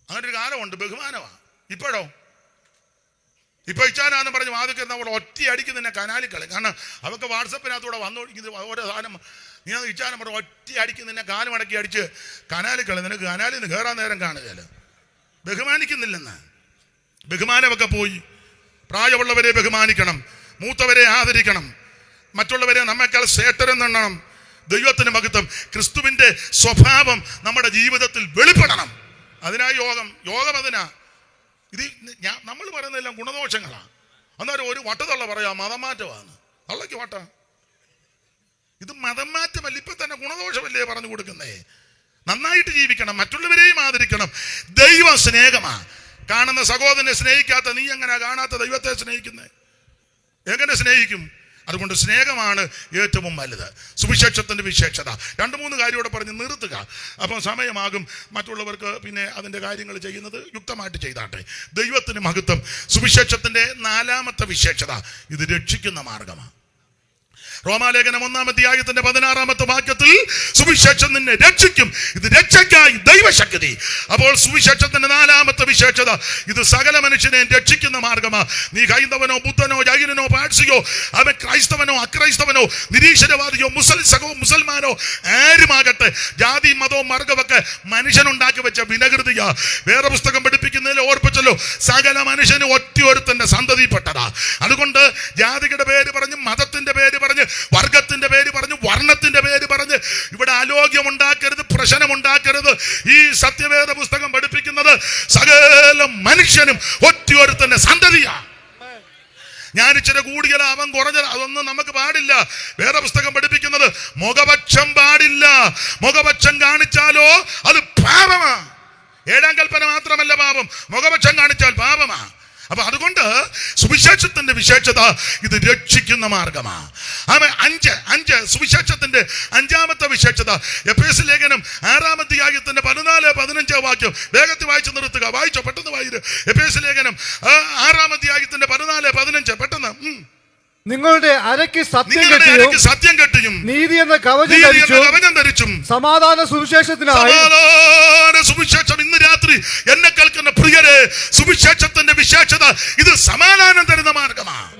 അങ്ങനെ ഒരു കാലമുണ്ട്, ബഹുമാനമാണ്. ഇപ്പോഴോ? ഇപ്പൊ ഇച്ചാനാന്ന് പറഞ്ഞ് വാതിക്കുന്ന അവിടെ ഒറ്റ അടിക്കുന്ന നിന്നെ കനാലിക്കളി. കാരണം അവർക്ക് വാട്സപ്പിനകത്തൂടെ വന്നോടിക്കുന്നത് ഓരോ സാധനം. നീ ഇച്ചാനം പറഞ്ഞ ഒറ്റ അടിക്കുന്ന നിന്നെ കാല് മടക്കി അടിച്ച് കനാലിക്കളി. നിനക്ക് കനാലിൽ നിന്ന് കയറാൻ നേരം കാണുകയല്ലോ. ബഹുമാനിക്കുന്നില്ലെന്ന്. ബഹുമാനമൊക്കെ പോയി. പ്രായമുള്ളവരെ ബഹുമാനിക്കണം, മൂത്തവരെ ആദരിക്കണം, മറ്റുള്ളവരെ നമ്മേക്കാൾ ശ്രേഷ്ഠരെന്നെണ്ണണം. ദൈവത്തിന് മഹത്വം. ക്രിസ്തുവിന്റെ സ്വഭാവം നമ്മുടെ ജീവിതത്തിൽ വെളിപ്പെടണം. അതിനായി യോഗം അതിനാ. ഇത് നമ്മൾ പറയുന്നതെല്ലാം ഗുണദോഷങ്ങളാണ്. അന്നേരം ഒരു വട്ടതള്ള പറയാം മതം മാറ്റമാണ്. തള്ളക്ക് വട്ട. ഇത് മതം മാറ്റമല്ല, ഇപ്പൊ തന്നെ ഗുണദോഷമല്ലേ പറഞ്ഞു കൊടുക്കുന്നേ. നന്നായിട്ട് ജീവിക്കണം, മറ്റുള്ളവരെയും ആദരിക്കണം. ദൈവ സ്നേഹമാ. കാണുന്ന സഹോദരനെ സ്നേഹിക്കാത്ത നീ എങ്ങനെ കാണാത്ത ദൈവത്തെ സ്നേഹിക്കുന്നേ? എങ്ങനെ സ്നേഹിക്കും? അതുകൊണ്ട് സ്നേഹമാണ് ഏറ്റവും വലുത്. സുവിശേഷത്തിന്റെ വിശേഷത 2-3 കാര്യത്തോടെ പറഞ്ഞ് നിർത്തുക. അപ്പം സമയമാകും മറ്റുള്ളവർക്ക് പിന്നെ അതിൻ്റെ കാര്യങ്ങൾ ചെയ്യുന്നത് യുക്തമായിട്ട് ചെയ്താട്ടെ. ദൈവത്തിന് മഹത്വം. സുവിശേഷത്തിന്റെ 4ാമത്തെ വിശേഷത, ഇത് രക്ഷിക്കുന്ന മാർഗമാണ്. റോമാലേഖനം 1-ാം അധ്യായത്തിന്റെ 16-ാമത്തെ വാക്യത്തിൽ സുവിശേഷം നിന്നെ രക്ഷിക്കും, ഇത് രക്ഷയ്ക്കായി ദൈവശക്തി. അപ്പോൾ സുവിശേഷത്തിന്റെ 4ാമത്തെ വിശേഷത, ഇത് സകല മനുഷ്യനെയും രക്ഷിക്കുന്ന മാർഗമാണ്. നീ ഹൈന്ദവനോ ബുദ്ധനോ ജൈനനോ പാഴ്സിയോ, അവൻ ക്രൈസ്തവനോ അക്രൈസ്തവനോ നിരീശ്വരവാദിയോ മുസൽമാനോ ആരുമാകട്ടെ, ജാതി മതവും മാർഗമൊക്കെ മനുഷ്യനുണ്ടാക്കി വെച്ച വിനകൃതിയാ. വേറെ പുസ്തകം പഠിപ്പിക്കുന്നതിൽ ഓർപ്പിച്ചല്ലോ, സകല മനുഷ്യനും ഒറ്റയൊരുത്തന്റെ സന്തതിപ്പെട്ടതാ. അതുകൊണ്ട് ജാതിയുടെ പേര് പറഞ്ഞ്, മതത്തിന്റെ പേര് പറഞ്ഞ്, വർഗത്തിന്റെ പേര് പറഞ്ഞു, വർണ്ണത്തിന്റെ പേര് പറഞ്ഞ് ഇവിടെ അലോഗ്യം ഉണ്ടാക്കരുത്, പ്രശ്നമുണ്ടാക്കരുത്. ഈ സത്യവേദ പുസ്തകം പഠിപ്പിക്കുന്നത് സകല മനുഷ്യനും ഒറ്റയൊരുത്തന്റെ സന്തതിയാ. ഞാൻ ഇച്ചിരി കൂടിയല്ല, അവൻ കുറഞ്ഞത്, അതൊന്നും നമുക്ക് പാടില്ല. വേറെ പുസ്തകം പഠിപ്പിക്കുന്നത് മുഖപക്ഷം പാടില്ല. മുഖപക്ഷം കാണിച്ചാലോ അത് പാപമാ. 7ാം കൽപ്പന മാത്രമല്ല പാപം, മുഖപക്ഷം കാണിച്ചാൽ പാപമാ. അപ്പൊ അതുകൊണ്ട് സുവിശേഷത്തിന്റെ വിശേഷത, ഇത് രക്ഷിക്കുന്ന മാർഗമാ. 5 സുവിശേഷത്തിന്റെ 5ാമത്തെ വിശേഷത, എഫേസ്യ ലേഖനം 6-ാം അധ്യായത്തിന്റെ 14-15 വാക്യം വേഗത്തിൽ വായിച്ചു നിർത്തുക. വായിച്ചോ, പെട്ടെന്ന് വായിര്. എഫേസ്യ ലേഖനം 6-ാം അധ്യായത്തിന്റെ 14-15 പെട്ടെന്ന്. നിങ്ങളുടെ അരയ്ക്ക് സത്യം കെട്ടിയും നീതി എന്ന കവചം ധരിച്ചും സമാധാന സുവിശേഷത്തിനായി സുവിശേഷം. ഇന്ന് രാത്രി എന്നെ കേൾക്കുന്ന പ്രിയരെ, സുവിശേഷത്തിന്റെ വിശേഷത ഇത് സമാധാനം തരുന്ന മാർഗമാണ്.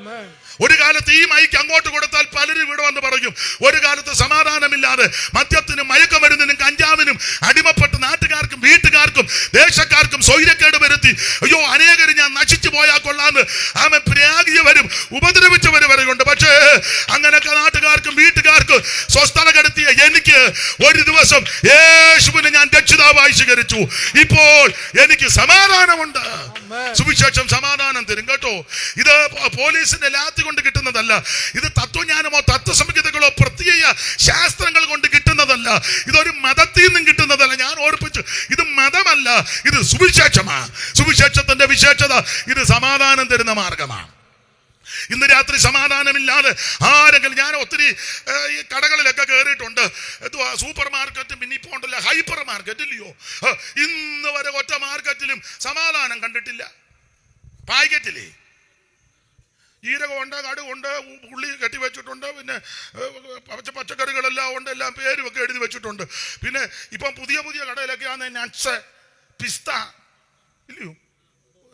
ഒരു കാലത്ത് ഈ മൈക്ക് അങ്ങോട്ട് കൊടുത്താൽ പലരും ഇവിടെ വന്ന് പറയും, ഒരു കാലത്ത് സമാധാനമില്ലാതെ മദ്യത്തിനും മയക്കുമരുന്നിനും കഞ്ചാവിനും അടിമപ്പെട്ട് നാട്ടുകാർക്കും വീട്ടുകാർക്കും ദേശക്കാർക്കും സ്വൈര്യക്കേട് വരുത്തി അയ്യോ അനേകര് ഞാൻ നശിച്ചു പോയാൽ കൊള്ളാന്ന് ആമെ പ്രാഗിയവരും ഉപദ്രവിച്ചവര് വരെയുണ്ട്. പക്ഷേ അങ്ങനെയൊക്കെ നാട്ടുകാർക്കും വീട്ടുകാർക്കും സ്വസ്ഥത കെടുത്തിയ എനിക്ക് ഒരു ദിവസം യേശുവിനെ ഞാൻ രക്ഷിതാവായി സ്വീകരിച്ചു. ഇപ്പോൾ എനിക്ക് സമാധാനമുണ്ട്. സുവിശേഷം സമാധാനം തരും കേട്ടോ. ഇത് പോലീസിന്റെ ലാത്തി കൊണ്ട് കിട്ടുന്നതല്ല, ഇത് തത്വജ്ഞാനമോ തത്വസംഹിതകളോ പ്രത്യേക ശാസ്ത്രങ്ങൾ കൊണ്ട് കിട്ടുന്നതല്ല, ഇതൊരു മതത്തിൽ നിന്നും കിട്ടുന്നതല്ല. ഞാൻ ഓർപ്പിച്ചു, ഇത് മതമല്ല, ഇത് സുവിശേഷമാണ്. സുവിശേഷത്തിന്റെ വിശേഷത ഇത് സമാധാനം തരുന്ന മാർഗമാണ്. ഇന്ന് രാത്രി സമാധാനമില്ലാതെ ആരെങ്കിലും, ഞാൻ ഒത്തിരി ഈ കടകളിലൊക്കെ കയറിയിട്ടുണ്ട്. എന്തുവാ സൂപ്പർ മാർക്കറ്റും പിന്നെ ഇപ്പോൾ ഉണ്ടല്ലോ ഹൈപ്പർ മാർക്കറ്റ് ഇല്ലയോ, ഇന്ന് വരെ ഒറ്റ മാർക്കറ്റിലും സമാധാനം കണ്ടിട്ടില്ല. പാക്കറ്റില്ലേ ജീരകമുണ്ട്, കടുകുണ്ട്, ഉള്ളി കെട്ടി വെച്ചിട്ടുണ്ട്, പിന്നെ പച്ചക്കറികളെല്ലാം ഉണ്ട്, എല്ലാം പേരുമൊക്കെ എഴുതി വെച്ചിട്ടുണ്ട്. പിന്നെ ഇപ്പം പുതിയ പുതിയ കടയിലൊക്കെയാണ് നട്ട്സ് പിസ്ത ഇല്ലയോ,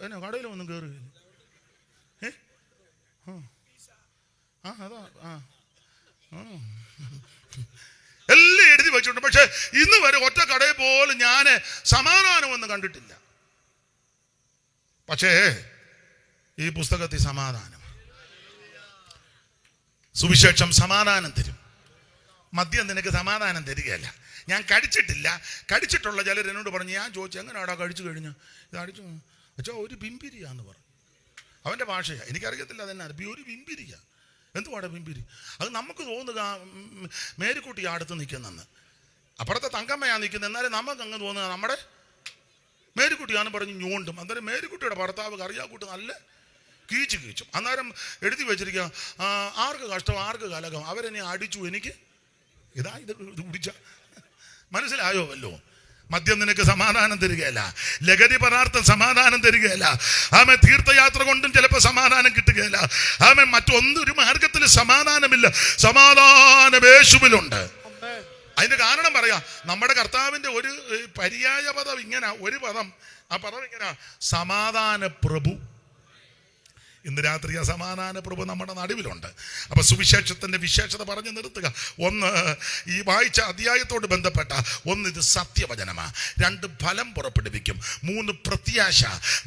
എന്നാ കടയിൽ ഒന്നും കയറുകയില്ല. എല്ലാം എഴുതി വെച്ചിട്ടുണ്ട്. പക്ഷെ ഇന്ന് വരെ ഒറ്റ കടയിൽ പോലും ഞാൻ സമാധാനമൊന്നും കണ്ടിട്ടില്ല. പക്ഷേ ഈ പുസ്തകത്തിൽ സമാധാനം, സുവിശേഷം സമാധാനം തരും. മദ്യം നിനക്ക് സമാധാനം തരികയല്ല. ഞാൻ കഴിച്ചിട്ടില്ല, കഴിച്ചിട്ടുള്ള ചിലർ എന്നോട് പറഞ്ഞു, ഞാൻ ചോദിച്ചു എങ്ങനെയാടാ കഴിച്ചു കഴിഞ്ഞു, ഇത് അടിച്ചു വെച്ചാൽ ഒരു ബിംബിരിയാന്ന് പറഞ്ഞു. അവൻ്റെ ഭാഷയാണ്, എനിക്കറിയത്തില്ല അതെന്നാ ഒരു ബിംബിരിയ. എന്തുവാടാ ബിംബിരി? അത് നമുക്ക് തോന്നുക മേരിക്കുട്ടി അടുത്ത് നിൽക്കുന്നെന്ന്, അപ്പുറത്തെ തങ്കമ്മയാ നിൽക്കുന്നത്, എന്നാലും നമുക്ക് അങ്ങ് തോന്നുക നമ്മുടെ മേരിക്കുട്ടിയാണെന്ന് പറഞ്ഞ് ഞോണ്ടും. അന്നേരം മേരിക്കുട്ടിയുടെ ഭർത്താവ് കറിയാക്കൂട്ട് നല്ല കീച്ചും. അന്നേരം എഴുതി വെച്ചിരിക്കുക, ആർക്ക് കഷ്ടം ആർക്ക് കലകം, അവരെന്നെ അടിച്ചു, എനിക്ക് ഇതാ ഇത് കുടിച്ച. മനസ്സിലായോ വല്ലോ? മദ്യം നിനക്ക് സമാധാനം തരികയല്ല, ലഹരി പദാർത്ഥം സമാധാനം തരികയല്ല, ആമേ തീർത്ഥയാത്ര കൊണ്ടും ചിലപ്പോൾ സമാധാനം കിട്ടുകയില്ല, ആമേ മറ്റൊന്നൊരു മാർഗത്തിൽ സമാധാനമില്ല. സമാധാനം യേശുവിലുണ്ട്. അതിന്റെ കാരണം പറയാം, നമ്മുടെ കർത്താവിന്റെ ഒരു പര്യായ പദം ഇങ്ങനെ, ഒരു പദം, ആ പദം ഇങ്ങനെ, സമാധാന പ്രഭു. ഇന്ന് രാത്രി ആ സമാധാന പ്രഭു നമ്മുടെ നടുവിലുണ്ട്. അപ്പൊ സുവിശേഷത്തിന്റെ വിശേഷത പറഞ്ഞു നിർത്തുക. ഒന്ന്, ഈ വായിച്ച അധ്യായത്തോട് ബന്ധപ്പെട്ട ഒന്ന്, ഇത് സത്യവചനമാ. 2, ഫലം പുറപ്പെടുവിക്കും. 3, പ്രത്യാശ.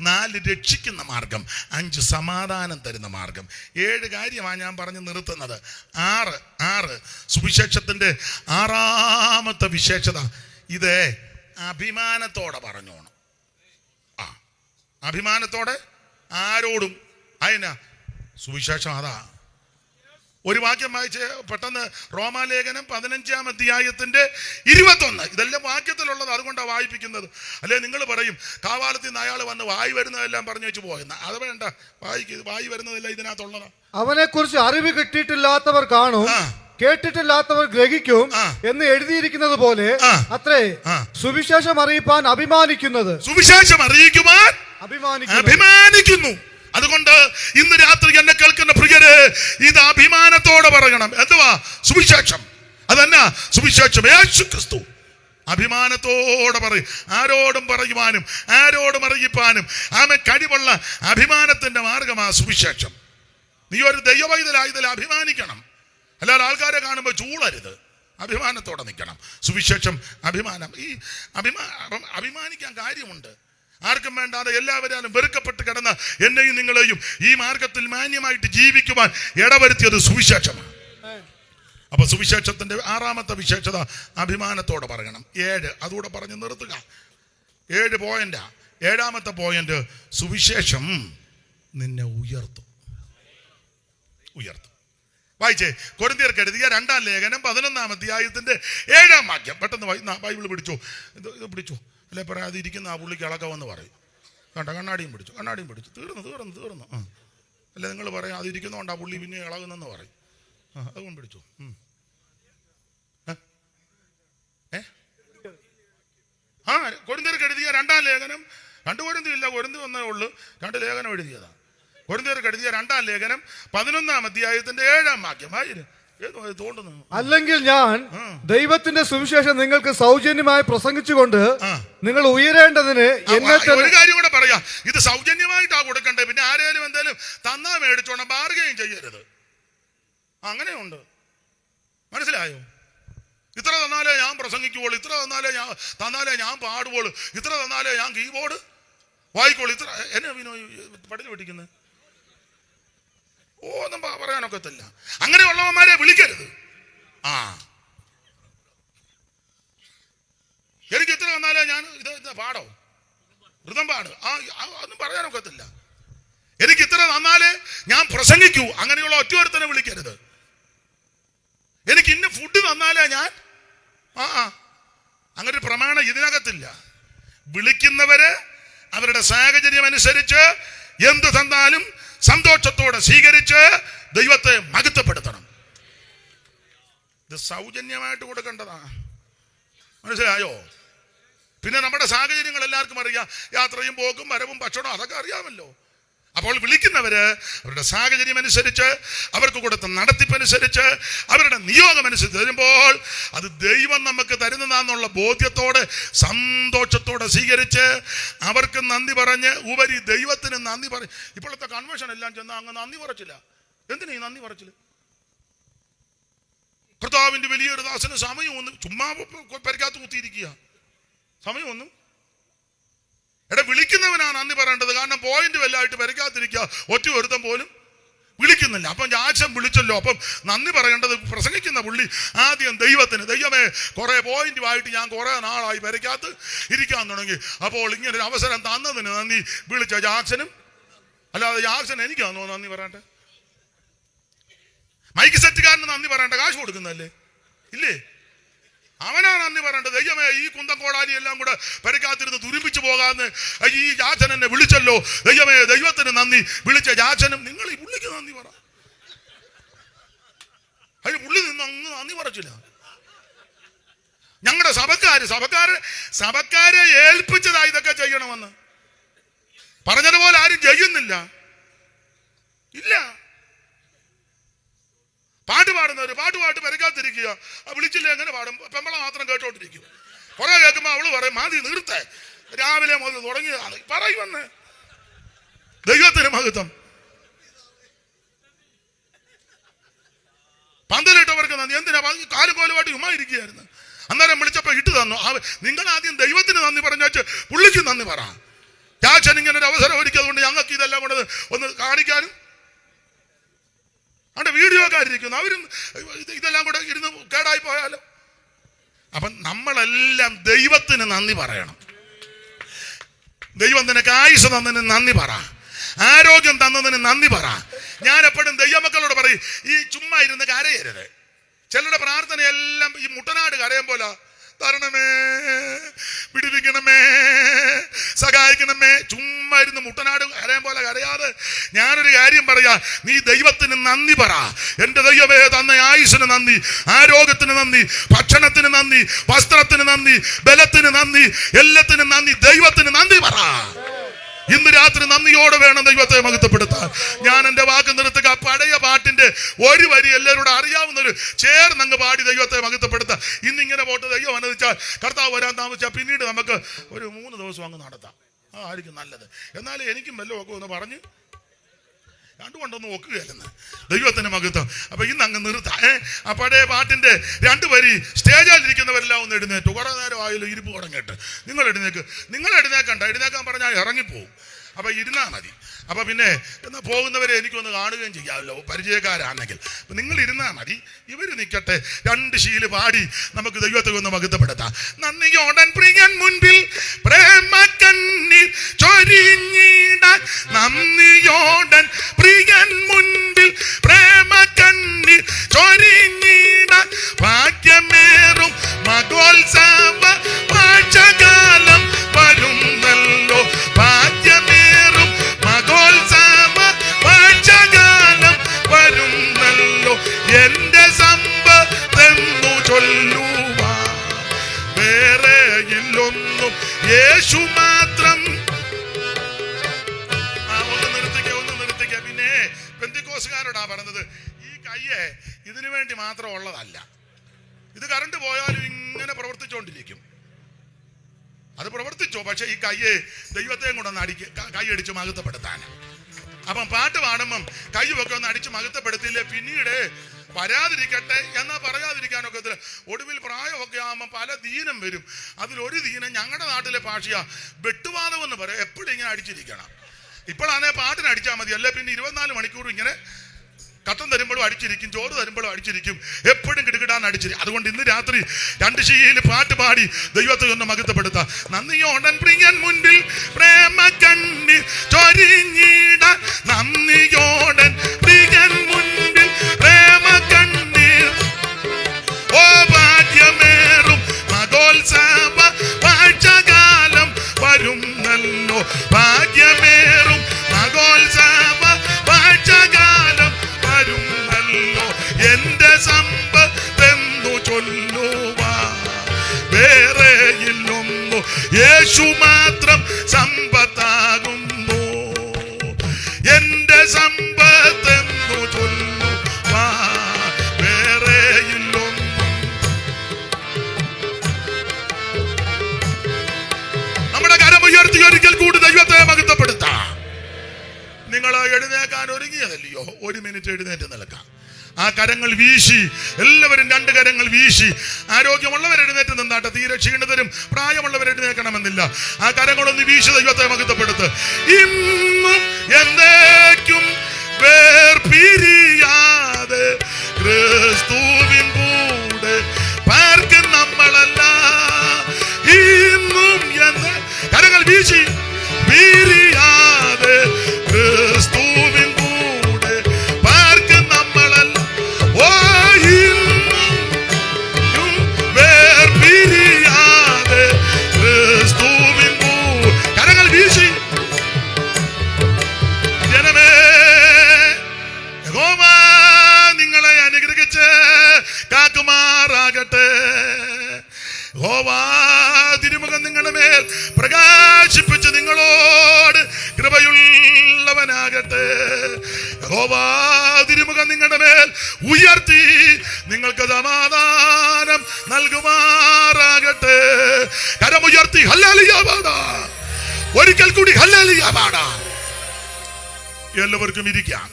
4, രക്ഷിക്കുന്ന മാർഗം. 5, സമാധാനം തരുന്ന മാർഗം. 7 കാര്യമാണ് ഞാൻ പറഞ്ഞു നിർത്തുന്നത്. 6 സുവിശേഷത്തിന്റെ 6ാമത്തെ വിശേഷത, ഇത് അഭിമാനത്തോടെ പറഞ്ഞോണം. അഭിമാനത്തോടെ ആരോടും. അതിനാ സുവിശേഷം അതാ. ഒരു വാക്യം വായിച്ച് പെട്ടെന്ന്, റോമാലേഖനം 15-ാം അധ്യായത്തിന്റെ 21. ഇതെല്ലാം വാക്യത്തിലുള്ളത്, അതുകൊണ്ടാണ് വായിപ്പിക്കുന്നത്. അല്ലെ നിങ്ങൾ പറയും കാവാലത്തിൽ നിന്ന് അയാൾ വന്ന് വായി വരുന്നതെല്ലാം പറഞ്ഞു വെച്ച് പോയെന്ന. അത് വേണ്ട, വായി വരുന്നതല്ല ഇതിനകത്തുള്ളതാ. അവനെ കുറിച്ച് അറിവ് കിട്ടിയിട്ടില്ലാത്തവർ കാണും, കേട്ടിട്ടില്ലാത്തവർ ഗ്രഹിക്കും എന്ന് എഴുതിയിരിക്കുന്നത് പോലെ അത്രേ സുവിശേഷം അറിയിപ്പാൻ അഭിമാനിക്കുന്നത്. സുവിശേഷം അറിയിക്കുവാൻ അഭിമാനിക്കുന്നു. അതുകൊണ്ട് ഇന്ന് രാത്രി എന്നെ കേൾക്കുന്ന പ്രിയരെ, ഇത് അഭിമാനത്തോടെ പറയണം. എന്തുവാ സുവിശേഷം? അതെന്നാ സുവിശേഷം? യേശു ക്രിസ്തു. അഭിമാനത്തോടെ പറയും. ആരോടും പറയുവാനും ആരോടും അറിയിപ്പാനും ആമെ കഴിവുള്ള അഭിമാനത്തിന്റെ മാർഗമാ സുവിശേഷം. നീ ഒരു ദൈവവൈതലായതിൽ അഭിമാനിക്കണം. അല്ലാതെ ആൾക്കാരെ കാണുമ്പോൾ ചൂളരുത്. അഭിമാനത്തോടെ നിൽക്കണം. സുവിശേഷം അഭിമാനം. ഈ അഭിമാനിക്കാൻ കാര്യമുണ്ട്. ആർക്കും വേണ്ടാതെ എല്ലാവരും വെറുക്കപ്പെട്ട് കിടന്ന എന്നെയും നിങ്ങളെയും ഈ മാർഗത്തിൽ മാന്യമായിട്ട് ജീവിക്കുവാൻ ഇടവരുത്തിയത് സുവിശേഷമാണ്. അപ്പൊ സുവിശേഷത്തിന്റെ 6ാമത്തെ വിശേഷത അഭിമാനത്തോടെ പറയണം. 7 അതുകൂടെ പറഞ്ഞു നിർത്തുക. 7 പോയിന്റാ. 7ാമത്തെ പോയിന്റ്, സുവിശേഷം നിന്നെ ഉയർത്തും. വായിച്ചേ, കൊരിന്ത്യർക്ക് എഴുതിയ 2-ാം ലേഖനം 11-ാം അധ്യായത്തിന്റെ 7-ാം വാക്യം. പെട്ടെന്ന് ബൈബിൾ പിടിച്ചു, ഇത് പിടിച്ചു. അല്ലെ പറയാതിരിക്കുന്ന ആ പുള്ളിക്ക് ഇളക്കമെന്ന് പറയും. കണ്ട, കണ്ണാടിയും പിടിച്ചു. തീർന്നു. അല്ലെ നിങ്ങൾ പറയാം അതിരിക്കുന്നതുകൊണ്ട് ആ പുള്ളി പിന്നെ ഇളകുന്നെന്ന് പറയും. അതുകൊണ്ട് പിടിച്ചു. കൊരിന്ത്യർക്ക് എഴുതിയ 2-ാം ലേഖനം, 2 കൊരിന്തി ഇല്ല, കൊരിന്തി 1 ഉള്ളു, 2 ലേഖനം എഴുതിയതാ. കൊരിന്ത്യർക്ക് എഴുതിയ 2-ാം ലേഖനം 11-ാം അധ്യായത്തിന്റെ 7-ാം വാക്യം. തോണ്ടുന്നു. അല്ലെങ്കിൽ ഞാൻ ദൈവത്തിന്റെ സുവിശേഷം നിങ്ങൾക്ക് സൗജന്യമായി പ്രസംഗിച്ചുകൊണ്ട് നിങ്ങൾ ഉയരേണ്ടതിന് എന്നെ ഒരു കാര്യം കൂടെ പറയാ, ഇത് സൗജന്യമായിട്ടാ കൊടുക്കണ്ടേ. പിന്നെ ആരെങ്കിലും എന്തായാലും തന്നാ മേടിച്ചോണം, ബാർഗെയിൻ ചെയ്യരുത്. അങ്ങനെയുണ്ട്, മനസ്സിലായോ? ഇത്ര തന്നാലേ ഞാൻ പ്രസംഗിക്കുള്ളൂ, ഇത്ര തന്നാലേ ഞാൻ പാടുകയുള്ളൂ, ഇത്ര തന്നാലേ ഞാൻ കീബോർഡ് വായിക്കോളൂ, ഇത്ര. എന്നെ പഠിച്ചു പഠിക്കുന്നത് ഒന്നും പറയാനൊക്കത്തില്ല. അങ്ങനെയുള്ളവന്മാരെ വിളിക്കരുത്. എനിക്ക് ഇത്ര തന്നാലേ ഞാൻ ഇത് പാടോ ഋതം പാട്, ഒന്നും പറയാനൊക്കത്തില്ല. എനിക്ക് ഇത്ര തന്നാലേ ഞാൻ പ്രസംഗിക്കൂ, അങ്ങനെയുള്ള ഒറ്റ വിളിക്കരുത്. എനിക്ക് ഇന്ന ഫുഡ് തന്നാലേ ഞാൻ അങ്ങനെ ഒരു പ്രമാണം ഇതിനകത്തില്ല. വിളിക്കുന്നവര് അവരുടെ സാഹചര്യം അനുസരിച്ച് എന്ത് തന്നാലും സന്തോഷത്തോടെ സ്വീകരിച്ച് ദൈവത്തെ മഹത്വപ്പെടുത്തണം. ഇത് സൗജന്യമായിട്ട് കൊടുക്കേണ്ടതാ, മനസ്സിലായോ? പിന്നെ നമ്മുടെ സാഹചര്യങ്ങൾ എല്ലാവർക്കും അറിയാം. യാത്രയും പോക്കും വരവും ഭക്ഷണവും അതൊക്കെ അറിയാമല്ലോ. അപ്പോൾ വിളിക്കുന്നവര് അവരുടെ സാഹചര്യം അനുസരിച്ച്, അവർക്ക് കൊടുത്ത നടത്തിപ്പനുസരിച്ച്, അവരുടെ നിയോഗമനുസരിച്ച് തരുമ്പോൾ അത് ദൈവം നമുക്ക് തരുന്നതാന്നുള്ള ബോധ്യത്തോടെ സന്തോഷത്തോടെ സ്വീകരിച്ച് അവർക്ക് നന്ദി പറഞ്ഞ് ഉപരി ദൈവത്തിന് നന്ദി പറയും. ഇപ്പോഴത്തെ കൺവെൻഷൻ എല്ലാം ചെന്നാൽ അങ്ങ് നന്ദി പറച്ചില്ല. എന്തിനാ ഈ നന്ദി പറച്ചില്ല? കർത്താവിന്റെ വലിയൊരു ദാസന് സമയമൊന്നും ചുമ്മാ പരിക്കാത്ത് കുത്തിയിരിക്കുക, സമയമൊന്നും. വിളിക്കുന്നവനാണ് നന്ദി പറയേണ്ടത്. കാരണം പോയിന്റ് വല്ലായിട്ട് പരിക്കാത്തിരിക്കുക, ഒറ്റ ഒരുത്തം പോലും വിളിക്കുന്നില്ല. അപ്പം ജാക്സൺ വിളിച്ചല്ലോ, അപ്പം നന്ദി പറയേണ്ടത് പ്രസംഗിക്കുന്ന പുള്ളി ആദ്യം ദൈവത്തിന്. ദൈവമേ, കുറെ പോയിന്റുമായിട്ട് ഞാൻ കുറെ നാളായി പരിക്കാത്ത് ഇരിക്കാൻ തുടങ്ങി, അപ്പോൾ ഇങ്ങനൊരു അവസരം തന്നതിന് നന്ദി. വിളിച്ച ജാക്സനും, അല്ലാതെ ജാക്സൺ എനിക്കാണോ നന്ദി പറയട്ടെ? മൈക്ക് സെറ്റുകാരന് നന്ദി പറയണ്ട, കാശ് കൊടുക്കുന്നല്ലേ? ഇല്ലേ? അവനാ നന്ദി പറയേണ്ടത്. ദൈവമേ, ഈ കുന്തം കോടാലി എല്ലാം കൂടെ പരിക്കാത്തിരുന്ന് തുരുമ്പിച്ചു പോകാന്ന് ഈ ജാച്ചൻ എന്നെ വിളിച്ചല്ലോ, ദൈവമേ ദൈവത്തിന് നന്ദി. വിളിച്ച ജാച്ചനും നിങ്ങൾ ഈ പുള്ളിക്ക് നന്ദി പറ. അതിന് പുള്ളി നിന്ന് അങ്ങ് നന്ദി പറച്ചില്ല. ഞങ്ങളുടെ സഭക്കാരെ ഏൽപ്പിച്ചതാ ഇതൊക്കെ ചെയ്യണമെന്ന്. പറഞ്ഞതുപോലെ ആരും ചെയ്യുന്നില്ല. ഇല്ല, പാട്ട് പാടുന്നവര് പാട്ട് പരിക്കാത്തിരിക്കുക. വിളിച്ചില്ല എങ്ങനെ പാടും? പെമ്പള മാത്രം കേട്ടോണ്ടിരിക്കും. കുറെ കേൾക്കുമ്പോ അവള് പറയും മാതി നിർത്തേ, രാവിലെ മുതൽ തുടങ്ങിയതാണ് പറയുമെന്ന്. ദൈവത്തിന് മഹത്വം. പന്തലിട്ടവർക്ക് നന്ദി. എന്തിനാ കാലും കോലുമായിട്ട് ഉമ്മ ഇരിക്കുകയായിരുന്നു. അന്നേരം വിളിച്ചപ്പോ ഇട്ട് തന്നു. നിങ്ങൾ ആദ്യം ദൈവത്തിന് നന്ദി പറഞ്ഞാച്ച് പുള്ളിക്ക് നന്ദി പറ. ചാച്ചൻ ഇങ്ങനെ ഒരു അവസരം ഒരുക്കിയതുകൊണ്ട് ഞങ്ങൾക്ക് ഇതെല്ലാം കൊണ്ട് ഒന്ന് കാണിക്കാനും. അവിടെ വീഡിയോക്കാരിരിക്കുന്നു, അവരും ഇതെല്ലാം കൂടെ ഇരുന്ന് കേടായി പോയാലോ. അപ്പം നമ്മളെല്ലാം ദൈവത്തിന് നന്ദി പറയണം. ദൈവം നിനക്ക് ആയുസ് തന്നതിന് നന്ദി പറ, ആരോഗ്യം തന്നതിന് നന്ദി പറ. ഞാൻ എപ്പോഴും ദൈവമക്കളോട് പറയും, ഈ ചുമ്മാ ഇരുന്ന് കരയരുത്. ചിലരുടെ പ്രാർത്ഥനയെല്ലാം ഈ മുട്ടനാട് കരയും പോലെ, തരണമേ, പിടിപ്പിക്കണമേ, സഹായിക്കണമേ. ചുമ്മാ ഇരുന്ന് മുട്ടനാട് കരയും പോലെ കരയാതെ ഞാനൊരു കാര്യം പറയാ, നീ ദൈവത്തിന് നന്ദി പറ. എന്റെ ദൈവമേ, തന്ന ആയുസ്സിന് നന്ദി, ആരോഗ്യത്തിന് നന്ദി, ഭക്ഷണത്തിന് നന്ദി, വസ്ത്രത്തിന് നന്ദി, ബലത്തിന് നന്ദി, എല്ലാത്തിനും നന്ദി. ദൈവത്തിന് നന്ദി പറ. ഇന്ന് രാത്രി നന്ദിയോടെ വേണം ദൈവത്തെ മഹത്വപ്പെടുത്താൻ. ഞാൻ എൻ്റെ വാക്ക് നിർത്തുക. പഴയ പാട്ടിന്റെ ഒരു വരി എല്ലാവരോടും അറിയാവുന്നൊരു ചേർന്നങ്ങ് പാടി ദൈവത്തെ മഹത്വപ്പെടുത്താം. ഇന്നിങ്ങനെ പോട്ട് ദൈവം അനുവദിച്ചാൽ, കർത്താവ് വരാൻ താമസിച്ചാൽ പിന്നീട് നമുക്ക് ഒരു 3 ദിവസം അങ്ങ് നടത്താം. ആയിരിക്കും നല്ലത്. എന്നാലും എനിക്കും വല്ലതും ഒക്കെ ഒന്ന് പറഞ്ഞ് രണ്ടുകൊണ്ടൊന്നും ഒക്കുകയല്ലെന്ന്. ദൈവത്തിന്റെ മഹത്വം. അപ്പൊ ഇന്ന് അങ്ങ് നിർത്താം. ആ പഴയ പാട്ടിന്റെ 2 വരി സ്റ്റേജിലിരിക്കുന്നവരെല്ലാം ഒന്ന് എഴുന്നേറ്റു. കുറെ നേരം ആയാലും ഇരിപ്പ് തുടങ്ങിയിട്ട്. നിങ്ങൾ എഴുന്നേക്കണ്ട. എഴുന്നേക്കാൻ പറഞ്ഞാൽ ഇറങ്ങിപ്പോവും. അപ്പൊ ഇരുന്നാ മതി. അപ്പൊ പിന്നെ എന്നാൽ പോകുന്നവരെ എനിക്കൊന്ന് കാണുകയും ചെയ്യാമല്ലോ, പരിചയക്കാരാണെങ്കിൽ. അപ്പൊ നിങ്ങൾ ഇരുന്നാ മതി, ഇവര് നിൽക്കട്ടെ. 2 ശീല് പാടി നമുക്ക് ദൈവത്തെ ഒന്ന് മഹത്വപ്പെടുത്താം. നന്ദിയോടൻ പ്രിയൻ മുൻപിൽ പ്രേമ കണ്ണീർ ചൊരിഞ്ഞിടാൻ, നന്ദിയോടൻ പ്രിയൻ മുൻപിൽ പ്രേമ കണ്ണീർ ചൊരിഞ്ഞിടാൻ, ഭാഗ്യമേറും മഹോത്സവ വാഴ്ചകാലം വരുന്നല്ലോ, ഭാഗ്യമേറും മഹോത്സവ വാഴ്ചകാലം വരുന്നല്ലോ, എന്റെ സമ്പത്തെന്നു ചൊല്ലുവാ വേറെ ഇല്ലൊന്നും യേശു മാത്രം. ഒന്ന് നിർത്തിക്കേ. ബന്ധുക്കോസുകാരോടാ പറഞ്ഞത്, ഈ കയ്യെ ഇതിനു വേണ്ടി മാത്രം ഉള്ളതല്ല, ഇത് കറണ്ട് പോയാലും ഇങ്ങനെ പ്രവർത്തിച്ചുകൊണ്ടിരിക്കും. അത് പ്രവർത്തിച്ചോ, പക്ഷെ ഈ കയ്യെ ദൈവത്തെയും കൂടെ ഒന്ന് കൈ അടിച്ച് മഹത്വപ്പെടുത്താൻ. അപ്പം പാട്ട് പാടുമ്പം കൈയൊക്കെ ഒന്ന് അടിച്ച് മഹത്വപ്പെടുത്തിയില്ലേ പിന്നീട് വരാതിരിക്കട്ടെ എന്നാ പറയാതിരിക്കാനൊക്കെ. ഒടുവിൽ പ്രായമൊക്കെ ആകുമ്പോൾ പല ദീനം വരും. അതിലൊരു ദീനം ഞങ്ങളുടെ നാട്ടിലെ ഭാഷയാ വെട്ടുവാദം എന്ന് പറയും. എപ്പോഴും ഇങ്ങനെ അടിച്ചിരിക്കണം. ഇപ്പോഴാണെ പാട്ടിന് അടിച്ചാൽ മതി, അല്ലെ പിന്നെ 24 മണിക്കൂർ ഇങ്ങനെ കട്ടൻ തരുമ്പോഴും അടിച്ചിരിക്കും, ചോറ് തരുമ്പോഴും അടിച്ചിരിക്കും, എപ്പോഴും കിടുകിടാന്ന് അടിച്ചിരിക്കും. അതുകൊണ്ട് ഇന്ന് രാത്രി 2 ശീയിൽ പാട്ട് പാടി ദൈവത്തെ ഒന്ന് മഹത്വപ്പെടുത്താം. നന്ദിയോടൻ പ്രിയൻ മുൻപിൽ പ്രേമ കണ്ണി ചൊരിഞ്ഞിട, നന്ദിയോടൻ പ്രിയൻ മുൻപിൽ പ്രേമ കണ്ണി, ഓ ഭാഗ്യമേറും മഹോത്സവ വാഴ്ചകാലം വരുന്നല്ലോ, ഭാഗ്യമേറും മഹോത്സവ വാഴ്ചകാലം വരുന്നല്ലോ, എന്റെ സമ്പത്തെന്നു ചൊല്ലുവാ വേറെയില്ലൊന്നു, യേശു മാത്രം സമ്പത്താകുന്നു, എന്റെ സമ്പത്തെന്നു ചൊല്ലുവാ വേറെയില്ലൊന്നു. നമ്മുടെ കരമുയർത്തി ഒരിക്കൽ കൂടി ദൈവത്തെ മഹത്വപ്പെടുത്താം. നിങ്ങൾ എഴുന്നേക്കാൻ ഒരുങ്ങിയതല്ലയോ? 1 മിനിറ്റ് എഴുന്നേറ്റ് നിൽക്കാം. ആ കരങ്ങൾ വീശി, എല്ലാവരും 2 കരങ്ങൾ വീശി. ആരോഗ്യമുള്ളവർ എഴുന്നേറ്റ് നിന്നാട്ടെ, തീരെ ക്ഷീണിതരും പ്രായമുള്ളവർ എഴുന്നേക്കണമെന്നില്ല. ആ കരങ്ങളൊന്ന് വീശി ദൈവത്തെ മഹത്വപ്പെടുത്ത്. ഇന്നും എന്നേക്കും വേർപിരിയാതെ ക്രിസ്തുവിൻ കൂടെ പാർക്കും നമ്മളല്ല. ഇന്നും എന്ന് കരങ്ങൾ വീശി പിരിയാതെ ക്രിസ്തുവിൻ കൂടെ പാർക്കും നമ്മളല്ല. ഓ ഇന്നും വേർപിരിയാതെ ക്രിസ്തുവിൻ കൂടെ കരങ്ങൾ വീശി. ജനമേ, യഹോവ നിങ്ങളെ അനുഗ്രഹിച്ച് കാക്കുമാറാകട്ടെ. യഹോവ തിരുമുഖം നിങ്ങളുടെ മേൽ പ്രകാശിപ്പിച്ച് നിങ്ങളോട് കൃപയുള്ളവനാകട്ടെ. യഹോവ തിരുമുഖം നിങ്ങളുടെ മേൽ ഉയർത്തി നിങ്ങൾക്ക് സമാധാനം നൽകുമാറാകട്ടെ. കരമുയർത്തി ഹല്ലേലൂയ പാടാം. ഒരിക്കൽ കൂടി ഹല്ലേലൂയ പാടാം. എല്ലാവർക്കും ഇരിക്കാം.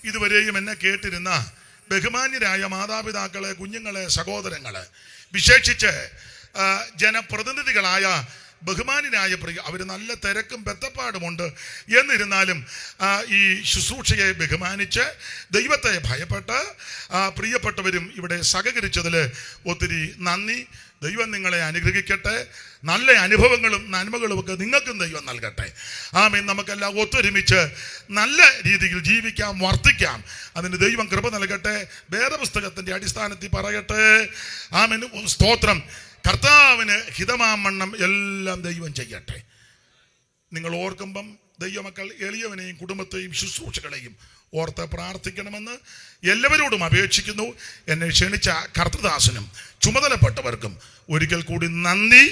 ഇതുവരെയും എന്നെ കേട്ടിരുന്ന ബഹുമാന്യരായ മാതാപിതാക്കളെ, കുഞ്ഞുങ്ങളെ, സഹോദരങ്ങളെ, വിശേഷിച്ച് ജനപ്രതിനിധികളായ ബഹുമാന്യരായ അവർ നല്ല തിരക്കും ബന്ധപ്പാടുമുണ്ട്. എന്നിരുന്നാലും ഈ ശുശ്രൂഷയെ ബഹുമാനിച്ച് ദൈവത്തെ ഭയപ്പെട്ട് പ്രിയപ്പെട്ടവരും ഇവിടെ സഹകരിച്ചതിൽ ഒത്തിരി നന്ദി. ദൈവം നിങ്ങളെ അനുഗ്രഹിക്കട്ടെ. നല്ല അനുഭവങ്ങളും നന്മകളും ഒക്കെ നിങ്ങൾക്കും ദൈവം നൽകട്ടെ. ആമേൻ. നമുക്കെല്ലാം ഒത്തൊരുമിച്ച് നല്ല രീതിയിൽ ജീവിക്കാം, വർദ്ധിക്കാം. അതിന് ദൈവം കൃപ നൽകട്ടെ. വേദപുസ്തകത്തിന്റെ അടിസ്ഥാനത്തിൽ പറയട്ടെ. ആമേൻ. സ്തോത്രം. കർത്താവിന് ഹിതമാമണ്ണം എല്ലാം ദൈവം ചെയ്യട്ടെ. നിങ്ങൾ ഓർക്കുമ്പം ദൈവമക്കൾ എളിയവനെയും കുടുംബത്തെയും ശുശ്രൂഷകളെയും ഓർത്ത് പ്രാർത്ഥിക്കണമെന്ന് എല്ലാവരോടും അപേക്ഷിക്കുന്നു. എന്നെ ക്ഷണിച്ച കർത്തൃദാസനും ചുമതലപ്പെട്ടവർക്കും ഒരിക്കൽ കൂടി നന്ദി.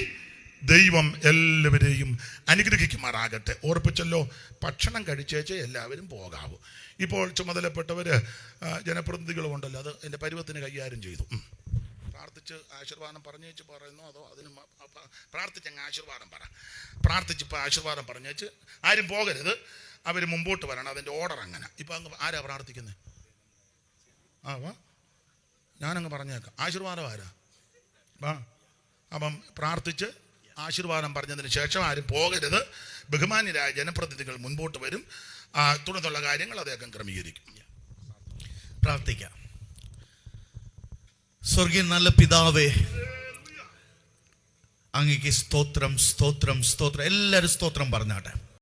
ദൈവം എല്ലാവരെയും അനുഗ്രഹിക്കുമാറാകട്ടെ. ഓർപ്പിച്ചല്ലോ, ഭക്ഷണം കഴിച്ചേച്ച് എല്ലാവരും പോകാവൂ. ഇപ്പോൾ ചുമതലപ്പെട്ടവര് ജനപ്രതിനിധികളും ഉണ്ടല്ലോ, അത് എൻ്റെ പരുവത്തിന് കൈകാര്യം ചെയ്തു. പ്രാർത്ഥിച്ച് ആശീർവാദം പറഞ്ഞേച്ച് പറയുന്നു, അതോ അതിന് പ്രാർത്ഥിച്ചങ്ങ് ആശീർവാദം പറ. പ്രാർത്ഥിച്ചിപ്പോൾ ആശീർവാദം പറഞ്ഞേച്ച് ആരും പോകരുത്, അവർ മുമ്പോട്ട് വരണം. അതിൻ്റെ ഓർഡർ അങ്ങനെ. ഇപ്പം അങ്ങ് ആരാ പ്രാർത്ഥിക്കുന്നത്? വാ, ഞാനങ്ങ് പറഞ്ഞേക്കാം. ആശീർവാദം ആരാ? വാ. അപ്പം പ്രാർത്ഥിച്ച് ആശീർവാദം പറഞ്ഞതിന് ശേഷം ആരും പോകരുത്. ബഹുമാന്യരായ ജനപ്രതിനിധികൾ മുൻപോട്ട് വരും. തുടർന്നുള്ള കാര്യങ്ങൾ അദ്ദേഹം ക്രമീകരിക്കും. പ്രാർത്ഥിക്കാം. സ്വർഗീയ നല്ല പിതാവേ, അങ്ങേക്ക് സ്തോത്രം, സ്തോത്രം, സ്തോത്രം. എല്ലാവരും സ്തോത്രം പറഞ്ഞാട്ടെ.